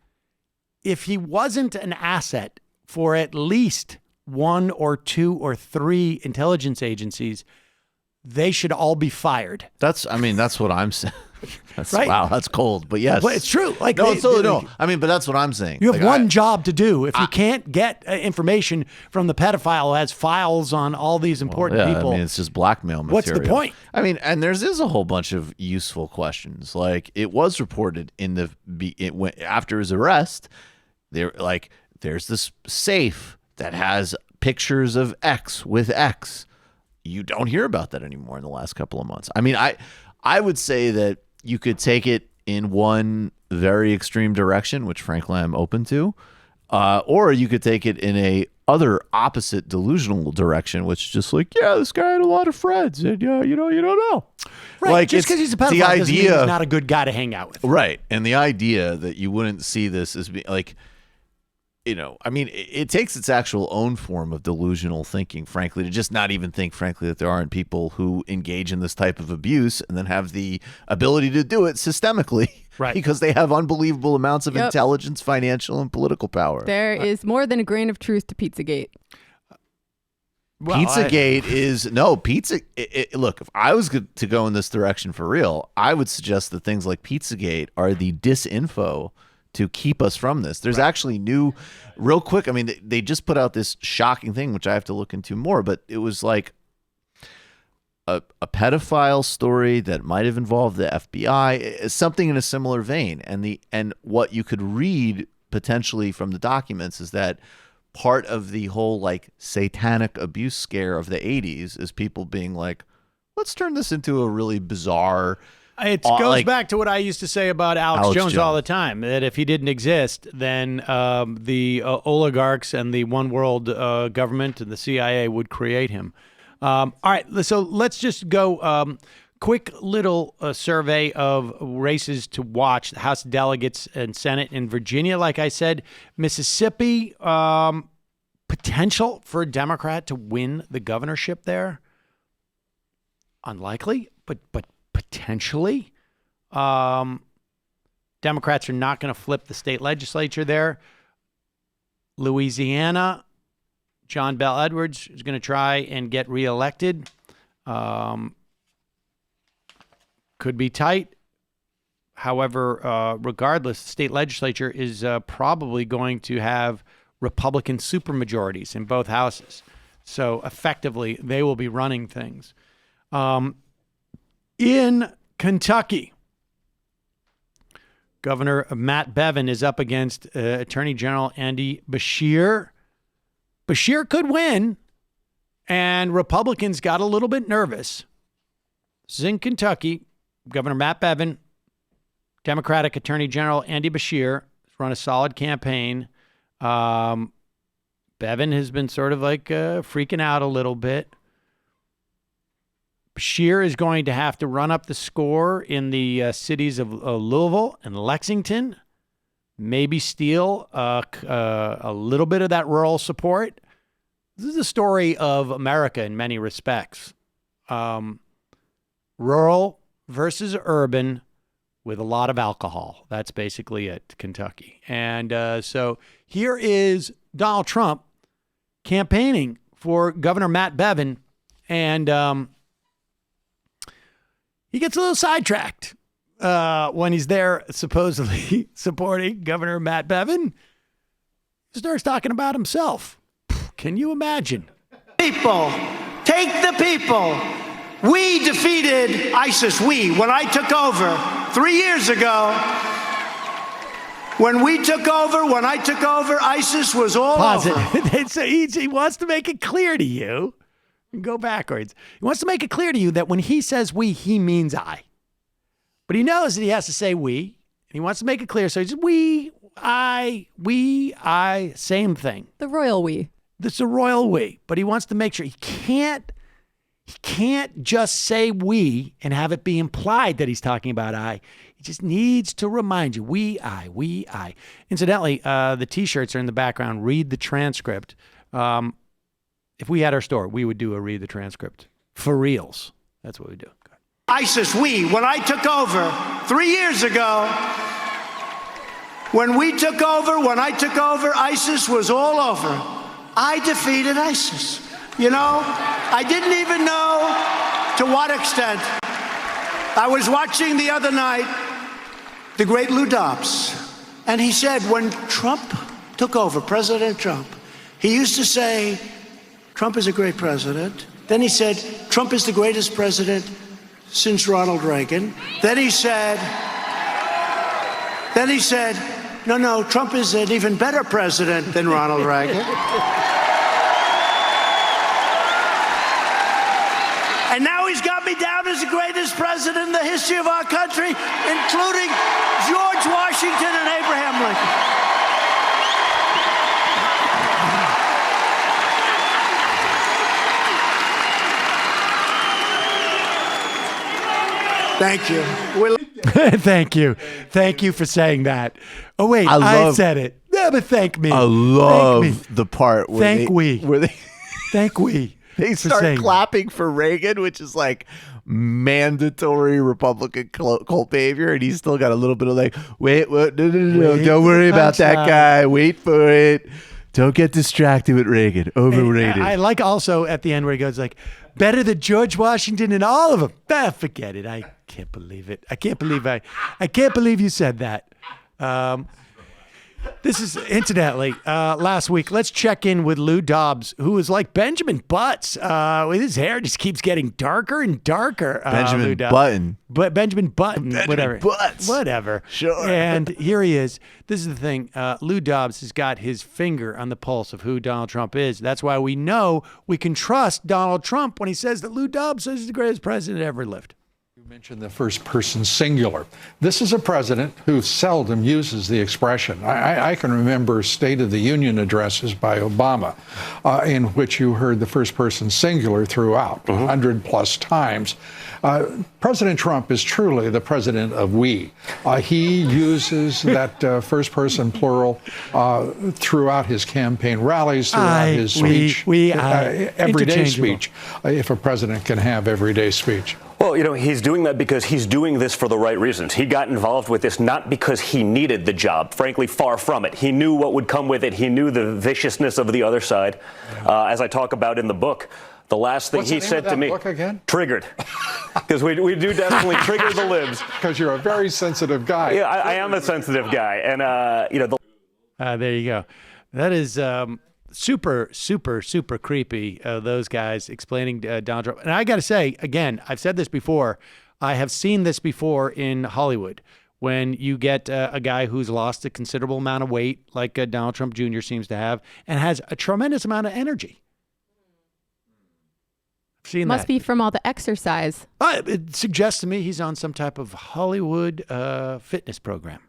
F: If he wasn't an asset for at least one or two or three intelligence agencies, they should all be fired.
I: That's what I'm saying.
F: Right?
I: Wow, that's cold, but yes,
F: but it's true. Like
I: no, it's totally no. I mean, but that's what I'm saying.
F: You have
I: like,
F: one job to do. If you can't get information from the pedophile who has files on all these important people,
I: I mean, it's just blackmail material.
F: What's the point?
I: I mean, and there's a whole bunch of useful questions. Like it was reported after his arrest, there's this safe that has pictures of X with X. You don't hear about that anymore in the last couple of months. I mean, I would say that you could take it in one very extreme direction, which frankly I'm open to, or you could take it in a other opposite delusional direction, which is just like, yeah, this guy had a lot of friends, and you don't know.
F: Right,
I: like,
F: just because he's a pedophile doesn't mean he's not a good guy to hang out with.
I: Right, and the idea that you wouldn't see this as being like, I mean, it takes its actual own form of delusional thinking, frankly, to just not even think, frankly, that there aren't people who engage in this type of abuse and then have the ability to do it systemically,
F: right?
I: Because they have unbelievable amounts of intelligence, financial, and political power.
G: There is more than a grain of truth to Pizzagate.
I: Well, Pizzagate is no pizza. Look, if I was to go in this direction for real, I would suggest that things like Pizzagate are the disinfo to keep us from this. There's actually real quick. I mean, they just put out this shocking thing, which I have to look into more, but it was like a pedophile story that might have involved the FBI, something in a similar vein. And what you could read potentially from the documents is that part of the whole like satanic abuse scare of the 80s is people being like, let's turn this into a really bizarre.
F: It goes back to what I used to say about Alex Jones all the time, that if he didn't exist, then the oligarchs and the one world government and the CIA would create him. All right, so let's just go quick little survey of races to watch. The House of Delegates and Senate in Virginia, like I said. Mississippi, potential for a Democrat to win the governorship there. Unlikely, but potentially. Democrats are not going to flip the state legislature there. Louisiana, John Bel Edwards is going to try and get reelected. Could be tight. However, regardless, the state legislature is probably going to have Republican supermajorities in both houses. So effectively, they will be running things. In Kentucky, Governor Matt Bevin is up against Attorney General Andy Beshear. Beshear could win, and Republicans got a little bit nervous. This is in Kentucky. Governor Matt Bevin, Democratic Attorney General Andy Beshear has run a solid campaign. Bevin has been sort of like freaking out a little bit. Beshear is going to have to run up the score in the cities of Louisville and Lexington, maybe steal a little bit of that rural support. This is a story of America in many respects. Rural versus urban with a lot of alcohol. That's basically it, Kentucky. And so here is Donald Trump campaigning for Governor Matt Bevin, and he gets a little sidetracked when he's there supposedly supporting Governor Matt Bevin. He starts talking about himself. Can you imagine?
B: People, take the people. We defeated ISIS. When I took over 3 years ago, when I took over, ISIS was all
F: Pause
B: over.
F: it. So he wants to make it clear to you. Go backwards. He wants to make it clear to you that when he says we, he means I. But he knows that he has to say we. And he wants to make it clear. So he says we, I, same thing.
G: The royal we.
F: It's a royal we. But he wants to make sure he can't just say we and have it be implied that he's talking about I. He just needs to remind you, we, I. Incidentally, the T-shirts are in the background. Read the transcript. If we had our store, we would do a read the transcript. For reals. That's what we do.
B: ISIS, when I took over 3 years ago, when I took over, ISIS was all over. I defeated ISIS. You know, I didn't even know to what extent. I was watching the other night the great Lou Dobbs, and he said when Trump took over, President Trump, he used to say, Trump is a great president. Then he said, Trump is the greatest president since Ronald Reagan. Then he said, no, Trump is an even better president than Ronald Reagan. And now he's got me down as the greatest president in the history of our country, including George Washington and Abraham Lincoln. Thank you.
F: Thank you for saying that. Oh, wait, I said it. No, but thank me.
I: I love the part where
F: Thank we
I: they start clapping for Reagan, which is like mandatory Republican cult behavior, and he's still got a little bit of like, wait, what? No, don't worry about that guy. Wait for it. Don't get distracted with Reagan. Overrated.
F: I like also at the end where he goes like, better than George Washington and all of them. Forget it. I can't believe it. I can't believe you said that. This is, incidentally, last week, let's check in with Lou Dobbs, who is like Benjamin Butts. His hair just keeps getting darker and darker.
I: Benjamin Button.
F: Benjamin Button,
I: Benjamin
F: whatever.
I: Butts.
F: Whatever.
I: Sure.
F: And here he is. This is the thing. Lou Dobbs has got his finger on the pulse of who Donald Trump is. That's why we know we can trust Donald Trump when he says that Lou Dobbs is the greatest president ever lived.
R: You mentioned the first person singular. This is a president who seldom uses the expression. I can remember State of the Union addresses by Obama in which you heard the first person singular throughout, 100+ times. President Trump is truly the president of we. He uses that first person plural throughout his campaign rallies, throughout his speech, everyday speech, if a president can have everyday speech.
N: Well, you know, he's doing that because he's doing this for the right reasons. He got involved with this not because he needed the job. Frankly, far from it. He knew what would come with it. He knew the viciousness of the other side. As I talk about in the book, the last thing he said to me,
R: book again?
N: Triggered, because we do definitely trigger the libs.
R: Because you're a very sensitive guy.
N: Yeah, I am a sensitive guy, and you know.
F: There you go. That is super creepy. Those guys explaining Donald Trump, and I got to say again, I've said this before. I have seen this before in Hollywood. When you get a guy who's lost a considerable amount of weight, like Donald Trump Jr. seems to have, and has a tremendous amount of energy. I've seen
G: Must
F: that.
G: be from all the exercise.
F: It suggests to me he's on some type of Hollywood fitness program.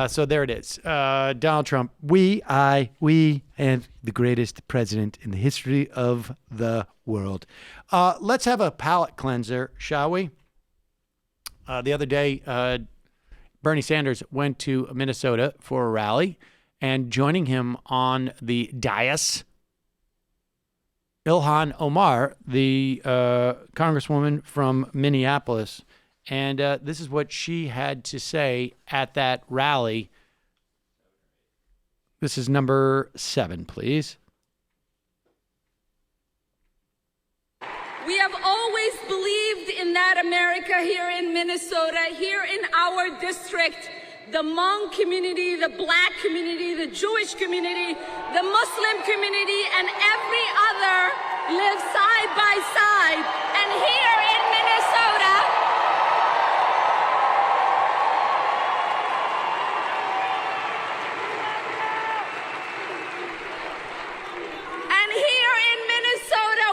F: So there it is. Donald Trump, we, and the greatest president in the history of the world. Let's have a palate cleanser, shall we? The other day, Bernie Sanders went to Minnesota for a rally, and joining him on the dais, Ilhan Omar, the congresswoman from Minneapolis. And this is what she had to say at that rally. This is number 7, please.
D: We have always believed in that America here in Minnesota, here in our district. The Hmong community, the Black community, the Jewish community, the Muslim community, and every other live side by side. And here in Minnesota,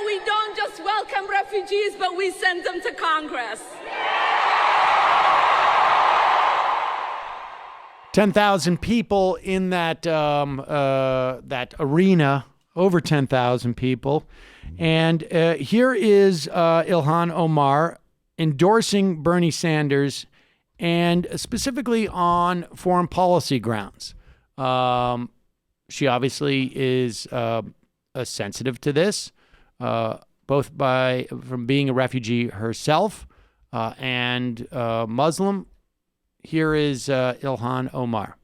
D: we don't just welcome refugees, but we send them to Congress.
F: 10,000 people in that that arena, over 10,000 people. And here is Ilhan Omar endorsing Bernie Sanders, and specifically on foreign policy grounds. She obviously is sensitive to this. Both from being a refugee herself and Muslim. Here is Ilhan Omar.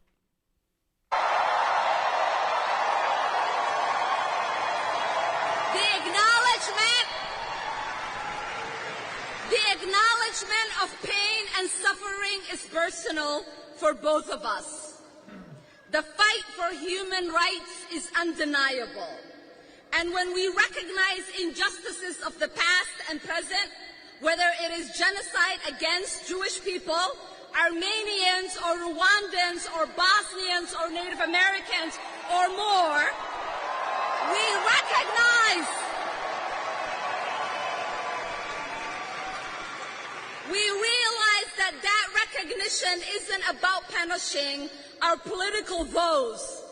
D: The acknowledgement of pain and suffering is personal for both of us. The fight for human rights is undeniable. And when we recognize injustices of the past and present, whether it is genocide against Jewish people, Armenians or Rwandans or Bosnians or Native Americans or more, we realize that that recognition isn't about punishing our political foes,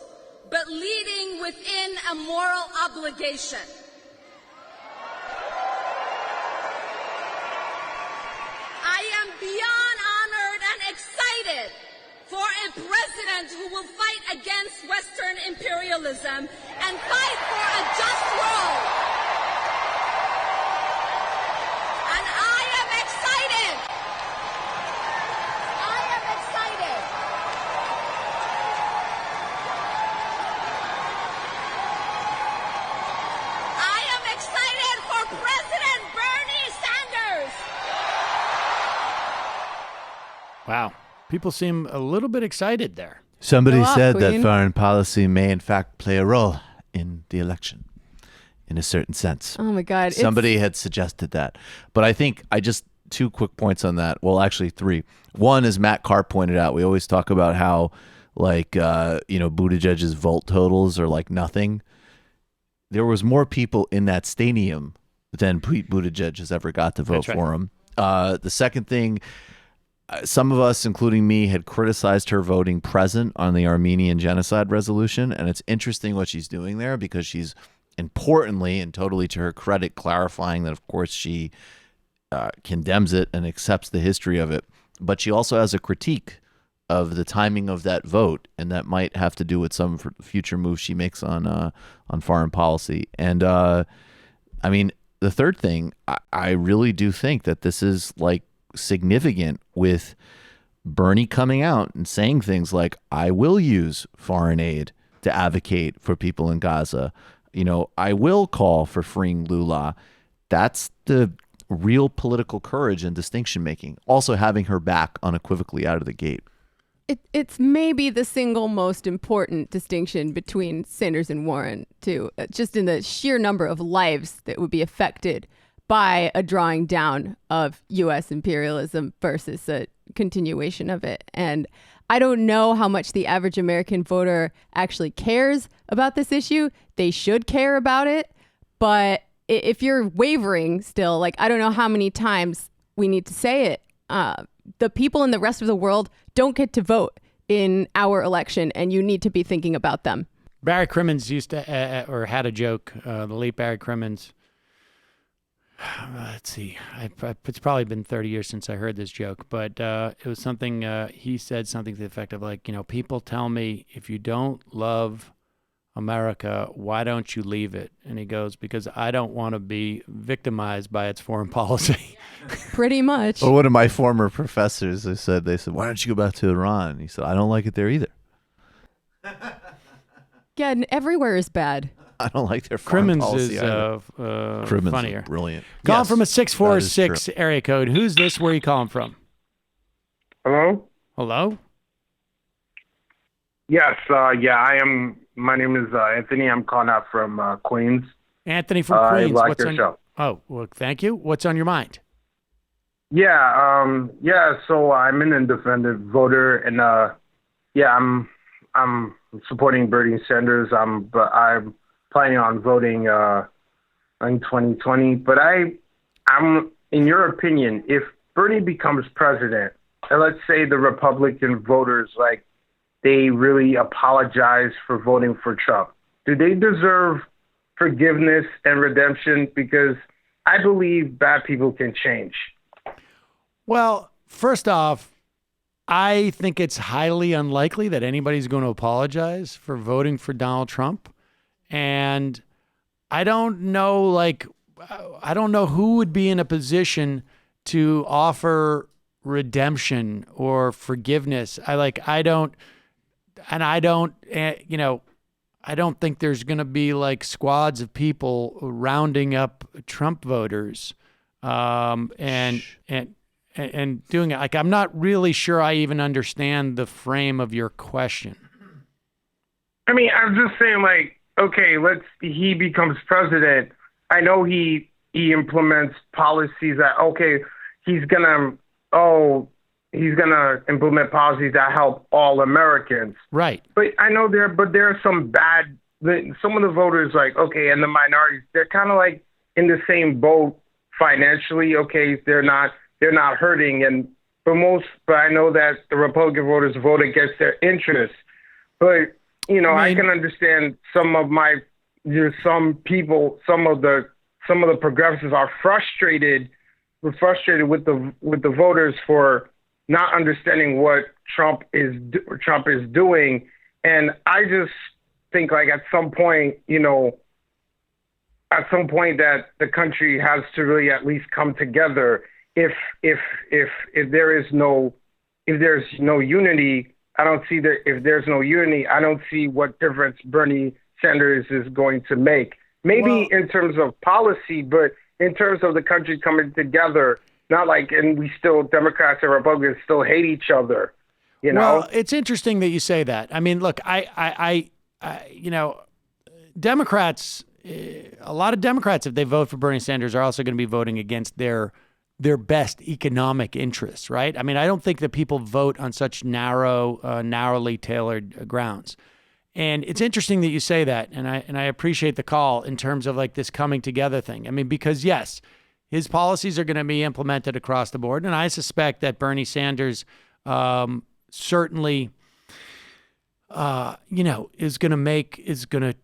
D: but leading within a moral obligation. I am beyond honored and excited for a president who will fight against Western imperialism and fight for a just world. And I am excited. President Bernie Sanders.
F: Wow. People seem a little bit excited there.
I: Somebody said that foreign policy may in fact play a role in the election in a certain sense.
G: Oh my God.
I: Somebody had suggested that. But I think two quick points on that. Well, actually 3. One, as Matt Carr pointed out, we always talk about how Buttigieg's vote totals are like nothing. There was more people in that stadium than Pete Buttigieg has ever got to vote for him. The second thing, some of us, including me, had criticized her voting present on the Armenian genocide resolution. And it's interesting what she's doing there, because she's importantly and totally to her credit clarifying that, of course, she condemns it and accepts the history of it. But she also has a critique of the timing of that vote, and that might have to do with some future moves she makes on foreign policy. And the third thing, I really do think that this is like significant, with Bernie coming out and saying things like, I will use foreign aid to advocate for people in Gaza. I will call for freeing Lula. That's the real political courage and distinction making. Also having her back unequivocally out of the gate.
G: It's maybe the single most important distinction between Sanders and Warren, too, just in the sheer number of lives that would be affected by a drawing down of U.S. imperialism versus a continuation of it. And I don't know how much the average American voter actually cares about this issue. They should care about it. But if you're wavering still, like, I don't know how many times we need to say it. The people in the rest of the world don't get to vote in our election, and you need to be thinking about them.
F: Barry Crimmins used to, or had a joke, the late Barry Crimmins. Let's see. It's probably been 30 years since I heard this joke, but it was something, he said something to the effect of like, people tell me if you don't love America, why don't you leave it? And he goes, because I don't want to be victimized by its foreign policy.
G: Pretty much.
I: Or one of my former professors, they said, why don't you go back to Iran? He said, I don't like it there either.
G: Yeah, and everywhere is bad.
I: I don't like their foreign
F: Crimmins
I: policy
F: is
I: Crimmins
F: funnier.
I: is brilliant.
F: Calling
I: Yes,
F: from a
I: that is
F: 646
I: true.
F: area code. Who's this? Where are you calling from?
E: Hello?
F: Hello?
E: Yes, I am. My name is Anthony. I'm calling out from Queens.
F: Anthony from Queens.
E: I like
F: What's
E: your
F: on,
E: show.
F: Oh, well, thank you. What's on your mind?
E: So I'm an independent voter, and I'm supporting Bernie Sanders. But I'm planning on voting in 2020. But I'm in your opinion, if Bernie becomes president, and let's say the Republican voters they really apologize for voting for Trump, do they deserve forgiveness and redemption? Because I believe bad people can change.
F: Well, first off, I think it's highly unlikely that anybody's going to apologize for voting for Donald Trump. And I don't know, I don't know who would be in a position to offer redemption or forgiveness. I don't think there's going to be squads of people rounding up Trump voters and doing it. I'm not really sure I even understand the frame of your question.
E: I mean, I'm just saying, okay, he becomes president. I know he implements policies that, he's gonna implement policies that help all Americans.
F: Right.
E: But I know there are some some of the voters, and the minorities, they're kind of in the same boat financially. Okay, they're not hurting, but I know that the Republican voters vote against their interests. But I can understand some of the progressives are frustrated. We're frustrated with the voters for not understanding what Trump is doing, and I just think at some point that the country has to really at least come together. If there's no unity, I don't see if there's no unity, I don't see what difference Bernie Sanders is going to make. Maybe in terms of policy, but in terms of the country coming together, not and we still, Democrats and Republicans still hate each other,
F: Well, it's interesting that you say that. I mean, look, Democrats, a lot of Democrats, if they vote for Bernie Sanders, are also going to be voting against their best economic interests, right? I mean, I don't think that people vote on such narrowly tailored grounds. And it's interesting that you say that, and I appreciate the call in terms of this coming together thing. I mean, because yes, his policies are going to be implemented across the board, and I suspect that Bernie Sanders certainly, is going to,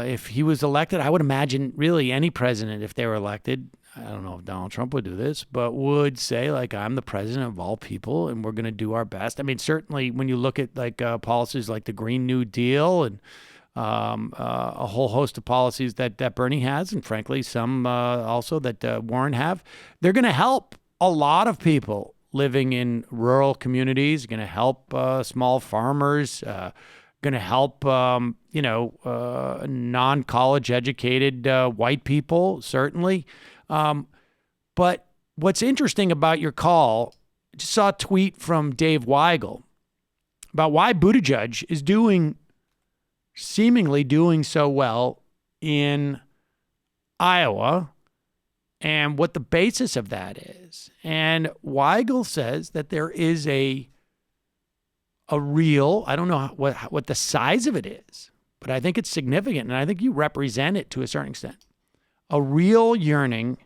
F: if he was elected, I would imagine really any president, if they were elected, I don't know if Donald Trump would do this, but would say I'm the president of all people and we're going to do our best. I mean, certainly when you look at policies like the Green New Deal and a whole host of policies that Bernie has, and frankly, some also that Warren have, they're going to help a lot of people living in rural communities, going to help small farmers, going to help, non-college educated white people, certainly. But what's interesting about your call, I just saw a tweet from Dave Weigel about why Buttigieg is seemingly doing so well in Iowa and what the basis of that is. And Weigel says that there is a real, I don't know what the size of it is, but I think it's significant, and I think you represent it to a certain extent. A real yearning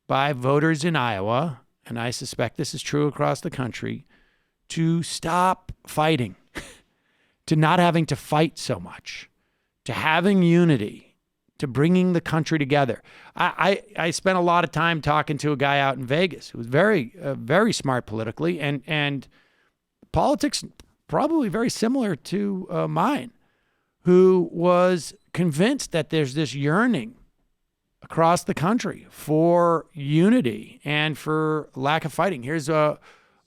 F: by voters in Iowa, and I suspect this is true across the country, to stop fighting, to not having to fight so much, to having unity, to bringing the country together. I spent a lot of time talking to a guy out in Vegas who was very smart politically, and politics probably very similar to mine, who was convinced that there's this yearning across the country for unity and for lack of fighting. Here's a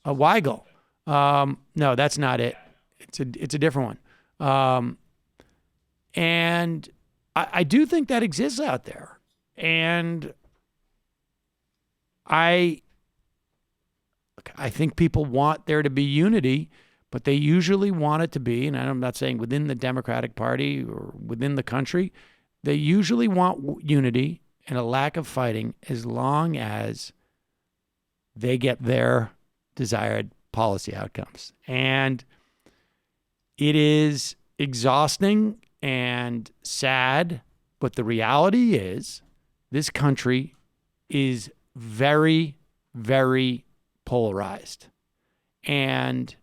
F: Weigel. No, that's not it. It's a different one. And I do think that exists out there. And I think people want there to be unity, but they usually want it to be, and I'm not saying within the Democratic Party or within the country, they usually want unity and a lack of fighting as long as they get their desired policy outcomes. And it is exhausting and sad, but the reality is this country is very, very polarized. And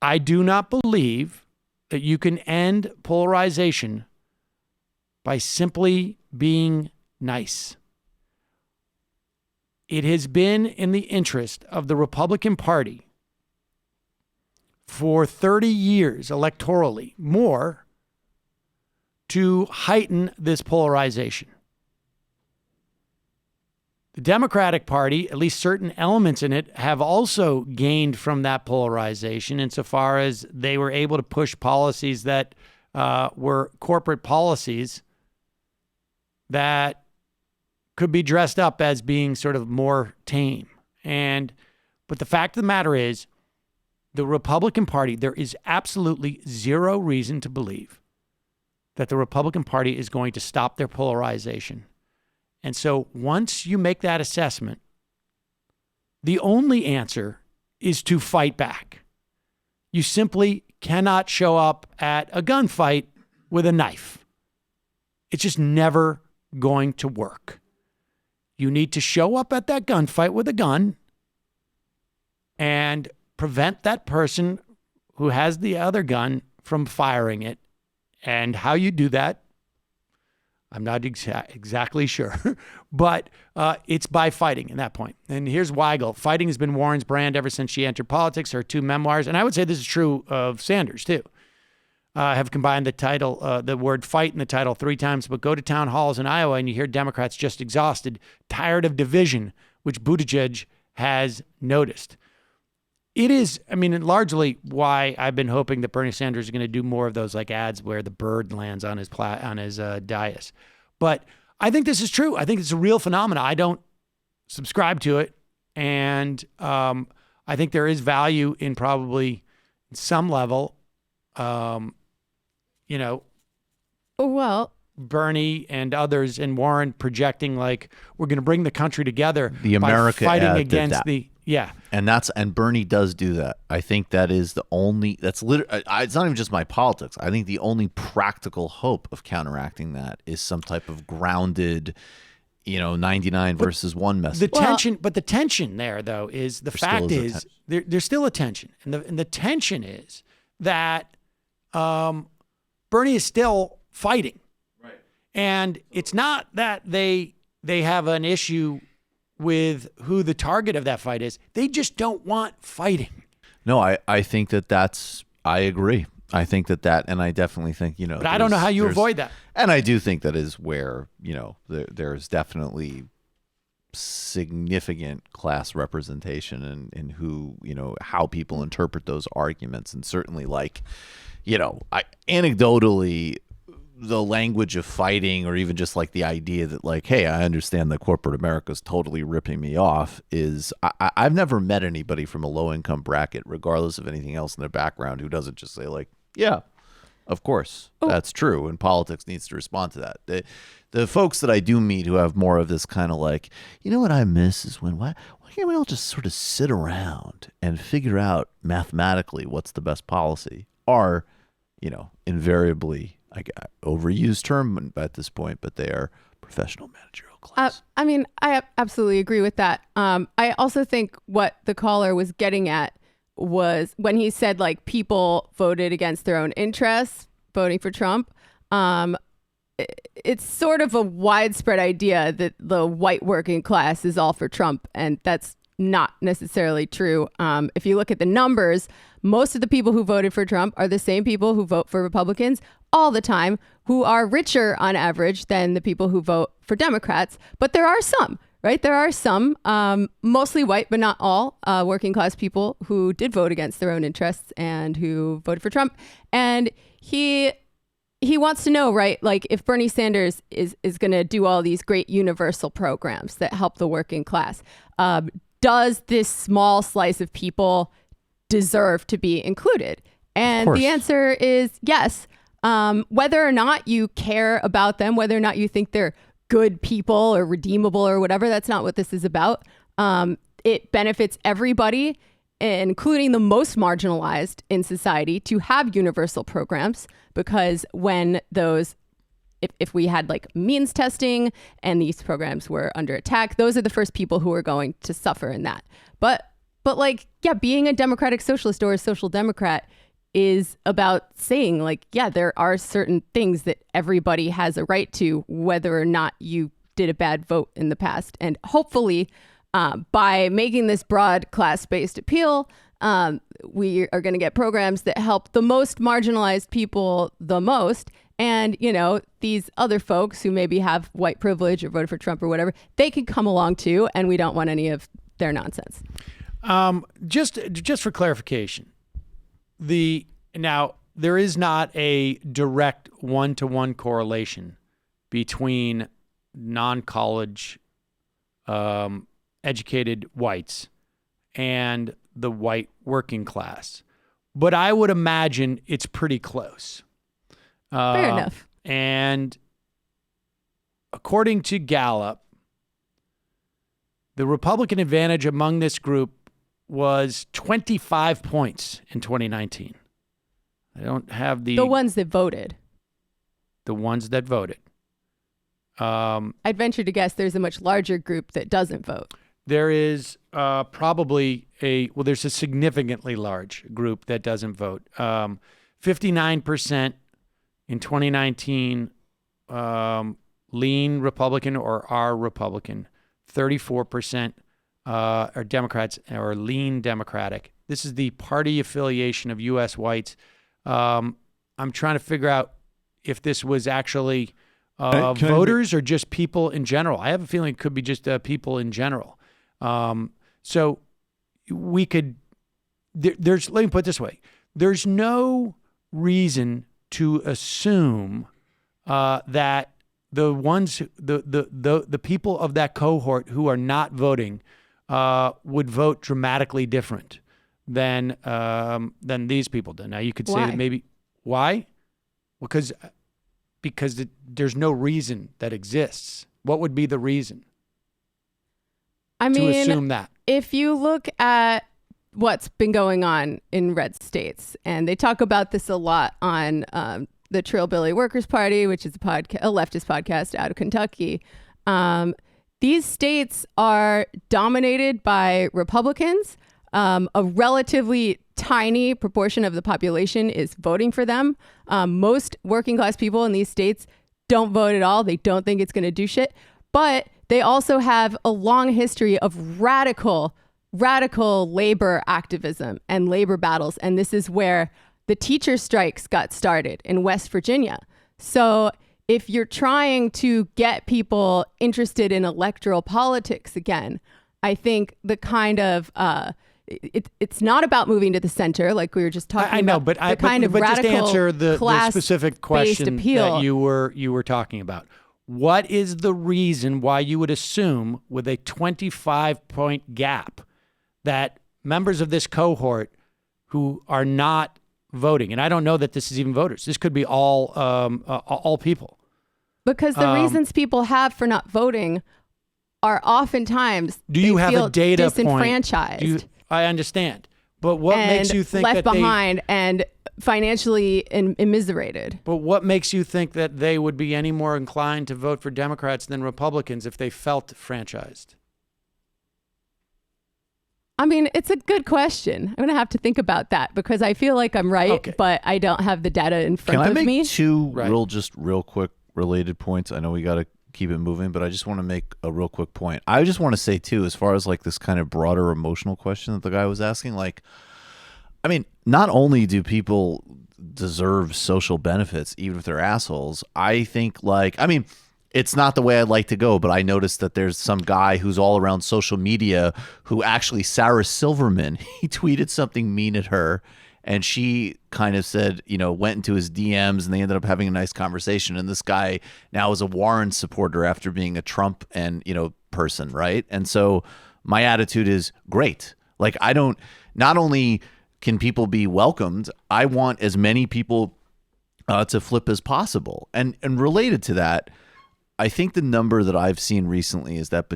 F: I do not believe that you can end polarization by simply being nice. It has been in the interest of the Republican Party for 30 years electorally, more, to heighten this polarization. The Democratic Party, at least certain elements in it, have also gained from that polarization insofar as they were able to push policies that were corporate policies that could be dressed up as being sort of more tame. But the fact of the matter is, the Republican Party, there is absolutely zero reason to believe that the Republican Party is going to stop their polarization. And so once you make that assessment, the only answer is to fight back. You simply cannot show up at a gunfight with a knife. It's just never going to work. You need to show up at that gunfight with a gun and prevent that person who has the other gun from firing it. And how you do that, I'm not exactly sure, but it's by fighting at that point. And here's Weigel. Fighting has been Warren's brand ever since she entered politics. Her two memoirs, and I would say this is true of Sanders too, have combined the title, the word fight in the title 3 times. But go to town halls in Iowa and you hear Democrats just exhausted, tired of division, which Buttigieg has noticed. It is, I mean, largely why I've been hoping that Bernie Sanders is going to do more of those like ads where the bird lands on his dais. But I think this is true. I think it's a real phenomenon. I don't subscribe to it, and I think there is value in probably some level, Bernie and others and Warren projecting like we're going to bring the country together
I: the America
F: by fighting
I: ad
F: against
I: did that.
F: the. Yeah.
I: And Bernie does do that. I think that is the only, that's literally, it's not even just my politics. I think the only practical hope of counteracting that is some type of grounded, 99 versus 1 message.
F: The tension there though is the fact is there's still a tension. And the tension is that Bernie is still fighting. Right. And it's not that they have an issue with who the target of that fight is. They just don't want fighting.
I: No, I think I agree. I think that, and I definitely think,
F: but I don't know how you avoid that.
I: And I do think that is where, there's definitely significant class representation in who, how people interpret those arguments. And certainly anecdotally, the language of fighting, or even just like the idea that like, hey, I understand that corporate America is totally ripping me off, is I've never met anybody from a low income bracket, regardless of anything else in their background, who doesn't just say like, yeah, of course, that's true, and politics needs to respond to that. the folks that I do meet who have more of this kind of like, you know what I miss is why can't we all just sort of sit around and figure out mathematically what's the best policy? Are, invariably, overused term at this point, but they are professional managerial class.
G: I mean, I absolutely agree with that. I also think what the caller was getting at was when he said like people voted against their own interests, voting for Trump. It's sort of a widespread idea that the white working class is all for Trump, and that's not necessarily true. If you look at the numbers, most of the people who voted for Trump are the same people who vote for Republicans all the time, who are richer on average than the people who vote for Democrats. But there are some, right? There are some, mostly white, but not all, working class people who did vote against their own interests and who voted for Trump. And he wants to know, right, like if Bernie Sanders is going to do all these great universal programs that help the working class, does this small slice of people deserve to be included? And the answer is yes. Whether or not you care about them, whether or not you think they're good people or redeemable or whatever, that's not what this is about. It benefits everybody, including the most marginalized in society, to have universal programs, because when those, if we had like means testing and these programs were under attack, those are the first people who are going to suffer in that. But like, yeah, being a democratic socialist or a social democrat is about saying like, yeah, there are certain things that everybody has a right to, whether or not you did a bad vote in the past. And hopefully, by making this broad class-based appeal, we are going to get programs that help the most marginalized people the most. And, these other folks who maybe have white privilege or voted for Trump or whatever, they could come along too. And we don't want any of their nonsense.
F: Just for clarification, now there is not a direct one-to-one correlation between non-college educated whites and the white working class, but I would imagine it's pretty close.
G: Fair enough.
F: And according to Gallup, the Republican advantage among this group was 25 points in 2019. I don't have the
G: ones that voted.
F: The ones that voted.
G: I'd venture to guess there's a much larger group that doesn't vote.
F: There is probably there's a significantly large group that doesn't vote. 59% in 2019 lean Republican or are Republican. 34% are Democrats or lean Democratic. This is the party affiliation of U.S. whites. I'm trying to figure out if this was actually voters or just people in general. I have a feeling it could be just people in general. So we could, let me put it this way. There's no reason to assume that the ones, the people of that cohort who are not voting would vote dramatically different than these people did. Now you could say that maybe, why? Because there's no reason that exists. What would be the reason? To assume that.
G: If you look at what's been going on in red states, and they talk about this a lot on the Trillbilly Workers Party, which is a leftist podcast out of Kentucky. These states are dominated by Republicans. A relatively tiny proportion of the population is voting for them. Most working class people in these states don't vote at all. They don't think it's going to do shit. But they also have a long history of radical labor activism and labor battles. And this is where the teacher strikes got started in West Virginia. So if you're trying to get people interested in electoral politics again, I think the kind of it's not about moving to the center, like we were just talking about. I know,
F: but
G: radical
F: just answer the specific question
G: appeal
F: that you were talking about. What is the reason why you would assume, with a 25-point gap, that members of this cohort who are not voting, and I don't know that this is even voters, this could be all people,
G: Because the reasons people have for not voting are oftentimes
F: do you have
G: feel
F: a data
G: disenfranchised
F: point? I understand. But what
G: and
F: makes you think
G: left
F: that
G: behind and financially immiserated?
F: But what makes you think that they would be any more inclined to vote for Democrats than Republicans if they felt franchised?
G: I mean, it's a good question. I'm going to have to think about that because I feel like I'm right, but I don't have the data in front
I: Can I
G: of
I: make
G: me.
I: two real quick related points? I know we got to keep it moving, but I just want to make a real quick point. I just want to say too, as far as like this kind of broader emotional question that the guy was asking, like, I mean, not only do people deserve social benefits, even if they're assholes, I think it's not the way I'd like to go, but I noticed that there's some guy who's all around social media who actually, Sarah Silverman, he tweeted something mean at her and she kind of said, went into his DMs and they ended up having a nice conversation. And this guy now is a Warren supporter after being a Trump and, person. Right. And so my attitude is great. Like, not only can people be welcomed, I want as many people to flip as possible. And related to that, I think the number that I've seen recently is that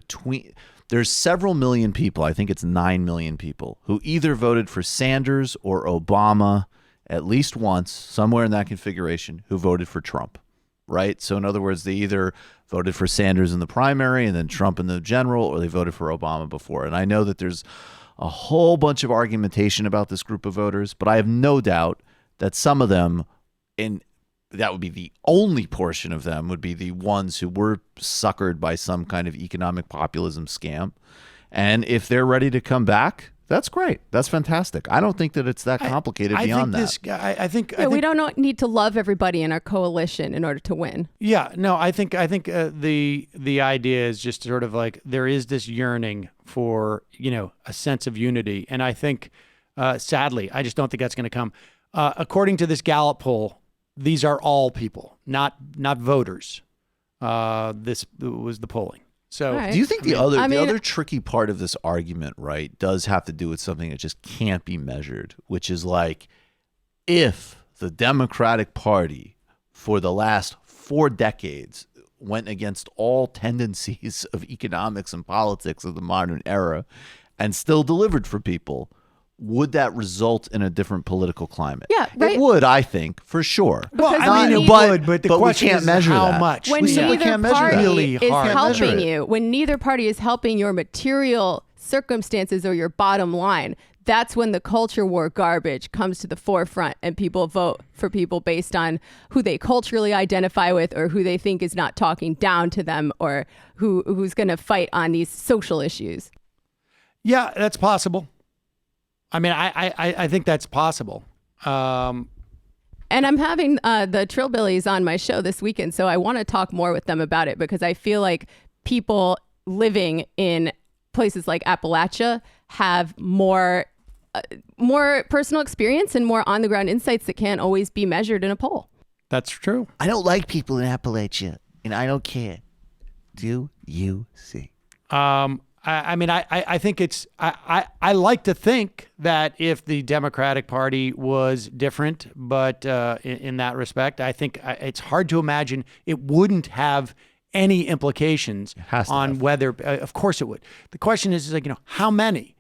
I: there's several million people, I think it's 9 million people, who either voted for Sanders or Obama at least once, somewhere in that configuration, who voted for Trump, right? So in other words, they either voted for Sanders in the primary and then Trump in the general, or they voted for Obama before. And I know that there's a whole bunch of argumentation about this group of voters, but I have no doubt that some of them, that would be the only portion of them, would be the ones who were suckered by some kind of economic populism scam. And if they're ready to come back, that's great. That's fantastic. I don't think that it's that complicated beyond that.
F: I think
G: we don't need to love everybody in our coalition in order to win.
F: Yeah, no, I think the idea is just sort of like there is this yearning for, a sense of unity. And I think, sadly, I just don't think that's going to come. According to this Gallup poll, these are all people, not voters. This was the polling. So,
I: do you think the other tricky part of this argument, right, does have to do with something that just can't be measured, which is like, if the Democratic Party for the last 4 decades went against all tendencies of economics and politics of the modern era and still delivered for people, would that result in a different political climate?
G: Yeah, right.
I: It would, I think, for sure.
F: Well, it would, but the question
I: we can't
F: is
I: measure
F: how
I: that.
F: much.
G: When neither party is
F: hard.
G: helping you, when neither party is helping your material circumstances or your bottom line, that's when the culture war garbage comes to the forefront and people vote for people based on who they culturally identify with or who they think is not talking down to them or who's going to fight on these social issues.
F: Yeah, that's possible. I mean, I think that's possible.
G: And I'm having the Trillbillies on my show this weekend, so I want to talk more with them about it because I feel like people living in places like Appalachia have more personal experience and more on-the-ground insights that can't always be measured in a poll.
F: That's true.
A: I don't like people in Appalachia, and I don't care. Do you see?
F: I think it's, I like to think that if the Democratic Party was different, but in that respect, I think it's hard to imagine it wouldn't have any implications on whether, of course it would. The question is like, how many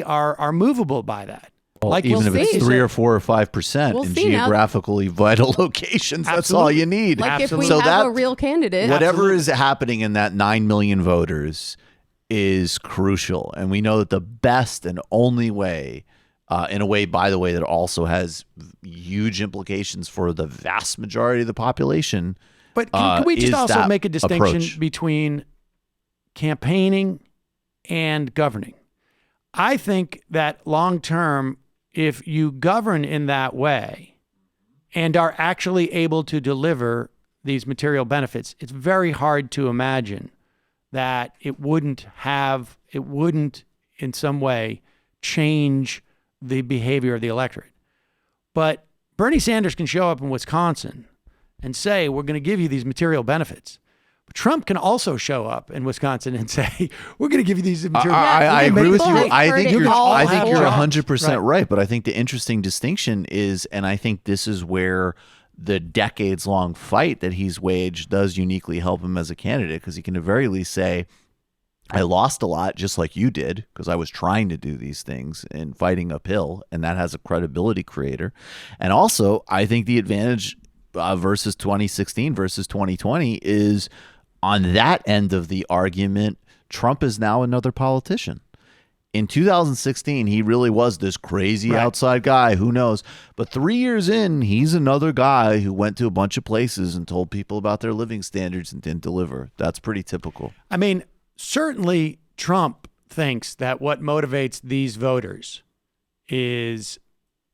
F: are movable by that?
I: Well,
F: like
I: even if it's 3 or 4 or 5%
G: We'll
I: in
G: see now.
I: geographically vital locations, that's all you need.
G: Like if we have a real candidate.
I: Whatever is happening in that 9 million voters is crucial. And we know that the best and only way, in a way, by the way, that also has huge implications for the vast majority of the population.
F: But can we just also make a distinction
I: approach.
F: between campaigning and governing? I think that long term, if you govern in that way and are actually able to deliver these material benefits, it's very hard to imagine that it wouldn't in some way change the behavior of the electorate. But Bernie Sanders can show up in Wisconsin and say, we're going to give you these material benefits. But Trump can also show up in Wisconsin and say, we're going to give you these material benefits.
I: I agree with you. I think you're
F: have
I: 100%
F: jobs.
I: right. But I think the interesting distinction is, and I think this is where the decades-long fight that he's waged does uniquely help him as a candidate, because he can at the very least say, I lost a lot just like you did because I was trying to do these things and fighting uphill, and that has a credibility creator. And also, I think the advantage versus 2016 versus 2020 is on that end of the argument, Trump is now another politician. In 2016, he really was this crazy outside guy. Who knows? But 3 years in, he's another guy who went to a bunch of places and told people about their living standards and didn't deliver. That's pretty typical.
F: I mean, certainly Trump thinks that what motivates these voters is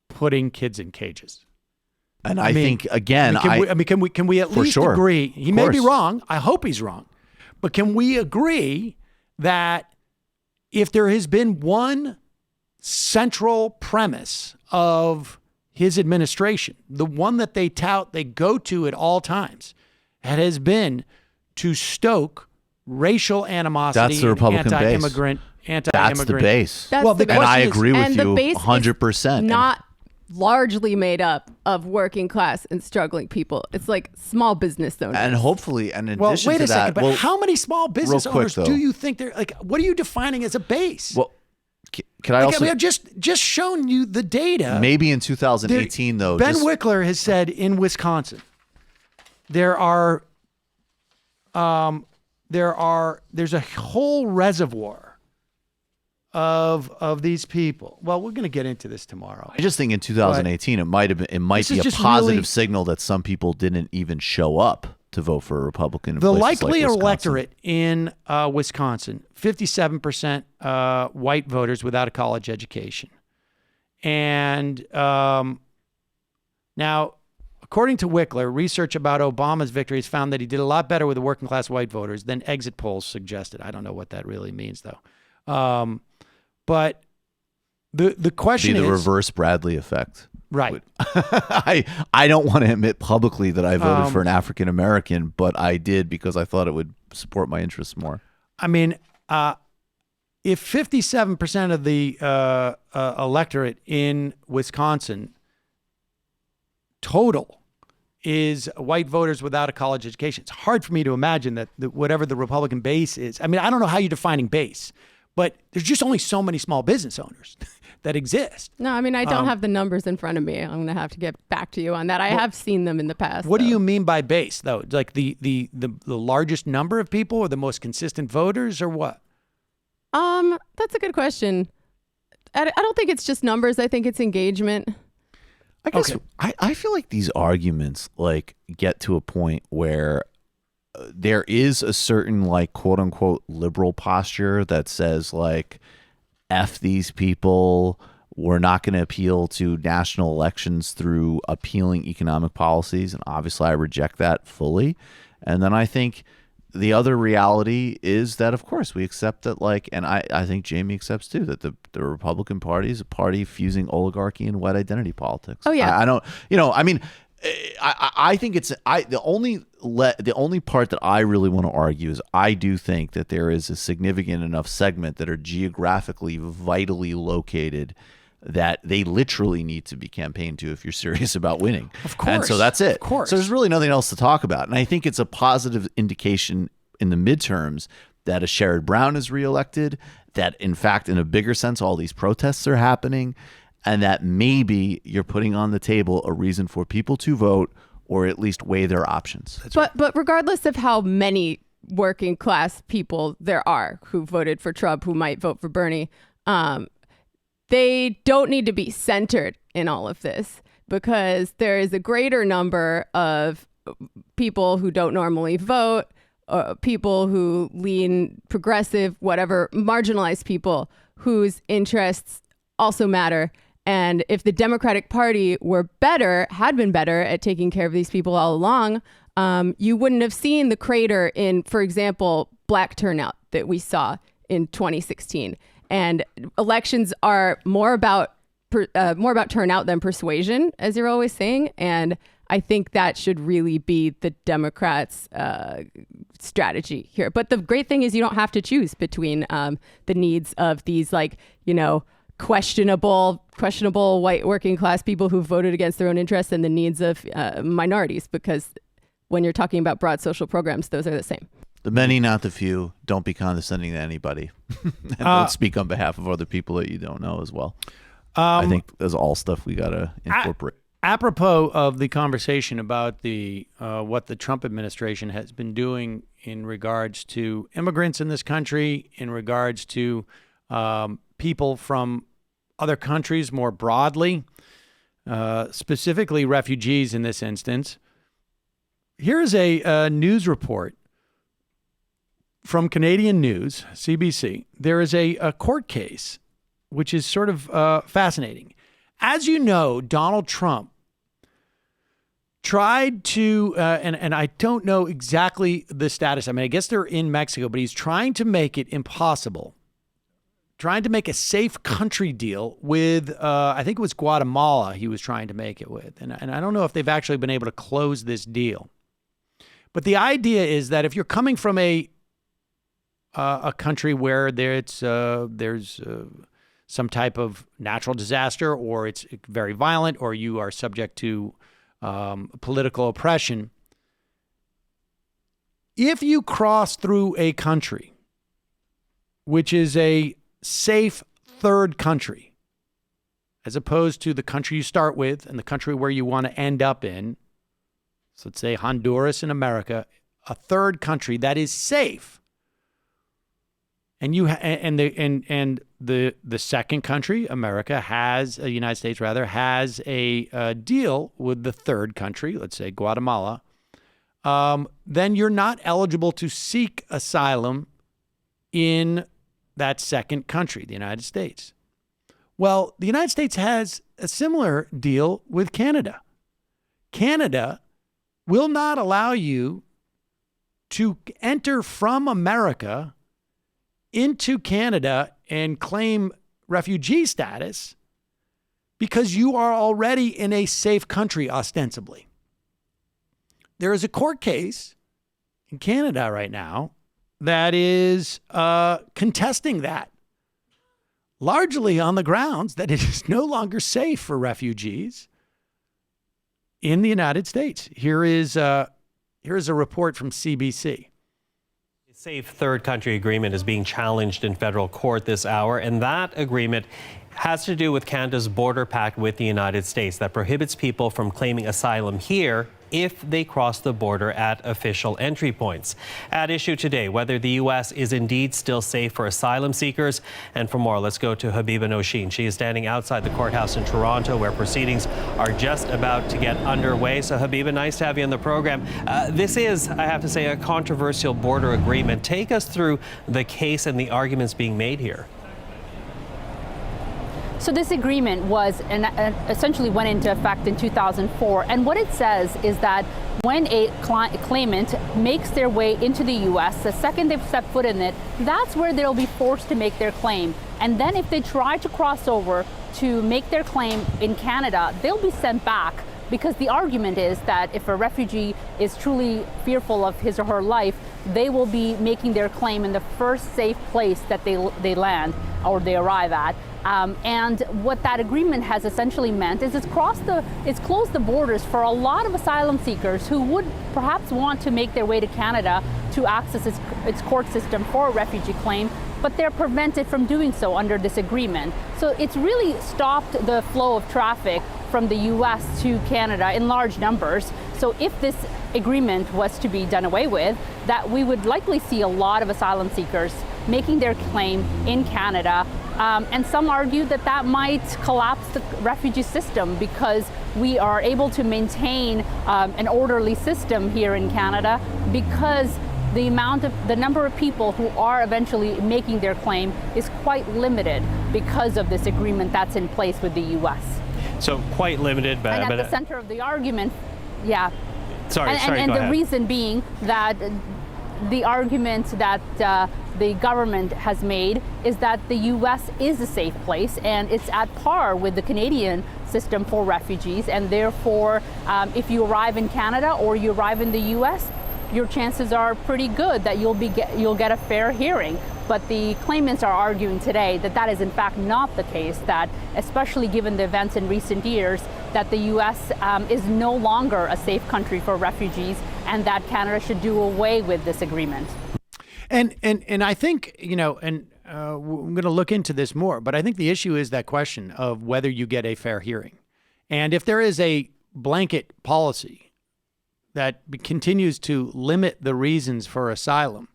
F: putting kids in cages.
I: And I think, again,
F: can we at least agree? He may be wrong. I hope he's wrong. But can we agree that if there has been one central premise of his administration, the one that they tout, they go to at all times, it has been to stoke racial animosity.
I: That's the Republican
F: anti-immigrant,
I: base. That's the base.
G: That's
F: well,
G: the
I: and I
G: question
I: agree
G: is,
I: with
G: and
I: you
G: the base
I: 100%.
G: Not largely made up of working class and struggling people. It's like small business owners.
I: And hopefully, and in
F: well,
I: addition
F: wait
I: to
F: a second,
I: that,
F: but how many small business
I: real quick,
F: owners do you think they're like? What are you defining as a base?
I: Well, can I also?
F: I've just shown you the data.
I: Maybe in 2018, though.
F: Ben Wickler has said in Wisconsin, there's a whole reservoir of these people. Well, we're going to get into this tomorrow.
I: I just think in 2018 it might be a positive signal that some people didn't even show up to vote for a Republican.
F: The likely electorate in Wisconsin, 57% white voters without a college education. And now, according to Wickler, research about Obama's victory has found that he did a lot better with the working class white voters than exit polls suggested. I don't know what that really means, though. But the question is
I: the reverse Bradley effect.
F: Right.
I: I don't want to admit publicly that I voted for an African American, but I did because I thought it would support my interests more.
F: I mean, if 57% of the electorate in Wisconsin total is white voters without a college education, it's hard for me to imagine that whatever the Republican base is. I mean, I don't know how you're defining base, but there's just only so many small business owners that exist.
G: No, I mean, I don't have the numbers in front of me. I'm going to have to get back to you on that. I have seen them in the past.
F: What do you mean by base, though? Like the largest number of people or the most consistent voters or what?
G: That's a good question. I don't think it's just numbers. I think it's engagement.
I: I guess I feel like these arguments like get to a point where there is a certain like quote unquote liberal posture that says like, F these people, we're not going to appeal to national elections through appealing economic policies. And obviously I reject that fully. And then I think the other reality is that, of course, we accept that, like, and I think Jamie accepts too, that the Republican Party is a party fusing oligarchy and white identity politics.
G: Oh, yeah.
I: I don't, I mean, I think it's the only part that I really want to argue is I do think that there is a significant enough segment that are geographically vitally located that they literally need to be campaigned to if you're serious about winning.
F: Of course.
I: And so that's it.
F: Of course.
I: So there's really nothing else to talk about. And I think it's a positive indication in the midterms that a Sherrod Brown is reelected, that in fact, in a bigger sense, all these protests are happening, and that maybe you're putting on the table a reason for people to vote or at least weigh their options.
G: But regardless of how many working class people there are who voted for Trump, who might vote for Bernie, they don't need to be centered in all of this, because there is a greater number of people who don't normally vote, people who lean progressive, whatever, marginalized people whose interests also matter. And if the Democratic Party had been better at taking care of these people all along, you wouldn't have seen the crater in, for example, black turnout that we saw in 2016. And elections are more about turnout than persuasion, as you're always saying. And I think that should really be the Democrats' strategy here. But the great thing is you don't have to choose between the needs of these, questionable questionable white working class people who voted against their own interests and the needs of minorities, because when you're talking about broad social programs, those are the same.
I: The many, not the few. Don't be condescending to anybody. And don't speak on behalf of other people that you don't know as well. I think that's all stuff we got to incorporate.
F: Apropos of the conversation about the what the Trump administration has been doing in regards to immigrants in this country, in regards to people from other countries more broadly, specifically refugees in this instance, here is a news report from Canadian News, CBC. There is a court case, which is sort of fascinating. As you know, Donald Trump tried to, and I don't know exactly the status. I mean, I guess they're in Mexico, but he's trying to make it impossible, trying to make a safe country deal with, I think it was Guatemala he was trying to make it with. And I don't know if they've actually been able to close this deal. But the idea is that if you're coming from a country where there's some type of natural disaster, or it's very violent, or you are subject to political oppression, if you cross through a country which is a safe third country, as opposed to the country you start with and the country where you want to end up in, so let's say Honduras in America, a third country that is safe, and the second country, America, has the United States rather has a deal with the third country, let's say Guatemala, then you're not eligible to seek asylum in that second country, the United States. Well, the United States has a similar deal with Canada. Canada will not allow you to enter from America into Canada and claim refugee status because you are already in a safe country, ostensibly. There is a court case in Canada right now that is contesting that, largely on the grounds that it is no longer safe for refugees in the United States. Here is a report from CBC.
K: Safe third country agreement is being challenged in federal court this hour, and that agreement has to do with Canada's border pact with the United States that prohibits people from claiming asylum here if they cross the border at official entry points. At issue today, whether the U.S. is indeed still safe for asylum seekers. And for more, let's go to Habiba Noshin. She is standing outside the courthouse in Toronto, where proceedings are just about to get underway. So Habiba, nice to have you on the program. This is, I have to say, a controversial border agreement. Take us through the case and the arguments being made here.
V: So this agreement was essentially went into effect in 2004. And what it says is that when a claimant makes their way into the U.S., the second they've stepped foot in it, that's where they'll be forced to make their claim. And then if they try to cross over to make their claim in Canada, they'll be sent back, because the argument is that if a refugee is truly fearful of his or her life, they will be making their claim in the first safe place that they land or they arrive at. And what that agreement has essentially meant is it's closed the borders for a lot of asylum seekers who would perhaps want to make their way to Canada to access its court system for a refugee claim, but they're prevented from doing so under this agreement. So it's really stopped the flow of traffic from the U.S. to Canada in large numbers. So if this agreement was to be done away with, that we would likely see a lot of asylum seekers making their claim in Canada. And some argue that that might collapse the refugee system, because we are able to maintain an orderly system here in Canada, because the number of people who are eventually making their claim is quite limited because of this agreement that's in place with the U.S.
K: So quite limited, but
V: and at the center of the argument, yeah.
K: Sorry,
V: and
K: go
V: the
K: ahead.
V: reason being that the argument that the government has made is that the U.S. is a safe place, and it's at par with the Canadian system for refugees, and therefore if you arrive in Canada or you arrive in the U.S., your chances are pretty good that you'll get a fair hearing. But the claimants are arguing today that that is in fact not the case, that especially given the events in recent years, that the U.S. Is no longer a safe country for refugees and that Canada should do away with this agreement.
F: And I think, I'm going to look into this more, but I think the issue is that question of whether you get a fair hearing. And if there is a blanket policy that continues to limit the reasons for asylum,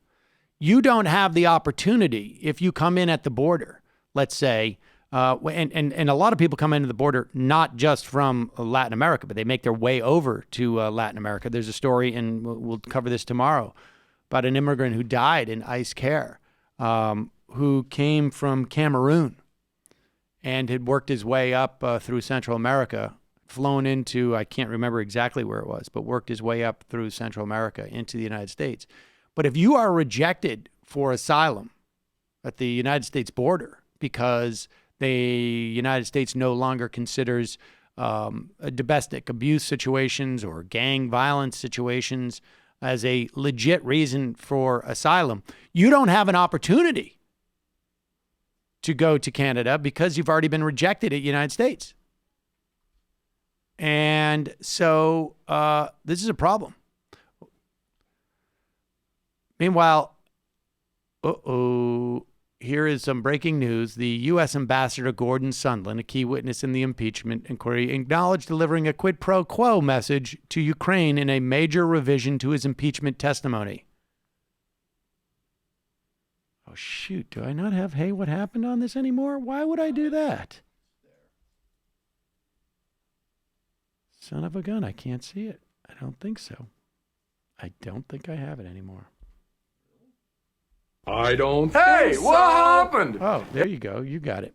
F: you don't have the opportunity if you come in at the border, let's say, and a lot of people come into the border not just from Latin America, but they make their way over to Latin America. There's a story, and we'll cover this tomorrow, about an immigrant who died in ICE care, who came from Cameroon and had worked his way up through Central America, flown into, I can't remember exactly where it was, but worked his way up through Central America into the United States. But if you are rejected for asylum at the United States border because the United States no longer considers domestic abuse situations or gang violence situations as a legit reason for asylum, you don't have an opportunity to go to Canada because you've already been rejected at the United States. And so this is a problem. Meanwhile, here is some breaking news. The U.S. Ambassador Gordon Sondland, a key witness in the impeachment inquiry, acknowledged delivering a quid pro quo message to Ukraine in a major revision to his impeachment testimony. Oh, shoot. Do I not have Hey, What Happened on this anymore? Why would I do that? Son of a gun. I can't see it. I don't think so. I don't think I have it anymore.
J: I don't
F: Hey,
J: think
F: what
J: so.
F: happened? Oh, there you go. You got it.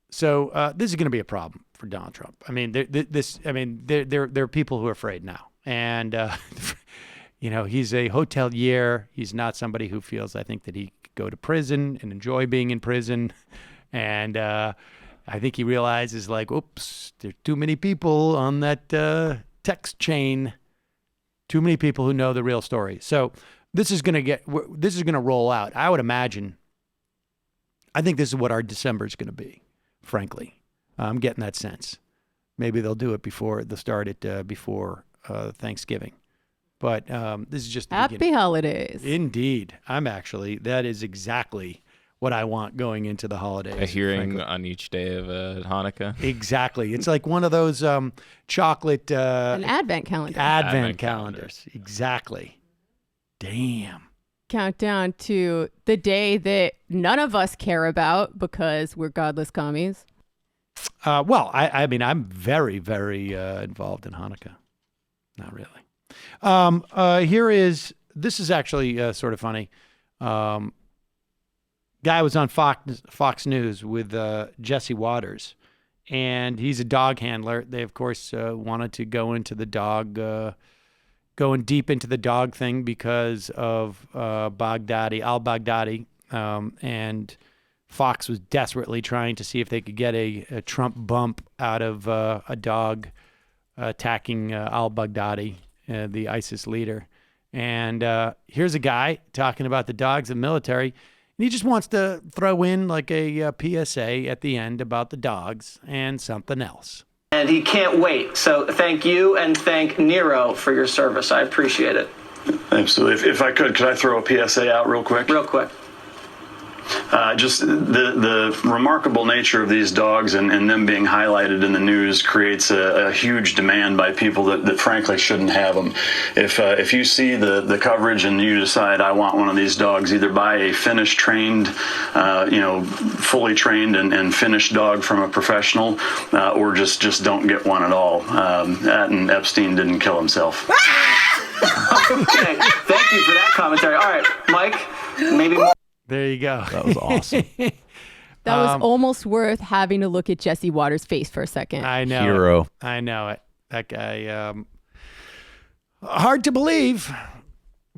F: So this is going to be a problem for Donald Trump. I mean, there are people who are afraid now, and he's a hotelier. He's not somebody who feels, I think, that he could go to prison and enjoy being in prison, and I think he realizes, like, oops, there's too many people on that text chain. Too many people who know the real story. So this is going to roll out. I would imagine. I think this is what our December is going to be. Frankly, I'm getting that sense. Maybe they'll do it before they'll start it before Thanksgiving. But this is just the
G: Happy
F: beginning.
G: holidays.
F: Indeed, that is exactly what I want going into the holidays.
H: A hearing
F: frankly.
H: on each day of Hanukkah.
F: Exactly. It's like one of those chocolate...
G: An advent calendar.
F: Advent calendars. Exactly. Damn.
G: Countdown to the day that none of us care about because we're godless commies.
F: Well, I mean, I'm very, very involved in Hanukkah. Not really. This is actually sort of funny. Guy was on Fox News with Jesse Waters, and he's a dog handler. They, of course, wanted to go into the dog, going deep into the dog thing because of al-Baghdadi, and Fox was desperately trying to see if they could get a Trump bump out of a dog attacking al-Baghdadi, the ISIS leader. And here's a guy talking about the dogs and military. And he just wants to throw in like a PSA at the end about the dogs and something else.
L: And he can't wait. So thank you and thank Nero for your service. I appreciate it.
W: Absolutely. If I could I throw a PSA out real quick?
L: Real quick.
W: Just the remarkable nature of these dogs and them being highlighted in the news creates a huge demand by people that frankly shouldn't have them. If you see the coverage and you decide I want one of these dogs, either buy a finished trained, fully trained and finished dog from a professional, or just don't get one at all. And Epstein didn't kill himself.
L: Okay. Thank you for that commentary. All right, Mike, maybe more.
F: There you go.
I: That was awesome.
G: That was almost worth having to look at Jesse Waters' face for a second.
F: I know.
I: Hero.
F: I know it. That guy, hard to believe.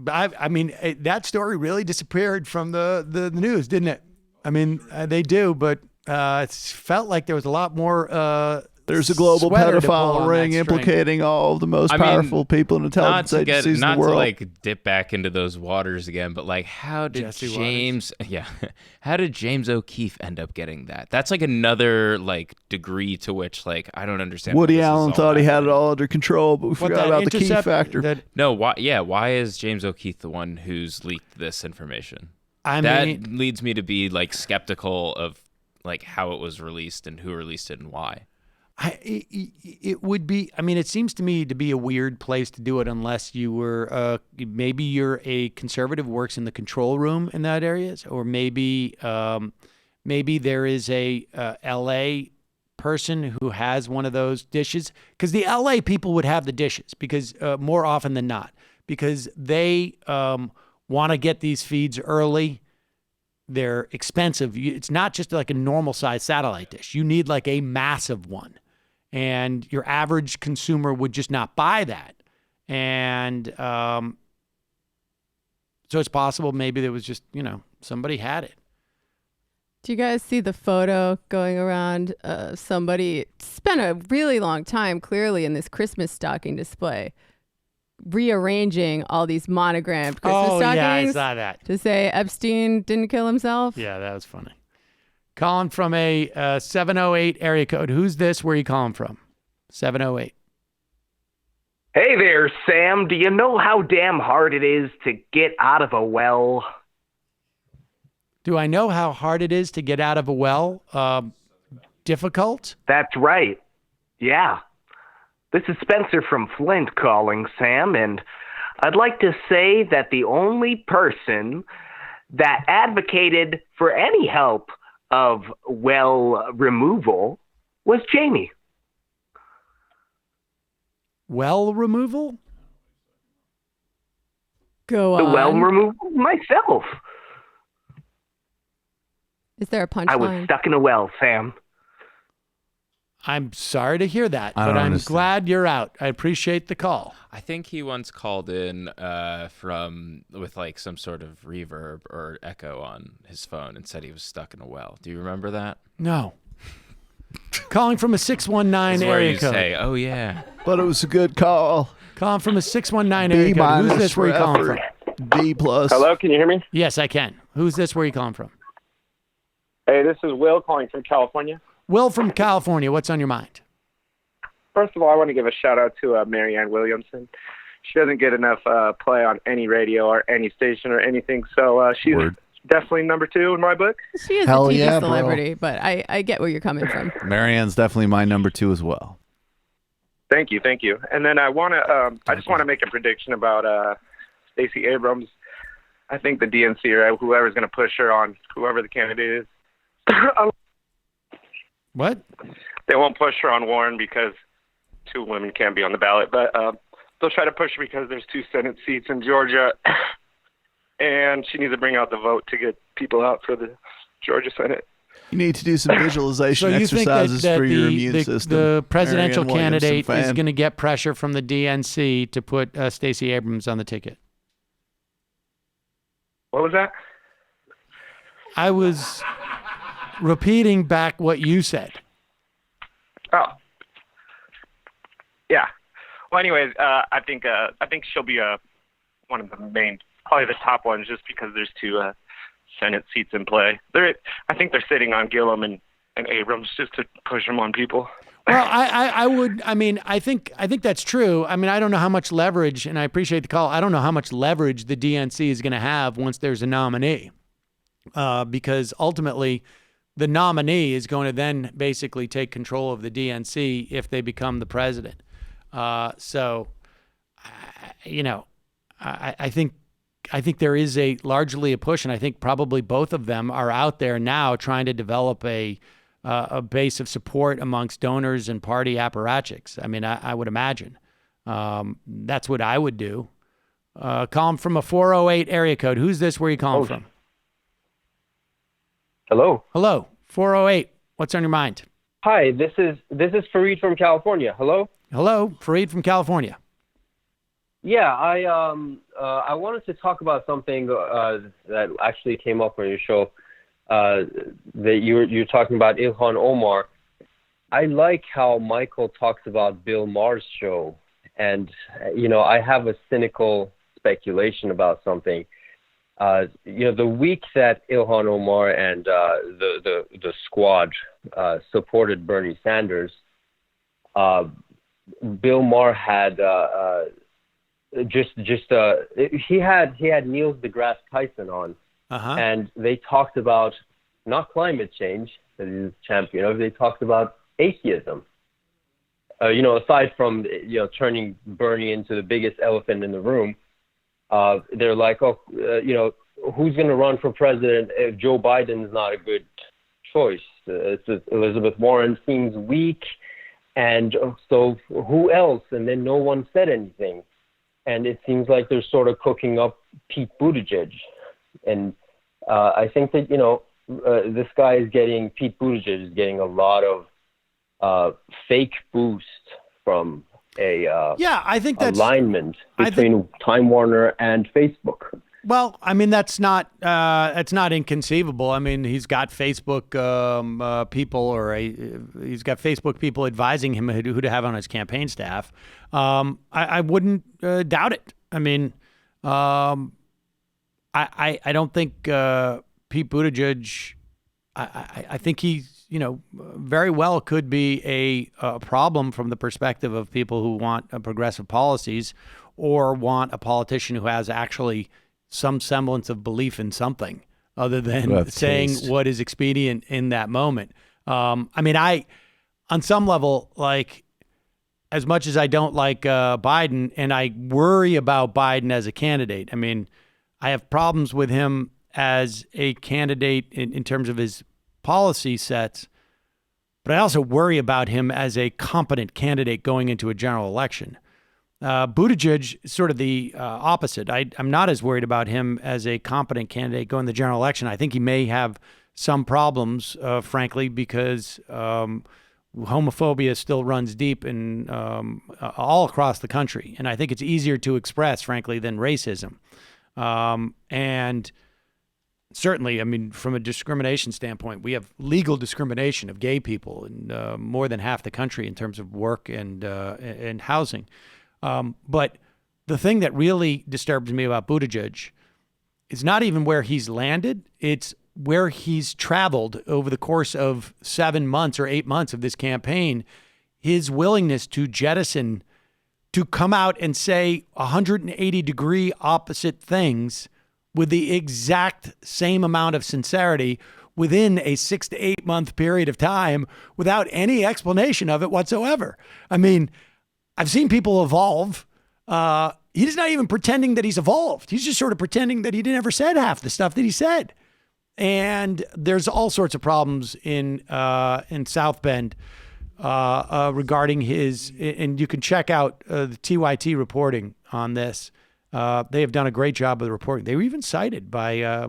F: I mean, that story really disappeared from the news, didn't it? I mean, they do, but it felt like there was a lot more
I: There's a global
F: sweater to pull
I: pedophile
F: on
I: ring
F: that string.
I: implicating all of the most powerful people in intelligence agencies in the world.
H: Not to dip back into those waters again, but like, how did James O'Keefe end up getting that? That's like another like degree to which like I don't understand.
I: Woody Allen thought he had it all under control, but we forgot about the key factor.
H: Why is James O'Keefe the one who's leaked this information? That leads me to be like skeptical of like how it was released and who released it and why.
F: It would be. I mean, it seems to me to be a weird place to do it unless you were maybe you're a conservative who works in the control room in that area, or maybe there is a L.A. person who has one of those dishes, because the L.A. people would have the dishes because more often than not, because they want to get these feeds early. They're expensive. It's not just like a normal size satellite dish. You need like a massive one. And your average consumer would just not buy that. And so it's possible maybe there was just, somebody had it.
G: Do you guys see the photo going around? Somebody spent a really long time clearly in this Christmas stocking display, rearranging all these monogrammed Christmas stockings.
F: Yeah, I saw that.
G: To say Epstein didn't kill himself.
F: Yeah, that was funny. Calling from a 708 area code. Who's this? Where are you calling from? 708.
J: Hey there, Sam. Do you know how damn hard it is to get out of a well?
F: Do I know how hard it is to get out of a well? Difficult?
J: That's right. Yeah. This is Spencer from Flint calling, Sam, and I'd like to say that the only person that advocated for any help of well removal was Jamie.
F: Well removal?
G: Go
J: The
G: on.
J: well removal? Myself.
G: Is there a punchline?
J: I was stuck in a well, Sam.
F: I'm sorry to hear that,
I: I
F: but
I: don't
F: I'm
I: understand.
F: glad you're out. I appreciate the call.
H: I think he once called in with like some sort of reverb or echo on his phone and said he was stuck in a well. Do you remember that?
F: No. Calling from a 619
H: This is where
F: area
H: you
F: code.
H: say, "Oh yeah."
I: But it was a good call.
F: Calling from a 619 area code. Who's this? Where you calling from?
I: B plus.
M: Hello, can you hear me?
F: Yes, I can. Who's this? Where you calling from?
M: Hey, this is Will calling from California.
F: Will from California. What's on your mind?
M: First of all, I want to give a shout out to Marianne Williamson. She doesn't get enough play on any radio or any station or anything, so she's definitely number 2 in my book.
G: She is
I: Hell
G: a TV
I: yeah, bro.
G: celebrity, but I get where you're coming from.
I: Marianne's definitely my number 2 as well.
M: Thank you. And then I just want to make a prediction about Stacey Abrams. I think the DNC or whoever's going to push her on, whoever the candidate is.
F: What?
M: They won't push her on Warren because 2 women can't be on the ballot, but they'll try to push her because there's 2 Senate seats in Georgia, and she needs to bring out the vote to get people out for the Georgia Senate.
I: You need to do some visualization
F: So you think
I: exercises
F: that
I: for your
F: the,
I: immune
F: the,
I: system.
F: the presidential
I: Marianne Williamson
F: candidate is
I: fan.
F: going to get pressure from the DNC to put Stacey Abrams on the ticket?
M: What was that?
F: I was repeating back what you said.
M: Oh, yeah. Well, anyways, I think she'll be one of the main, probably the top ones, just because there's 2 Senate seats in play. I think they're sitting on Gillum and Abrams just to push them on people.
F: Well, I think that's true. I mean, I don't know how much leverage, and I appreciate the call. I don't know how much leverage the DNC is going to have once there's a nominee, because ultimately the nominee is going to then basically take control of the DNC if they become the president. I think there is largely a push, and I think probably both of them are out there now trying to develop a base of support amongst donors and party apparatchiks. I mean, I would imagine that's what I would do. Calling from a 408 area code. Who's this? Where are you calling from?
O: Hello.
F: Hello, 408. What's on your mind?
O: Hi, this is Fareed from California. Hello.
F: Hello, Fareed from California.
O: Yeah, I wanted to talk about something that actually came up on your show. That you're talking about Ilhan Omar, I like how Michael talks about Bill Maher's show. And, I have a cynical speculation about something. The week that Ilhan Omar and the squad supported Bernie Sanders, Bill Maher had he had Neil deGrasse Tyson on, and they talked about not climate change that he's a champion of. They talked about atheism. Aside from turning Bernie into the biggest elephant in the room, they're like, who's going to run for president if Joe Biden's not a good choice? Elizabeth Warren seems weak, and so who else? And then no one said anything, and it seems like they're sort of cooking up Pete Buttigieg, and I think that this guy is getting Pete Buttigieg is getting a lot of fake boost from
F: I think that's
O: alignment between Time Warner and Facebook.
F: Well, I mean, that's not inconceivable. I mean, he's got Facebook people, he's got Facebook people advising him who to have on his campaign staff. I wouldn't doubt it. I mean, I don't think Pete Buttigieg. I think he's very well could be a problem from the perspective of people who want progressive policies or want a politician who has actually some semblance of belief in something other than saying what is expedient in that moment. I mean, on some level, like, as much as I don't like Biden and I worry about Biden as a candidate, I mean, I have problems with him as a candidate in terms of his policy sets, but I also worry about him as a competent candidate going into a general election. Buttigieg is sort of the opposite. I'm not as worried about him as a competent candidate going to the general election. I think he may have some problems, frankly, because homophobia still runs deep in all across the country. And I think it's easier to express, frankly, than racism. And certainly, I mean, from a discrimination standpoint, we have legal discrimination of gay people in more than half the country in terms of work and housing. But the thing that really disturbs me about Buttigieg is not even where he's landed. It's where he's traveled over the course of 7 months or 8 months of this campaign, his willingness to come out and say 180-degree opposite things with the exact same amount of sincerity within a 6 to 8 month period of time without any explanation of it whatsoever. I mean, I've seen people evolve. He's not even pretending that he's evolved. He's just sort of pretending that he never said half the stuff that he said. And there's all sorts of problems in South Bend regarding his, and you can check out the TYT reporting on this. They have done a great job of the reporting. They were even cited by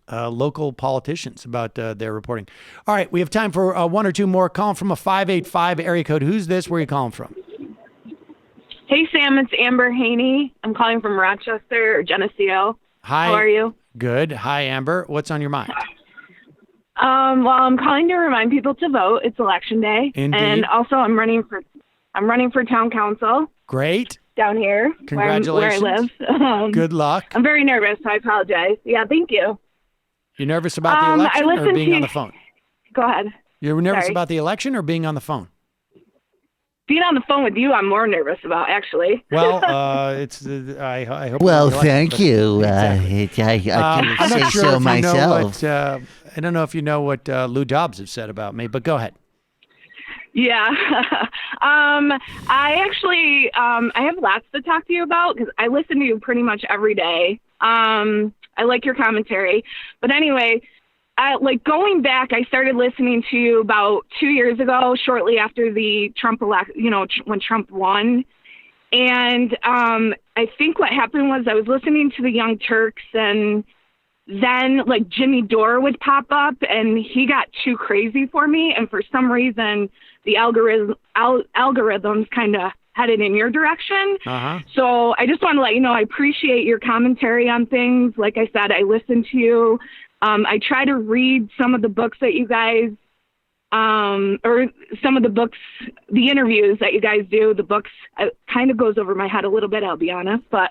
F: local politicians about their reporting. All right, we have time for one or two more. Calling from a 585 area code. Who's this? Where are you calling from?
C: Hey, Sam, it's Amber Haney. I'm calling from Rochester, or Geneseo.
F: Hi.
C: How are you?
F: Good. Hi, Amber. What's on your mind?
C: Well, I'm calling to remind people to vote. It's election day.
F: Indeed.
C: And also I'm running for town council.
F: Great.
C: Down here.
F: Congratulations.
C: Where I live.
F: Good luck.
C: I'm very nervous, so I apologize. Yeah, thank you.
F: You're nervous about the election or being on the phone?
C: Go ahead.
F: You're nervous
C: Sorry.
F: about the election or being on the phone?
C: Being on the phone with you, I'm more nervous about, actually.
F: Well, I hope.
A: Well, thank you. I can
F: I'm
A: say
F: not sure
A: so
F: if
A: myself.
F: You know I don't know if you know what Lou Dobbs has said about me, but go ahead.
C: Yeah. I actually, I have lots to talk to you about because I listen to you pretty much every day. I like your commentary. But anyway, going back, I started listening to you about 2 years ago, shortly after the Trump when Trump won. And I think what happened was I was listening to the Young Turks, and then Jimmy Dore would pop up, and he got too crazy for me. And for some reason, the algorithms kind of headed in your direction.
F: Uh-huh.
C: So I just want to let you know I appreciate your commentary on things. Like I said, I listen to you. I try to read some of the books that you guys or some of the books, the interviews that you guys do, the books, it kind of goes over my head a little bit, I'll be honest. But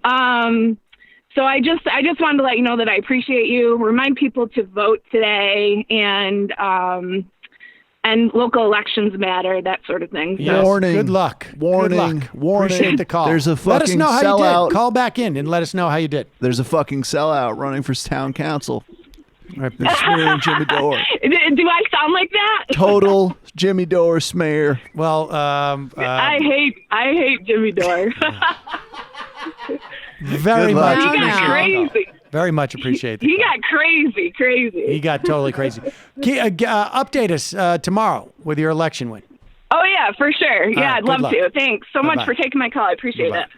C: so I just wanted to let you know that I appreciate you. Remind people to vote today, and local elections matter, that sort of thing. So.
F: Yes.
I: Warning.
F: Good luck.
I: Warning.
F: Good luck.
I: Warning.
F: Appreciate the call.
I: There's a
F: Let us
I: fucking
F: know how
I: sellout.
F: you did. Call back in and let us know how you did.
I: There's a fucking sellout running for town council. Right, smearing Jimmy Dore.
C: Do I sound like that?
I: Total Jimmy Dore smear.
F: Well,
C: I hate Jimmy Dore.
F: very
I: Good
F: much.
I: luck.
C: He got crazy.
F: Very much appreciate that.
C: He got crazy.
F: He got totally crazy. Update us tomorrow with your election win.
C: Oh, yeah, for sure. Yeah,
F: right,
C: I'd love
F: good luck.
C: to. Thanks so
F: Bye-bye.
C: much for taking my call. I appreciate it.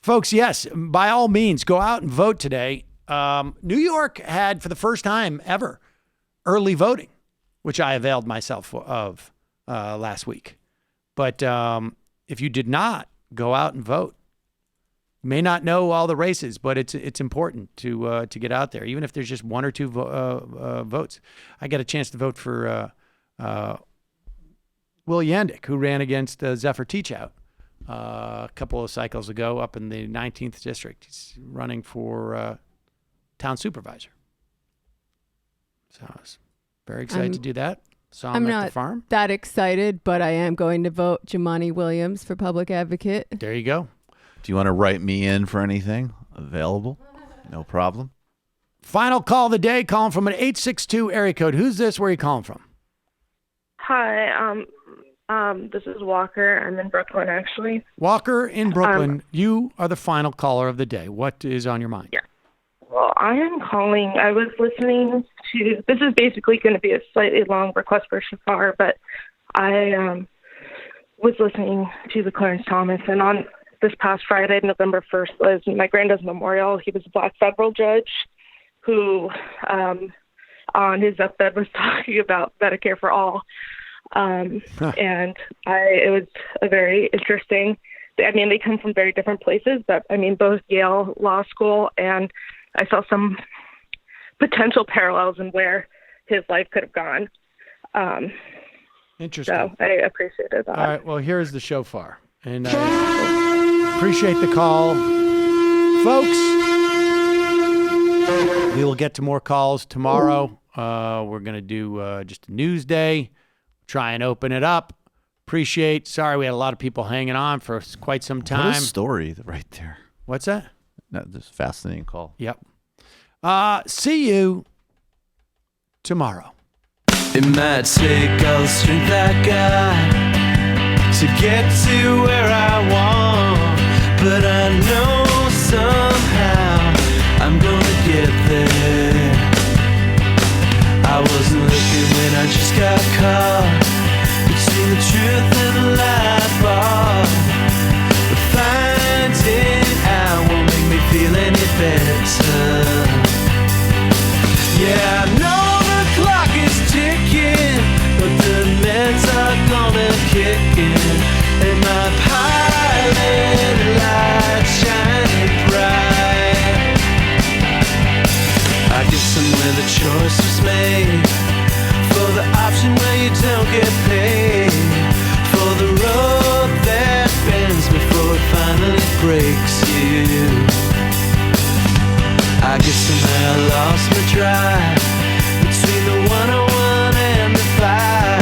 F: Folks, yes, by all means, go out and vote today. New York had, for the first time ever, early voting, which I availed myself of last week. But if you did not go out and vote, you may not know all the races, but it's important to get out there, even if there's just one or two votes. I got a chance to vote for Will Yandick, who ran against Zephyr Teachout a couple of cycles ago up in the 19th district. He's running for town supervisor. So I was very excited to do that. Saw him at the farm.
G: I'm not that excited, but I am going to vote Jumaane Williams for public advocate.
F: There you go.
I: Do you want to write me in for anything? Available. No problem.
F: Final call of the day, calling from an 862 area code. Who's this? Where are you calling from?
P: Hi, this is Walker. I'm in Brooklyn, actually.
F: Walker in Brooklyn. You are the final caller of the day. What is on your mind?
P: Yeah. Well, I am calling. I was listening to, this is basically going to be a slightly long request for Shafar, but I was listening to the Clarence Thomas, and on this past Friday, November 1st, was my granddad's memorial. He was a black federal judge who, on his deathbed, was talking about Medicare for all. And it was a very interesting, I mean, they come from very different places, but I mean, both Yale Law School, and I saw some potential parallels in where his life could have gone.
F: Interesting.
P: So I appreciated that.
F: All right. Well, here's the shofar. And I appreciate the call. Folks, we will get to more calls tomorrow. We're going to do just a news day. Try and open it up. Sorry, we had a lot of people hanging on for quite some time.
I: What a story right there.
F: What's that?
I: No, this fascinating call.
F: Yep. See you tomorrow.
S: It might take all the strength I got to get to where I want, but I know somehow I'm gonna get there. I wasn't looking when I just got caught between the truth and the lie bar, but finding out won't make me feel any better. Yeah, I know the clock is ticking, but the meds are gonna kick in, and my pilot light shining bright. I guess somewhere the choice was made for the option where you don't get paid, for the road that bends before it finally breaks you. I guess somehow I lost my drive between the 101 and the 5.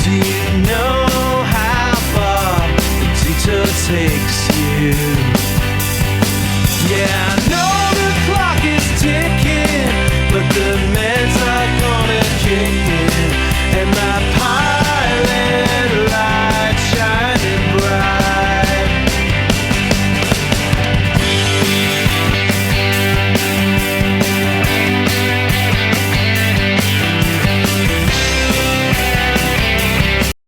S: Do you know how far the detour takes you? Yeah.